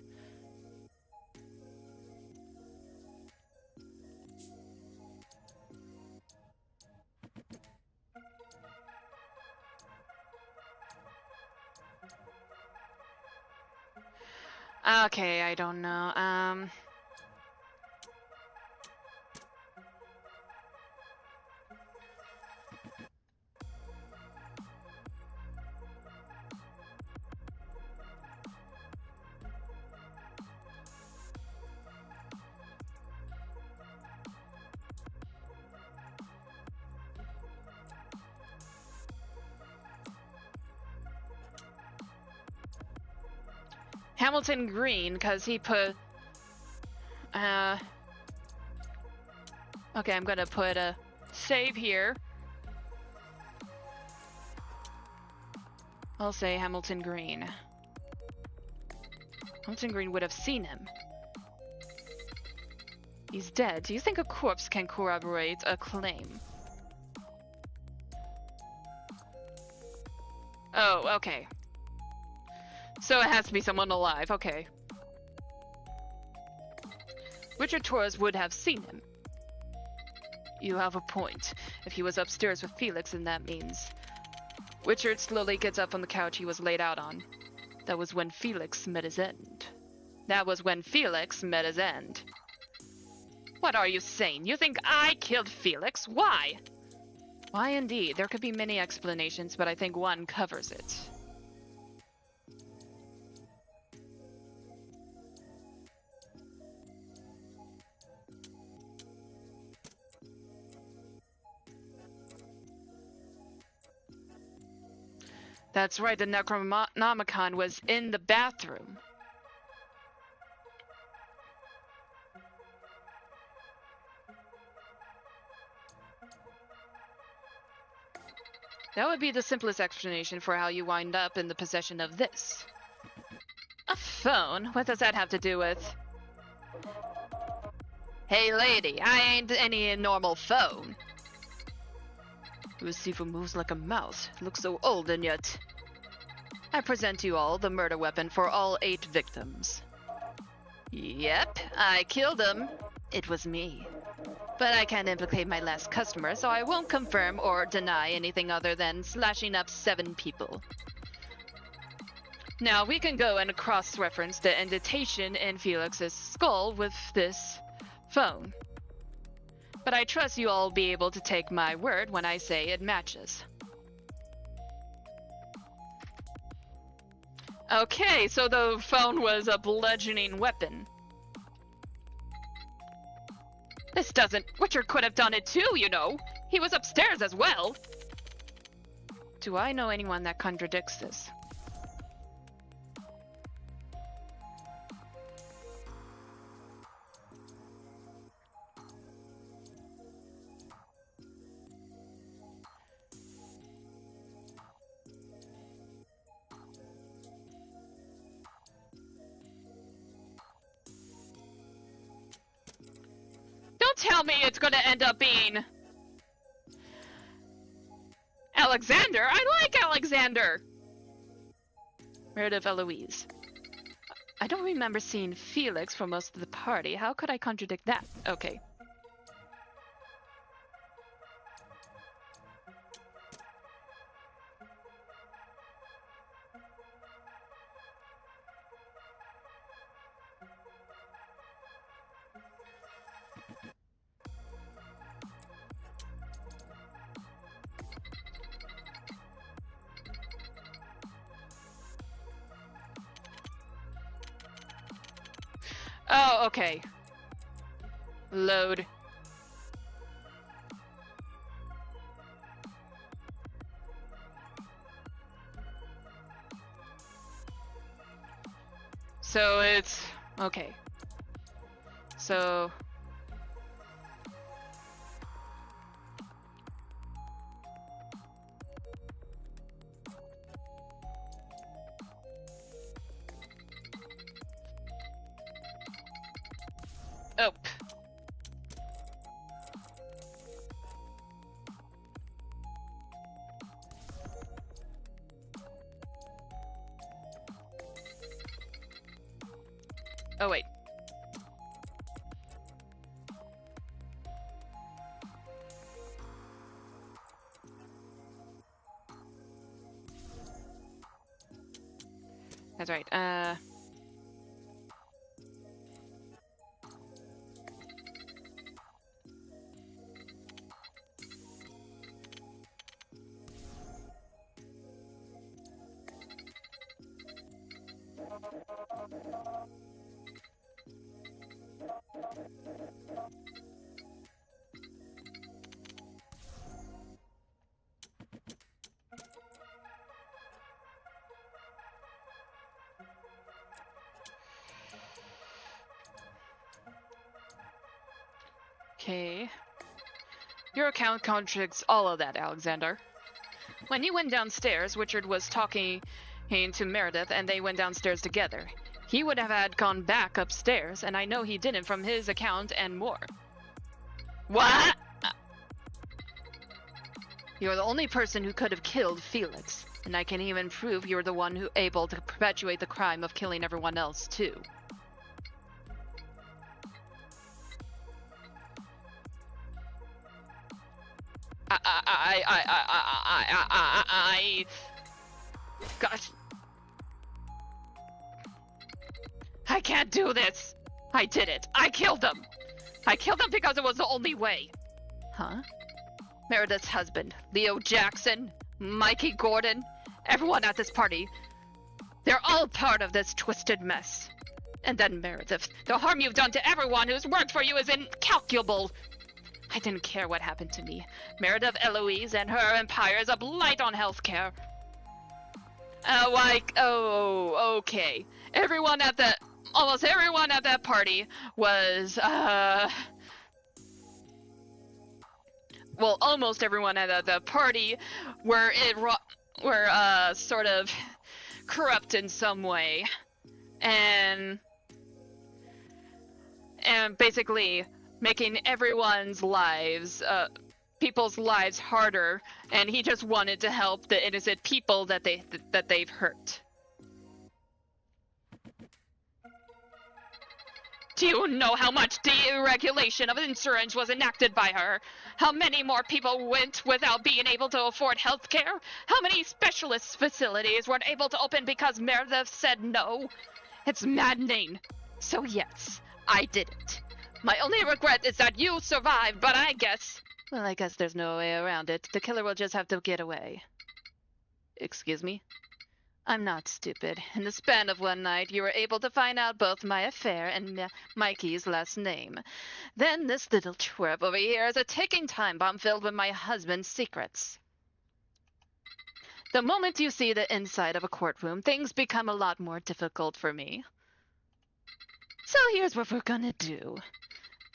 Okay, I don't know. Hamilton Green, because he put... Okay, I'm gonna put a save here. I'll say Hamilton Green. Hamilton Green would have seen him. He's dead. Do you think a corpse can corroborate a claim? Oh, okay. So it has to be someone alive, okay. Richard Torres would have seen him. You have a point. If he was upstairs with Felix, then that means... Richard slowly gets up on the couch he was laid out on. That was when Felix met his end. That was when Felix met his end. What are you saying? You think I killed Felix? Why? Why indeed? There could be many explanations, but I think one covers it. That's right, the Necronomicon was in the bathroom. That would be the simplest explanation for how you wind up in the possession of this. A phone? What does that have to do with... Hey lady, I ain't any normal phone. The receiver moves like a mouse. It looks so old and yet... I present to you all the murder weapon for all 8 victims. Yep, I killed them. It was me. But I can't implicate my last customer, so I won't confirm or deny anything other than slashing up 7 people. Now, we can go and cross-reference the indentation in Felix's skull with this phone. But I trust you all will be able to take my word when I say it matches. Okay, so the phone was a bludgeoning weapon. This doesn't... Richard could have done it too, you know. He was upstairs as well. Do I know anyone that contradicts this? Don't tell me it's gonna end up being... Alexander? I like Alexander! Meredith Eloise. I don't remember seeing Felix for most of the party. How could I contradict that? Okay. Oh, okay. Load. So it's... okay. So... oh. Oh, wait. That's right. Okay. Your account contradicts all of that, Alexander. When you went downstairs, Richard was talking to Meredith, and they went downstairs together. He would have had gone back upstairs, and I know he didn't from his account and more. What? You're the only person who could have killed Felix, and I can even prove you're the one who able to perpetuate the crime of killing everyone else, too. Gosh. I can't do this. I did it. I killed him. I killed him because it was the only way. Huh? Meredith's husband, Leo Jackson, Mikey Gordon, everyone at this party. They're all part of this twisted mess. And then Meredith, the harm you've done to everyone who's worked for you is incalculable. I didn't care what happened to me. Meredith Eloise and her empire is a blight on healthcare. Okay. Almost everyone at that party was, well, almost everyone at the party were sort of corrupt in some way. And basically making everyone's lives, people's lives harder, and he just wanted to help the innocent people that they've hurt. Do you know how much deregulation of insurance was enacted by her? How many more people went without being able to afford health care? How many specialist facilities weren't able to open because Meredith said no? It's maddening. So yes, I did it. My only regret is that you survived, but I guess there's no way around it. The killer will just have to get away. Excuse me? I'm not stupid. In the span of one night, you were able to find out both my affair and Mikey's last name. Then this little twerp over here is a ticking time bomb filled with my husband's secrets. The moment you see the inside of a courtroom, things become a lot more difficult for me. So here's what we're gonna do.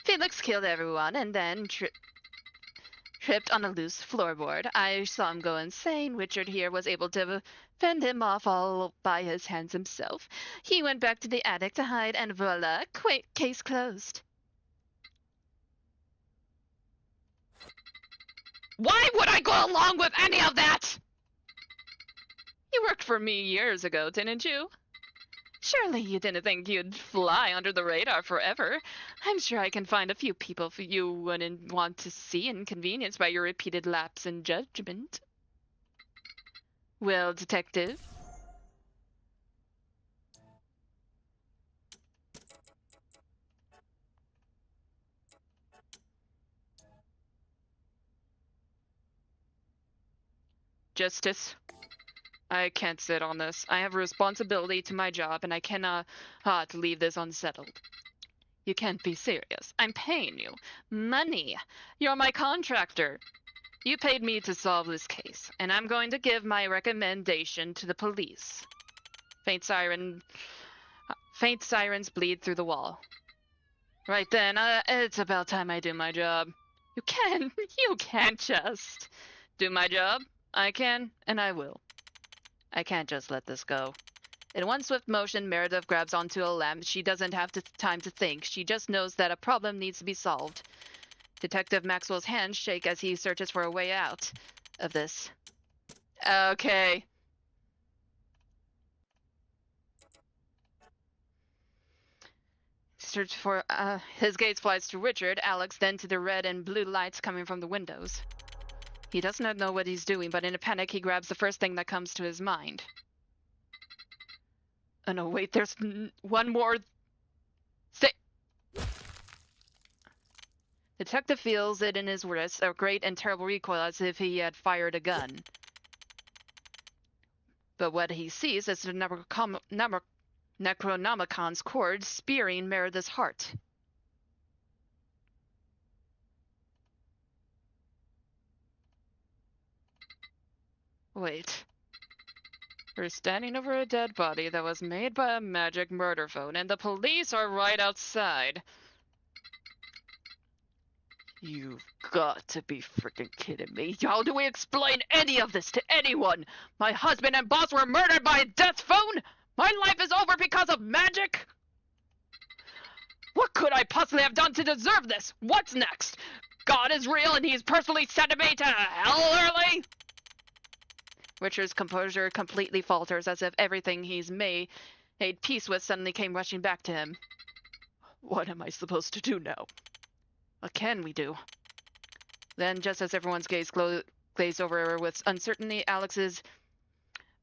Felix killed everyone and then tripped on a loose floorboard. I saw him go insane. Richard here was able to fend him off all by his hands himself. He went back to the attic to hide, and voila, case closed. Why would I go along with any of that? You worked for me years ago, didn't you? Surely you didn't think you'd fly under the radar forever. I'm sure I can find a few people you wouldn't want to see inconvenienced by your repeated lapse in judgment. Well, detective? Justice. I can't sit on this. I have a responsibility to my job, and I cannot leave this unsettled. You can't be serious. I'm paying you. Money. You're my contractor. You paid me to solve this case, and I'm going to give my recommendation to the police. Faint sirens bleed through the wall. Right then, it's about time I do my job. You can't just do my job. I can, and I will. I can't just let this go. In one swift motion, Meredith grabs onto a lamp. She doesn't have time to think. She just knows that a problem needs to be solved. Detective Maxwell's hands shake as he searches for a way out of this. Okay. his gaze flies to Richard, Alex, then to the red and blue lights coming from the windows. He does not know what he's doing, but in a panic he grabs the first thing that comes to his mind. Oh no, wait, there's one more... Detective feels it in his wrist, a great and terrible recoil as if he had fired a gun. But what he sees is the Necronomicon's cord spearing Meredith's heart. Wait. We're standing over a dead body that was made by a magic murder phone, and the police are right outside. You've got to be freaking kidding me. How do we explain any of this to anyone? My husband and boss were murdered by a death phone? My life is over because of magic? What could I possibly have done to deserve this? What's next? God is real and he's personally sent me to hell early? Richard's composure completely falters as if everything he's made peace with suddenly came rushing back to him. What am I supposed to do now? What can we do? Then, just as everyone's gaze glazed over with uncertainty, Alex's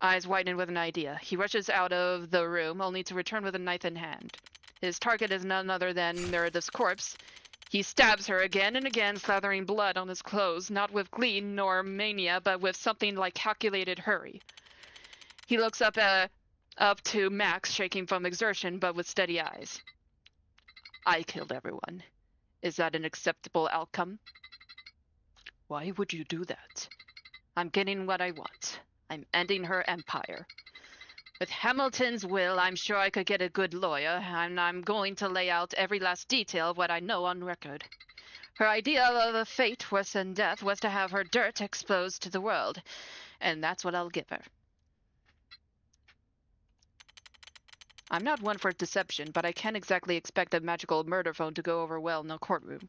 eyes widen with an idea. He rushes out of the room, only to return with a knife in hand. His target is none other than Meredith's corpse. He stabs her again and again, slathering blood on his clothes, not with glee nor mania, but with something like calculated hurry. He looks up to Max, shaking from exertion, but with steady eyes. I killed everyone. Is that an acceptable outcome? Why would you do that? I'm getting what I want. I'm ending her empire. With Hamilton's will, I'm sure I could get a good lawyer, and I'm going to lay out every last detail of what I know on record. Her idea of a fate worse than death was to have her dirt exposed to the world, and that's what I'll give her. I'm not one for deception, but I can't exactly expect a magical murder phone to go over well in a courtroom.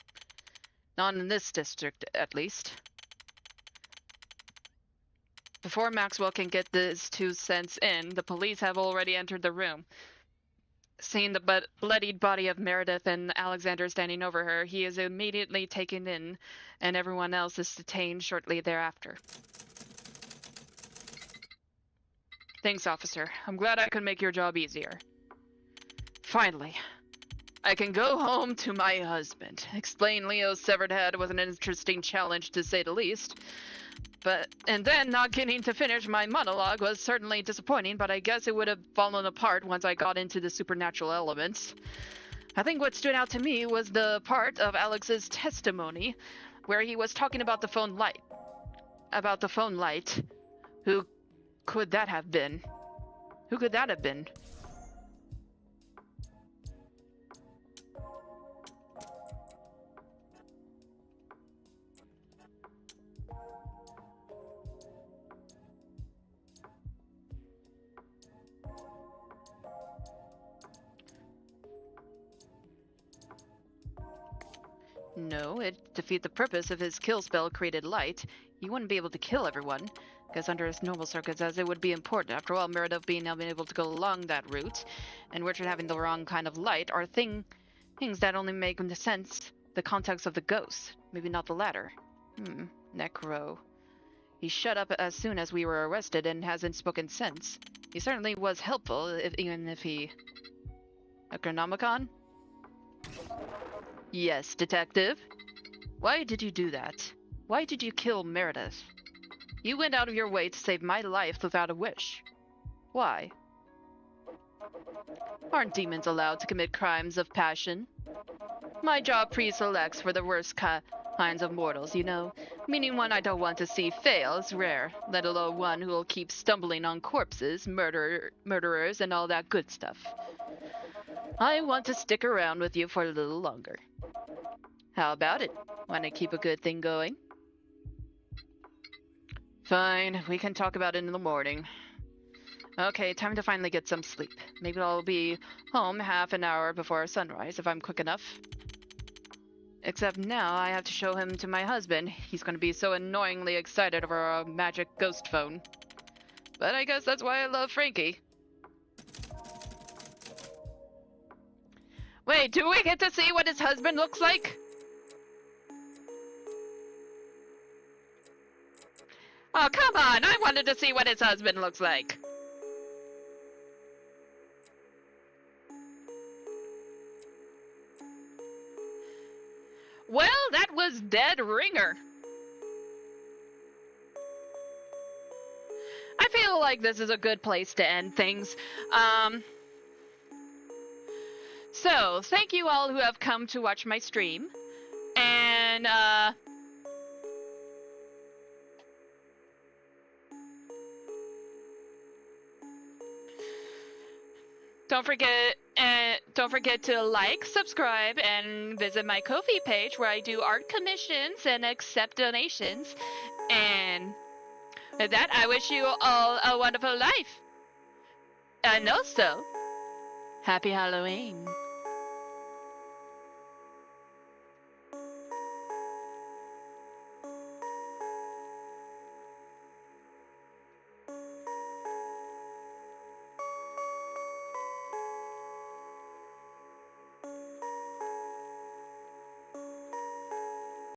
Not in this district, at least. Before Maxwell can get his 2 cents in, the police have already entered the room. Seeing the bloodied body of Meredith and Alexander standing over her, he is immediately taken in, and everyone else is detained shortly thereafter. Thanks, officer. I'm glad I could make your job easier. Finally, I can go home to my husband. Explain Leo's severed head was an interesting challenge, to say the least. And then not getting to finish my monologue was certainly disappointing, but I guess it would have fallen apart once I got into the supernatural elements. I think what stood out to me was the part of Alex's testimony where he was talking about the phone light. Who could that have been? Who could that have been? No, it'd defeat the purpose of his kill spell created light. He wouldn't be able to kill everyone, because under his normal circumstances it would be important. After all, Meredith being unable to go along that route, and Richard having the wrong kind of light are things that only make sense the context of the ghost. Maybe not the latter. Necro. He shut up as soon as we were arrested and hasn't spoken since. He certainly was helpful, even if he... Necronomicon? Yes, detective? Why did you do that? Why did you kill Meredith? You went out of your way to save my life without a wish. Why? Aren't demons allowed to commit crimes of passion? My job pre-selects for the worst kinds of mortals, you know. Meaning one I don't want to see fail is rare, let alone one who will keep stumbling on corpses, murderers, and all that good stuff. I want to stick around with you for a little longer. How about it? Want to keep a good thing going? Fine, we can talk about it in the morning. Okay, time to finally get some sleep. Maybe I'll be home half an hour before sunrise if I'm quick enough. Except now I have to show him to my husband. He's going to be so annoyingly excited over a magic ghost phone. But I guess that's why I love Frankie. Wait, do we get to see what his husband looks like? Oh, come on! I wanted to see what his husband looks like. Well, that was dead ringer. I feel like this is a good place to end things. So, thank you all who have come to watch my stream. And, don't forget to like, subscribe, and visit my Ko-fi page where I do art commissions and accept donations. And with that, I wish you all a wonderful life. And also, happy Halloween.